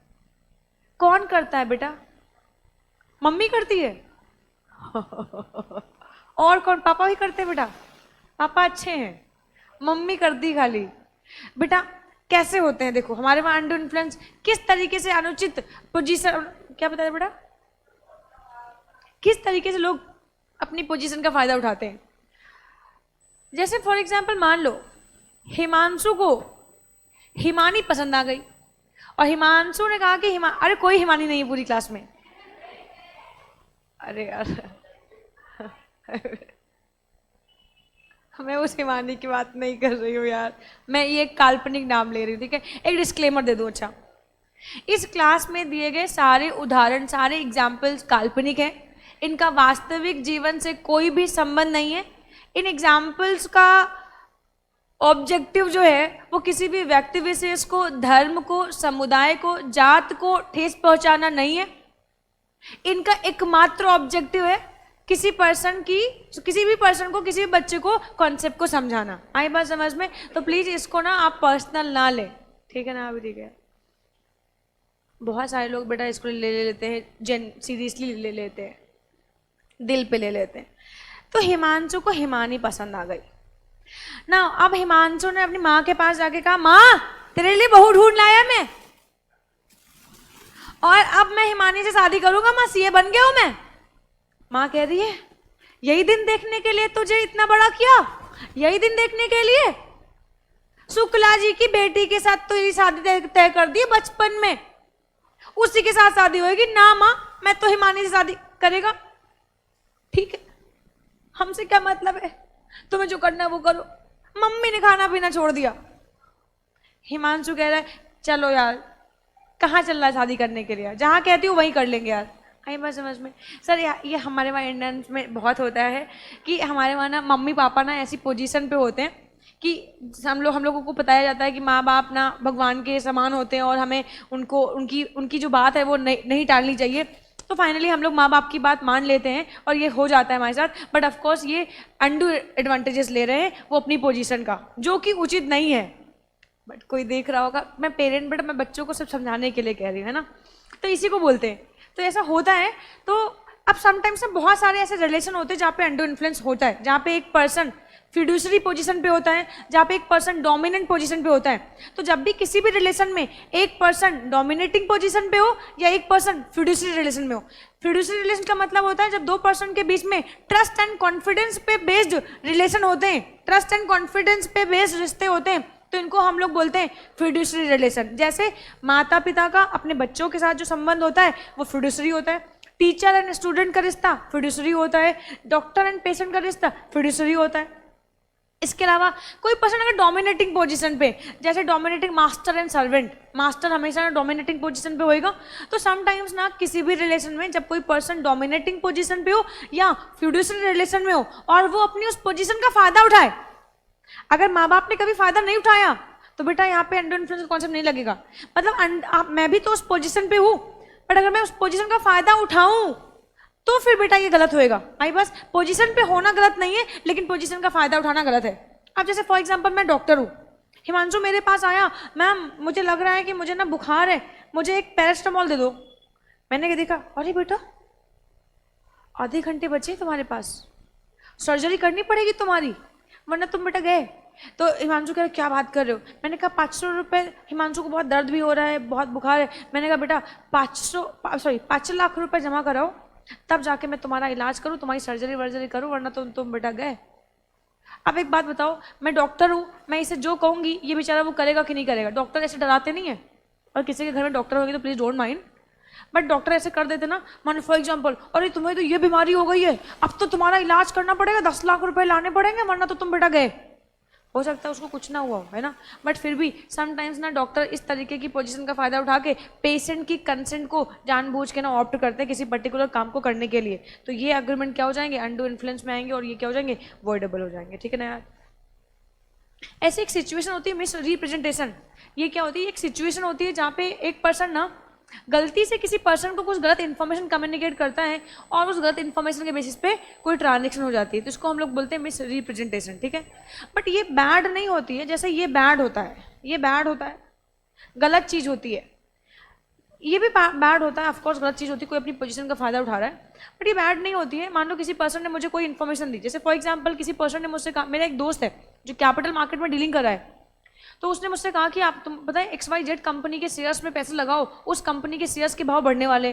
कौन करता है बेटा? मम्मी करती है। और कौन? पापा भी करते हैं बेटा। पापा अच्छे हैं, मम्मी करती खाली। बेटा कैसे होते हैं देखो, हमारे वहां अनड्यू इन्फ्लुएंस किस तरीके से, अनुचित पोजीशन, क्या बताया बेटा, किस तरीके से लोग अपनी पोजीशन का फायदा उठाते हैं। जैसे फॉर एग्जाम्पल मान लो हिमांशु को हिमानी पसंद आ गई और हिमांशु ने कहा कि अरे कोई हिमानी नहीं है पूरी क्लास में। अरे यार मैं उस हिमानी की बात नहीं कर रही हूँ यार, मैं ये काल्पनिक नाम ले रही हूँ। ठीक है, एक डिस्क्लेमर दे दूँ। अच्छा, इस क्लास में दिए गए सारे उदाहरण, सारे एग्जाम्पल्स काल्पनिक हैं, इनका वास्तविक जीवन से कोई भी संबंध नहीं है। इन एग्जाम्पल्स का ऑब्जेक्टिव जो है वो किसी भी व्यक्ति विशेष को, धर्म को, समुदाय को, जात को ठेस पहुंचाना नहीं है। इनका एकमात्र ऑब्जेक्टिव है किसी भी पर्सन को, किसी भी बच्चे को कॉन्सेप्ट को समझाना। आई बात समझ में? तो प्लीज इसको ना आप पर्सनल ना ले, ठीक है ना? अभी ठीक है, बहुत सारे लोग बेटा इसको ले लेते हैं, सीरियसली ले लेते हैं, दिल पे ले लेते हैं। तो हिमांशु को हिमानी पसंद आ गई ना। अब हिमांशु ने अपनी माँ के पास जाके कहा, माँ तेरे लिए बहू ढूंढ लाया मैं, और अब मैं हिमानी से शादी करूंगा, माँ सीए बन गया हूं मैं। माँ कह रही है, यही दिन देखने के लिए तुझे इतना बड़ा किया? यही दिन देखने के लिए? शुक्ला जी की बेटी के साथ तो तेरी शादी तय कर दी बचपन में, उसी के साथ शादी होगी ना। माँ मैं तो हिमानी से शादी करेगा। ठीक है, हमसे क्या मतलब है, तुम्हें जो करना है वो करो। मम्मी ने खाना पीना छोड़ दिया। हिमांशु कह रहा है, चलो यार कहाँ चल रहा है शादी करने के लिए, जहाँ कहती हूँ वहीं कर लेंगे यार। आई बात समझ में? सर ये हमारे वहाँ इंडियंस में बहुत होता है कि हमारे वहाँ ना मम्मी पापा ना ऐसी पोजीशन पे होते हैं कि हम लोगों को बताया जाता है कि माँ बाप ना भगवान के समान होते हैं और हमें उनकी जो बात है वो नहीं टालनी चाहिए। तो फाइनली हम लोग माँ बाप की बात मान लेते हैं और ये हो जाता है हमारे साथ। बट ऑफकोर्स ये अनडू एडवांटेजेस ले रहे हैं वो अपनी पोजीशन का, जो कि उचित नहीं है। बट कोई देख रहा होगा, मैं पेरेंट बट मैं बच्चों को सब समझाने के लिए कह रही हूँ, है ना। तो इसी को बोलते हैं। तो ऐसा होता है। तो अब समटाइम्स बहुत सारे ऐसे रिलेशन होते हैं जहाँ पे अनडू इन्फ्लुएंस होता है, जहाँ पे एक पर्सन फिड्यूसरी पोजीशन पे होता है, जहाँ पे एक पर्सन डोमिनेंट पोजीशन पे होता है। तो जब भी किसी भी रिलेशन में एक पर्सन डोमिनेटिंग पोजीशन पे हो या एक पर्सन फिड्यूसरी रिलेशन में हो, फिड्यूसरी रिलेशन का मतलब होता है जब दो पर्सन के बीच में ट्रस्ट एंड कॉन्फिडेंस पे बेस्ड रिलेशन होते हैं, ट्रस्ट एंड कॉन्फिडेंस पे बेस्ड रिश्ते होते हैं, तो इनको हम लोग बोलते हैं फिड्यूशरी रिलेशन। जैसे माता पिता का अपने बच्चों के साथ जो संबंध होता है वो फिड्यूशरी होता है, टीचर एंड स्टूडेंट का रिश्ता फिड्यूशरी होता है, डॉक्टर एंड पेशेंट का रिश्ता फिड्यूशरी होता है। इसके अलावा कोई पर्सन अगर डोमिनेटिंग पोजीशन पे, जैसे dominating master and servant, master हमेशा डोमिनेटिंग पोजीशन पे होएगा, तो समटाइम्स ना किसी भी रिलेशन में जब कोई पर्सन डोमिनेटिंग पोजीशन पे हो या फिड्यूशरी रिलेशन में हो और वो अपनी उस पोजीशन का फायदा उठाए, अगर माँ बाप ने कभी फायदा नहीं उठाया तो बेटा यहाँ पे अंडर इन्फ्लुएंस का कॉन्सेप्ट नहीं लगेगा। मतलब मैं भी तो उस पोजीशन पे हूँ, बट अगर मैं उस पोजीशन का फायदा उठाऊं तो फिर बेटा ये गलत होएगा। आई बस पोजीशन पे होना गलत नहीं है, लेकिन पोजीशन का फायदा उठाना गलत है। अब जैसे फॉर एग्जांपल मैं डॉक्टर हूँ, हिमांशु मेरे पास आया, मैम मुझे लग रहा है कि मुझे ना बुखार है, मुझे एक पैरास्टामोल दे दो। मैंने क्या देखा, अरे बेटा आधे घंटे बचे तुम्हारे पास, सर्जरी करनी पड़ेगी तुम्हारी वरना तुम बेटा गए। तो हिमांशु कह रहे क्या बात कर रहे हो। मैंने कहा 500 रुपये, हिमांशु को बहुत दर्द भी हो रहा है, बहुत बुखार है। मैंने कहा बेटा 5 लाख रुपए जमा कराओ, तब जाके मैं तुम्हारा इलाज करूँ, तुम्हारी सर्जरी वर्जरी करूँ, वरना तुम बेटा गए। अब एक बात बताओ, मैं डॉक्टर हूँ, मैं इसे जो कहूँगी ये बेचारा वो करेगा कि नहीं करेगा। डॉक्टर ऐसे डराते नहीं है, और किसी के घर में डॉक्टर होगी तो please don't mind, but doctor ऐसे कर देते ना, मान फॉर एग्जाम्पल, अरे तुम्हें तो ये बीमारी हो गई है, अब तो तुम्हारा इलाज करना पड़ेगा, 10 लाख रुपए लाने पड़ेंगे, वरना तो तुम बेटा गए। हो सकता है उसको कुछ ना हुआ है ना, बट फिर भी समटाइम्स ना डॉक्टर इस तरीके की पोजीशन का फायदा उठा के पेशेंट की कंसेंट को जानबूझ के ना ऑप्ट करते हैं किसी पर्टिकुलर काम को करने के लिए। तो ये अग्रीमेंट क्या हो जाएंगे, अनडू इन्फ्लुएंस में आएंगे, और ये क्या हो जाएंगे, वॉइडेबल हो जाएंगे। ठीक है ना यार। ऐसी एक सिचुएशन होती है मिस रिप्रेजेंटेशन। ये क्या होती है, एक सिचुएशन होती है जहाँ पे एक पर्सन ना गलती से किसी पर्सन को कुछ गलत इन्फॉर्मेशन कम्युनिकेट करता है और उस गलत इन्फॉर्मेशन के बेसिस पे कोई ट्रांजेक्शन हो जाती है, तो इसको हम लोग बोलते हैं मिस रिप्रेजेंटेशन। ठीक है, बट ये बैड नहीं होती है, जैसे ये बैड होता है, ये बैड होता है, गलत चीज़ होती है, ये भी बैड होता है, ऑफकोर्स गलत चीज़ होती है, कोई अपनी पोजीशन का फायदा उठा रहा है, बट ये बैड नहीं होती है। मान लो किसी पर्सन ने मुझे कोई इन्फॉर्मेशन दी, जैसे फॉर एग्जाम्पल किसी पर्सन ने मुझसे कहा, मेरा एक दोस्त है जो कैपिटल मार्केट में डीलिंग कर रहा है, तो उसने मुझसे कहा कि आप तुम पता है XYZ कंपनी के शेयर्स में पैसे लगाओ, उस कंपनी के शेयर्स के भाव बढ़ने वाले।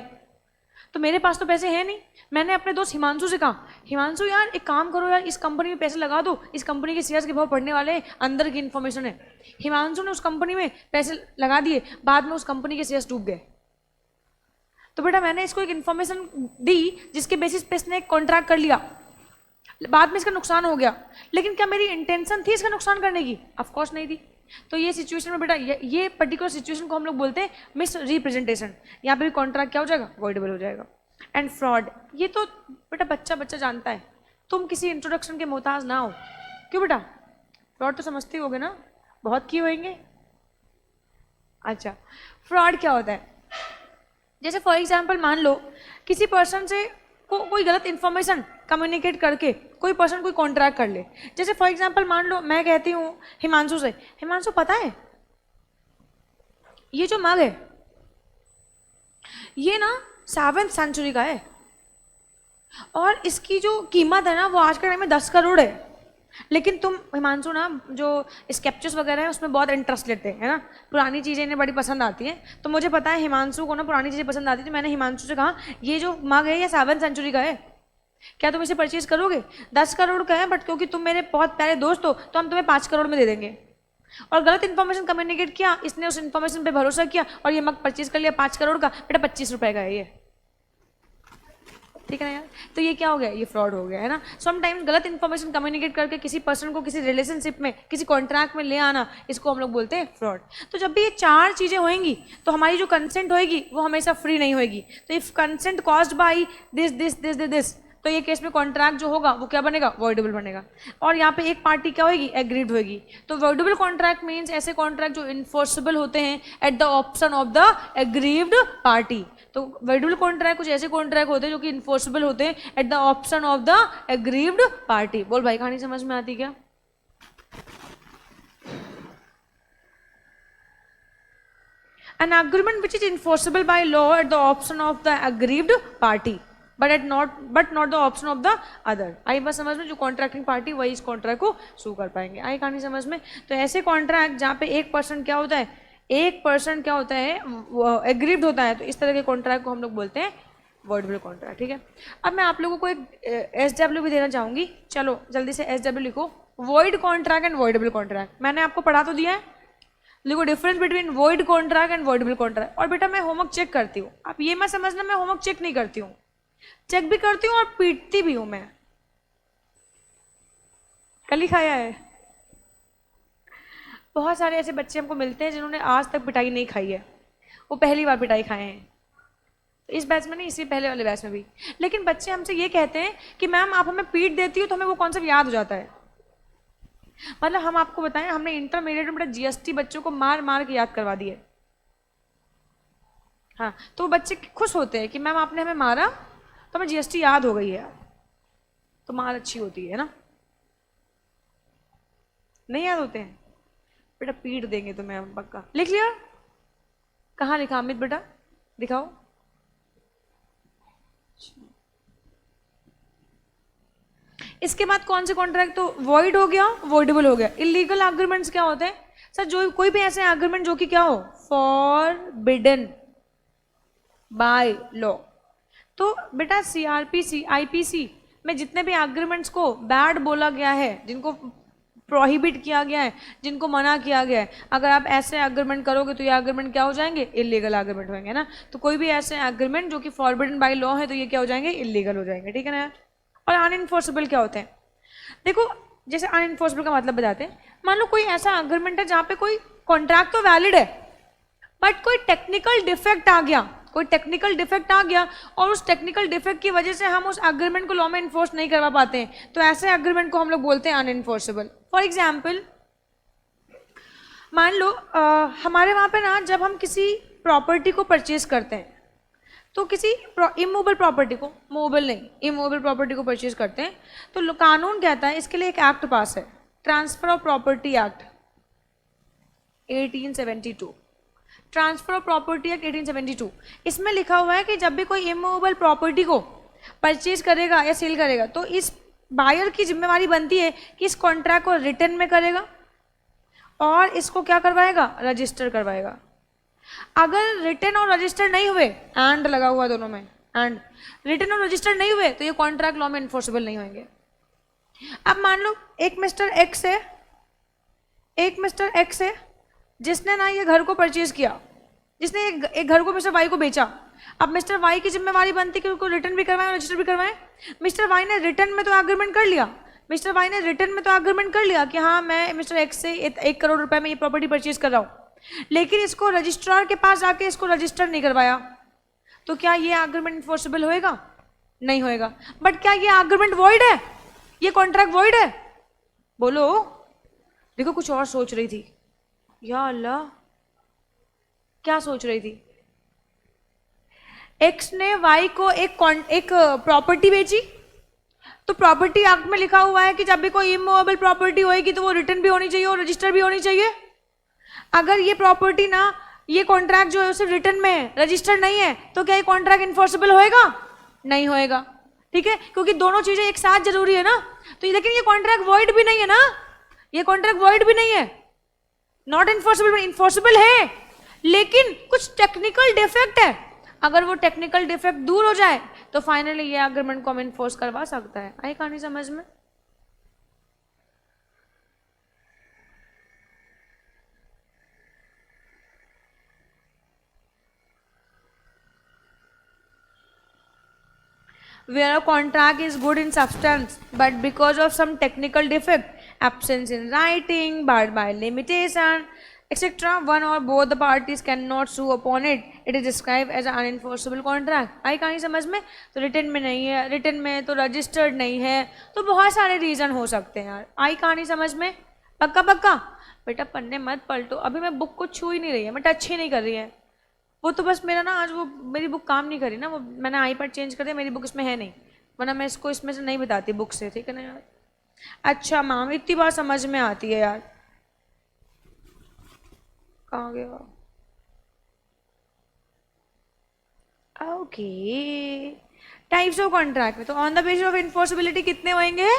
तो मेरे पास तो पैसे हैं नहीं, मैंने अपने दोस्त हिमांशु से कहा, हिमांशु यार एक काम करो यार, इस कंपनी में पैसे लगा दो, इस कंपनी के शेयर्स के भाव बढ़ने वाले हैं, अंदर की इन्फॉर्मेशन है। हिमांशु ने उस कंपनी में पैसे लगा दिए, बाद में उस कंपनी के शेयर्स डूब गए। तो बेटा मैंने इसको एक इन्फॉर्मेशन दी जिसके बेसिस पे इसने एक कॉन्ट्रैक्ट कर लिया, बाद में इसका नुकसान हो गया, लेकिन क्या मेरी इंटेंशन थी इसका नुकसान करने की? ऑफकोर्स नहीं थी। तो ये सिचुएशन में बेटा ये पर्टिकुलर सिचुएशन को हम लोग बोलते हैं मिस रिप्रेजेंटेशन। यहाँ पे भी कॉन्ट्रैक्ट क्या हो जाएगा, वॉइडेबल हो जाएगा। एंड फ्रॉड, ये तो बेटा बच्चा जानता है, तुम किसी इंट्रोडक्शन के मोहताज ना हो। क्यों बेटा, फ्रॉड तो समझते होगे ना, बहुत किए होंगे। अच्छा, फ्रॉड क्या होता है, जैसे फॉर एग्जाम्पल मान लो किसी पर्सन से कोई गलत इन्फॉर्मेशन कम्युनिकेट करके कोई पर्सन कोई कॉन्ट्रैक्ट कर ले। जैसे फॉर एग्जांपल मान लो मैं कहती हूँ हिमांशु से, हिमांशु पता है ये जो मग है ये ना 7th सेंचुरी का है और इसकी जो कीमत है ना वो आज के टाइम में 10 करोड़ है, लेकिन तुम हिमांशु ना जो स्केप्चर्स वगैरह है उसमें बहुत इंटरेस्ट लेते हैं, है ना, पुरानी चीज़ें इन्हें बड़ी पसंद आती हैं। तो मुझे पता है हिमांशु को ना पुरानी चीज़ें पसंद आती थी। मैंने हिमांशु से कहा ये जो मग है ये 7th सेंचुरी का है, क्या तुम इसे परचेज करोगे? 10 करोड़ का है, बट क्योंकि तुम मेरे बहुत प्यारे दोस्त हो तो हम तुम्हें 5 करोड़ में दे देंगे। और गलत इन्फॉर्मेशन कम्युनिकेट किया, इसने उस इन्फॉर्मेशन पे भरोसा किया और ये मग परचेज कर लिया 5 करोड़ का, बेटा 25 रुपए का है ये। ठीक है ना यार, तो ये क्या हो गया, ये फ्रॉड हो गया, है ना। समटाइम्स गलत इन्फॉर्मेशन कम्युनिकेट करके किसी पर्सन को किसी रिलेशनशिप में किसी कॉन्ट्रैक्ट में ले आना, इसको हम लोग बोलते हैं फ्रॉड। तो जब भी ये 4 चीज़ें होंगी तो हमारी जो कंसेंट होगी वो हमेशा फ्री नहीं होगी। तो if consent caused by this, तो ये केस में कॉन्ट्रैक्ट जो होगा वो क्या बनेगा, वॉइडेबल बनेगा। और यहाँ पे एक पार्टी क्या होगी, एग्रीड होगी। तो वॉइडेबल कॉन्ट्रैक्ट मीन्स ऐसे कॉन्ट्रैक्ट जो इन्फोर्सेबल होते हैं at the option of the aggrieved party. तो वॉइडेबल कॉन्ट्रैक्ट कुछ ऐसे कॉन्ट्रैक्ट होते हैं जो कि इन्फोर्सेबल होते हैं at the option of the aggrieved party. बोल भाई, कहानी समझ में आती क्या? An agreement which is enforceable by law at the option of the aggrieved party, but not the option of the other। आई बात समझ में, जो कॉन्ट्रैक्टिंग पार्टी वही इस कॉन्ट्रैक्ट को सू कर पाएंगे। आई कहानी समझ में। तो ऐसे कॉन्ट्रैक्ट जहाँ पे एक पर्सन क्या होता है, एग्रीव्ड होता है, तो इस तरह के कॉन्ट्रैक्ट को हम लोग बोलते हैं वॉइडेबल कॉन्ट्रैक्ट। ठीक है, अब मैं आप लोगों को एक SW भी देना चाहूँगी। चलो जल्दी से SW लिखो। Void contract and voidable contract मैंने आपको पढ़ा तो दिया है। देखो difference between void contract and voidable contract. और बेटा मैं होमवर्क चेक करती हूँ, आप ये मत समझना मैं होमवर्क चेक नहीं करती हूँ, चेक भी करती हूँ और पीटती भी हूँ मैं। कल ही खाया है। बहुत सारे ऐसे बच्चे हमको मिलते हैं जिन्होंने आज तक पिटाई नहीं खाई है, वो पहली बार पिटाई खाए हैं, इस बैच में नहीं, इसी पहले वाले बैच में भी। लेकिन बच्चे हमसे ये कहते हैं कि मैम आप हमें पीट देती हो तो हमें वो कॉन्सेप्ट याद हो जाता है। मतलब हम आपको बताएं, हमने इंटरमीडिएट में बड़ा जीएसटी बच्चों को मार मार के याद करवा दिए। हाँ, तो बच्चे खुश होते हैं कि मैम आपने हमें मारा तो हमें जीएसटी याद हो गई है। तो मार अच्छी होती है ना, नहीं याद होते हैं बेटा, पीट देंगे तुम्हें हम पक्का। लिख लिया? कहाँ लिखा अमित बेटा, दिखाओ। इसके बाद कौन से कॉन्ट्रैक्ट, तो वॉइड हो गया, वॉइडेबल हो गया। इलीगल एग्रीमेंट्स क्या होते हैं सर? जो कोई भी ऐसे एग्रीमेंट जो कि क्या हो, फॉरबिडन बाय लॉ। तो बेटा सीआरपीसी आईपीसी में जितने भी एग्रीमेंट्स को बैड बोला गया है, जिनको प्रोहिबिट किया गया है, जिनको मना किया गया है, अगर आप ऐसे एग्रीमेंट करोगे तो ये एग्रीमेंट क्या हो जाएंगे, इलीगल एग्रीमेंट होंगे ना। तो कोई भी ऐसे एग्रीमेंट जो कि फॉरबिडन बाय लॉ है तो ये क्या हो जाएंगे, इलीगल हो जाएंगे, ठीक है ना। और अनइन्फोर्सेबल क्या होते हैं? देखो जैसे अनइन्फोर्सेबल का मतलब बताते हैं, मान लो कोई ऐसा एग्रीमेंट है जहाँ पे कोई कॉन्ट्रैक्ट तो वैलिड है बट कोई टेक्निकल डिफेक्ट आ गया, कोई टेक्निकल डिफेक्ट आ गया और उस टेक्निकल डिफेक्ट की वजह से हम उस एग्रीमेंट को लॉ में इन्फोर्स नहीं करवा पाते हैं, तो ऐसे एग्रीमेंट को हम लोग बोलते हैं अनइन्फोर्सेबल। फॉर एग्जाम्पल मान लो हमारे वहाँ पे ना जब हम किसी प्रॉपर्टी को परचेज करते हैं, तो किसी इमूवेबल प्रॉपर्टी को, मूवेबल नहीं, इमूवेबल प्रॉपर्टी को परचेज करते हैं, तो कानून कहता है, इसके लिए एक एक्ट पास है, transfer of property act 1872, transfer of property act 1872। इसमें लिखा हुआ है कि जब भी कोई इमूवेबल प्रॉपर्टी को परचेज करेगा या सेल करेगा तो इस बायर की जिम्मेवारी बनती है कि इस कॉन्ट्रैक्ट को रिटर्न में करेगा और इसको क्या करवाएगा, रजिस्टर करवाएगा। अगर रिटर्न और रजिस्टर नहीं हुए, एंड लगा हुआ दोनों में, एंड रिटर्न और रजिस्टर नहीं हुए तो ये कॉन्ट्रैक्ट लॉ में इन्फोर्सेबल नहीं होंगे। अब मान लो एक मिस्टर एक्स है, एक मिस्टर एक्स है जिसने ना ये घर को परचेज किया, जिसने एक घर को मिस्टर वाई को बेचा। अब मिस्टर वाई की जिम्मेवारी बनती है कि उनको रिटर्न भी करवाएं और रजिस्टर भी करवाएं। मिस्टर वाई ने रिटर्न में तो एग्रीमेंट कर लिया, मिस्टर वाई ने रिटर्न में तो एग्रीमेंट कर लिया कि हाँ मैं मिस्टर एक्स से 1 करोड़ रुपए में ये प्रॉपर्टी परचेज कर रहा हूँ, लेकिन इसको रजिस्ट्रार के पास जाके इसको रजिस्टर नहीं करवाया, तो क्या ये एग्रीमेंट इन्फोर्सेबल होएगा? नहीं होएगा। बट क्या ये एग्रीमेंट वॉइड है, ये कॉन्ट्रैक्ट वॉइड है? बोलो। देखो कुछ और सोच रही थी, या अल्लाह क्या सोच रही थी। एक्स ने वाई को एक प्रॉपर्टी बेची, तो प्रॉपर्टी एक्ट में लिखा हुआ है कि जब भी कोई इमूवेबल प्रॉपर्टी होएगी तो वो रिटर्न भी होनी चाहिए और रजिस्टर भी होनी चाहिए। अगर ये प्रॉपर्टी ना, ये कॉन्ट्रैक्ट जो है सिर्फ रिटर्न में है, रजिस्टर नहीं है, तो क्या ये कॉन्ट्रैक्ट इन्फोर्सेबल होएगा? नहीं होएगा, ठीक है, क्योंकि दोनों चीजें एक साथ जरूरी है ना। तो लेकिन ये कॉन्ट्रैक्ट वॉइड भी नहीं है ना, ये कॉन्ट्रैक्ट वॉइड भी नहीं है, नॉट इन्फोर्सेबल, इन्फोर्सेबल है लेकिन कुछ टेक्निकल डिफेक्ट है। अगर वो टेक्निकल डिफेक्ट दूर हो जाए तो फाइनली ये एग्रीमेंट को हम इन्फोर्स करवा सकता है। आई कहानी समझ में? where a contract is good in substance but because of some technical defect, absence in writing, barred by limitation, etc., one or both the parties cannot sue upon it, it is described as an unenforceable contract। आई कहानी समझ में? तो रिटर्न में नहीं है, रिटर्न में तो रजिस्टर्ड नहीं है, तो बहुत सारे रीजन हो सकते हैं यार। आई कहानी समझ में? पक्का पक्का बेटा, पन्ने मत पलटो, अभी मैं बुक को छू ही नहीं रही है, मैं टच ही नहीं कर रही है। वो तो बस मेरा ना आज वो मेरी बुक काम नहीं करी ना, वो मैंने आईपैड चेंज कर दिया, मेरी बुक इसमें है नहीं, वरना मैं इसको इसमें से नहीं बताती बुक से, ठीक है ना यार। अच्छा मैम इतनी बात समझ में आती है यार, कहाँ गया? ओके, टाइप्स ऑफ कॉन्ट्रैक्ट में तो ऑन द बेसिस ऑफ इन्फोर्सेबिलिटी कितने होंगे?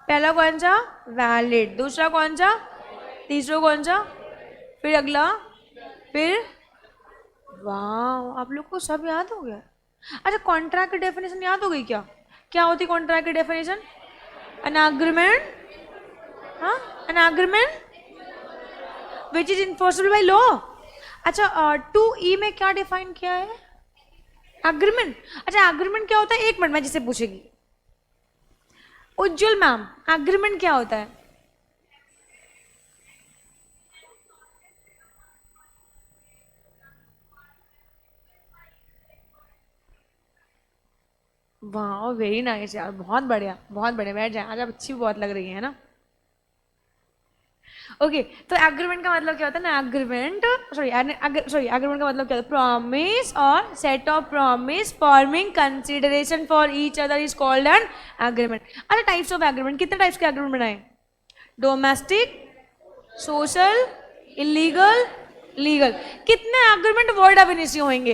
पहला कौन सा? वैलिड। दूसरा कौन सा? तीसरा कौन सा? फिर अगला, फिर वाह आप लोग को सब याद हो गया। अच्छा कॉन्ट्रैक्ट की डेफिनेशन याद हो गई क्या? क्या होती कॉन्ट्रैक्ट की डेफिनेशन? एन एग्रीमेंट हाँ, an agreement which is enforceable by law. अच्छा, 2E में क्या डिफाइन किया है? एग्रीमेंट। अच्छा, एग्रीमेंट क्या होता है? एक मिनट, मैं जिसे पूछेगी उज्जवल मैम, एग्रीमेंट क्या होता है? वाह, वेरी नाइस यार, बहुत बढ़िया बहुत बढ़िया। बैठ जाए, आज आप अच्छी भी बहुत लग रही है ना। ओके, तो एग्रीमेंट का मतलब क्या होता है ना? एग्रीमेंट, एग्रीमेंट का मतलब क्या होता है? प्रॉमिस और set of promise forming consideration for each other is called an agreement. अच्छा, टाइप्स ऑफ एग्रीमेंट, कितने टाइप्स के एग्रीमेंट बनाए? Domestic, social, illegal, legal. कितने एग्रीमेंट वर्ड अब इनिशियो होंगे?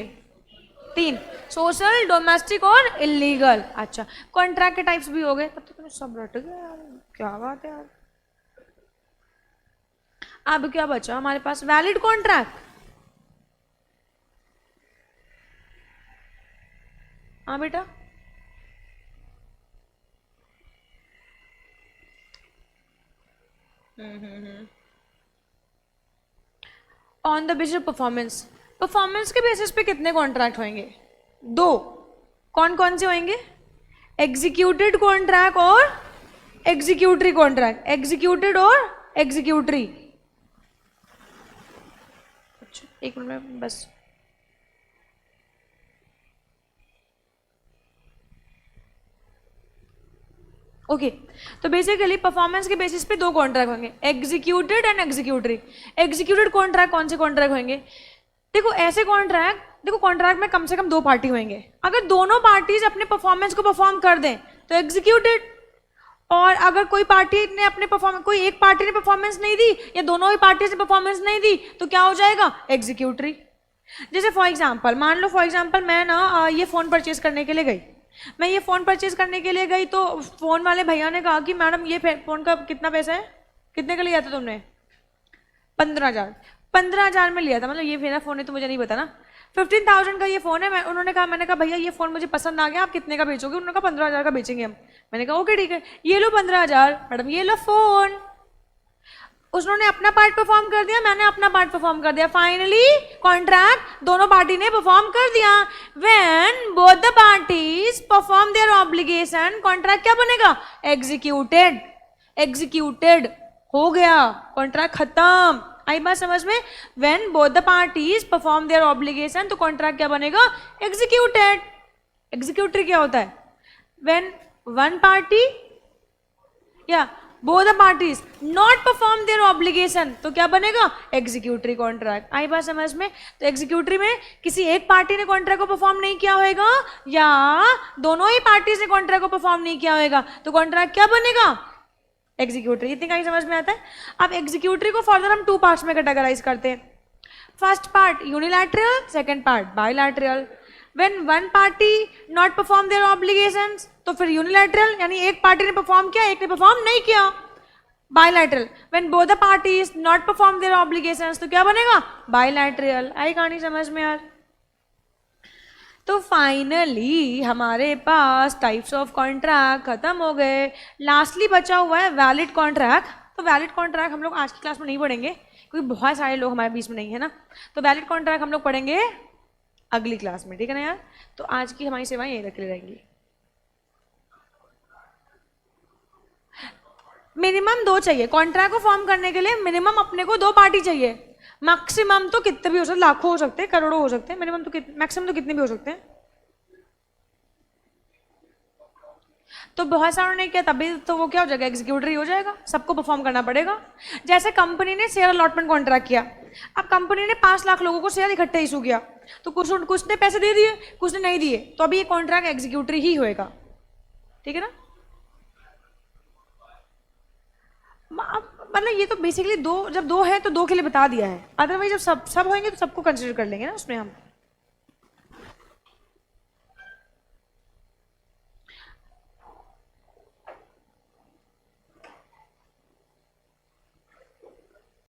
3, सोशल, डोमेस्टिक और इलीगल। अच्छा, कॉन्ट्रैक्ट के टाइप्स भी हो गए। तब तो तुम्हें सब रट गया यार, क्या बात है यार। अब क्या बचा हमारे पास? Valid contract. हाँ बेटा, on the basis of performance. Performance के बेसिस पे कितने कॉन्ट्रैक्ट होंगे? 2। कौन कौन से होंगे? एग्जीक्यूटेड कॉन्ट्रैक्ट और एग्जीक्यूटरी कॉन्ट्रैक्ट। एग्जीक्यूटेड और एग्जीक्यूटरी। अच्छा, एक मिनट में बस। ओके, तो बेसिकली परफॉर्मेंस के बेसिस पे 2 कॉन्ट्रैक्ट होंगे, executed and executory. Executed contract कौन से कॉन्ट्रैक्ट होंगे? देखो, ऐसे कॉन्ट्रैक्ट, देखो कॉन्ट्रैक्ट में कम से कम 2 पार्टी होंगे। अगर दोनों पार्टीज अपने परफॉर्मेंस को परफॉर्म कर दें तो एग्जीक्यूटेड। और अगर कोई पार्टी ने अपने परफॉर्मेंस, कोई एक पार्टी ने परफॉर्मेंस नहीं दी या दोनों ही पार्टी ने परफॉर्मेंस नहीं दी तो क्या हो जाएगा? एग्जीक्यूटरी। जैसे फॉर एग्जाम्पल, मान लो फॉर एग्जाम्पल मैं ना ये फोन परचेज करने के लिए गई। मैं ये फोन परचेज करने के लिए गई तो फोन वाले भैया ने कहा कि मैडम ये फोन का कितना पैसा है? कितने का लिया था तुमने? 15,000। 15,000 में लिया था, मतलब ये मेरा फोन है तो मुझे नहीं पता ना। 15,000 का ये फोन है। मैंने कहा भैया ये फोन मुझे पसंद आ गया, आप कितने का बेचोगे? उन्होंने कहा 15,000 का बेचेंगे हम। मैंने कहा ओके ठीक है, ये लो 15,000, मैडम ये लो फोन। उसने अपना पार्ट परफॉर्म कर दिया, मैंने अपना पार्ट परफॉर्म कर दिया। फाइनली कॉन्ट्रैक्ट दोनों पार्टी ने परफॉर्म कर दिया। When both the parties perform their obligation, contract क्या बनेगा? एग्जीक्यूटेड। एग्जीक्यूटेड हो गया, कॉन्ट्रैक्ट खत्म। आई बात समझ में? When both the parties perform their obligation, तो कॉन्ट्रैक्ट क्या बनेगा? एग्जीक्यूटेड। एग्जीक्यूटरी क्या होता है? व्हेन वन पार्टी या both the parties not perform their obligation, तो क्या बनेगा? Executory contract. आई बात समझ में? तो एग्जीक्यूटरी में किसी एक पार्टी ने कॉन्ट्रैक्ट को परफॉर्म नहीं किया होगा या दोनों ही पार्टी ने कॉन्ट्रैक्ट को परफॉर्म नहीं किया होगा तो कॉन्ट्रैक्ट क्या बनेगा? एग्जीक्यूटरी। इतनी कहीं समझ में आता है? अब एग्जीक्यूटरी को फर्दर हम 2 पार्ट्स में कैटेगराइज करते हैं। First part unilateral, second part bilateral. When one party not perform their obligations, तो फिर यूनिलैटरल, यानी एक पार्टी ने परफॉर्म किया एक ने परफॉर्म नहीं किया। Bilateral, when both the parties not perform their obligations, तो क्या बनेगा? बायलैटरल। आई कहानी समझ में यार? तो फाइनली हमारे पास टाइप्स ऑफ कॉन्ट्रैक्ट खत्म हो गए। लास्टली बचा हुआ है वैलिड कॉन्ट्रैक्ट। तो वैलिड कॉन्ट्रैक्ट हम लोग आज की क्लास में नहीं पढ़ेंगे क्योंकि बहुत सारे लोग हमारे बीच में नहीं है ना। तो वैलिड कॉन्ट्रैक्ट हम लोग पढ़ेंगे अगली क्लास में, ठीक है ना यार? तो आज की हमारी सेवाएं यही रख रहेंगी। मिनिमम 2 चाहिए कॉन्ट्रैक्ट को फॉर्म करने के लिए। मिनिमम अपने को 2 पार्टी चाहिए। मैक्सिमम तो कितने भी हो सकते, लाखों हो सकते हैं, करोड़ों हो सकते हैं। मिनिमम तो मैक्सिमम तो कितने भी हो सकते हैं। तो बहुत सारों ने किया तभी तो वो क्या हो जाएगा? एग्जीक्यूटरी हो जाएगा। सबको परफॉर्म करना पड़ेगा। जैसे कंपनी ने शेयर अलॉटमेंट कॉन्ट्रैक्ट किया। अब कंपनी ने 5 लाख लोगों को शेयर इकट्ठे इशू किया, तो कुछ ने पैसे दे दिए, कुछ ने नहीं दिए, तो अभी ये कॉन्ट्रैक्ट एग्जीक्यूटरी ही होएगा, ठीक है ना? मतलब ये तो बेसिकली जब 2 है तो 2 के लिए बता दिया है। अदरवाइज जब सब होंगे तो सबको कंसिडर कर लेंगे ना उसमें हम।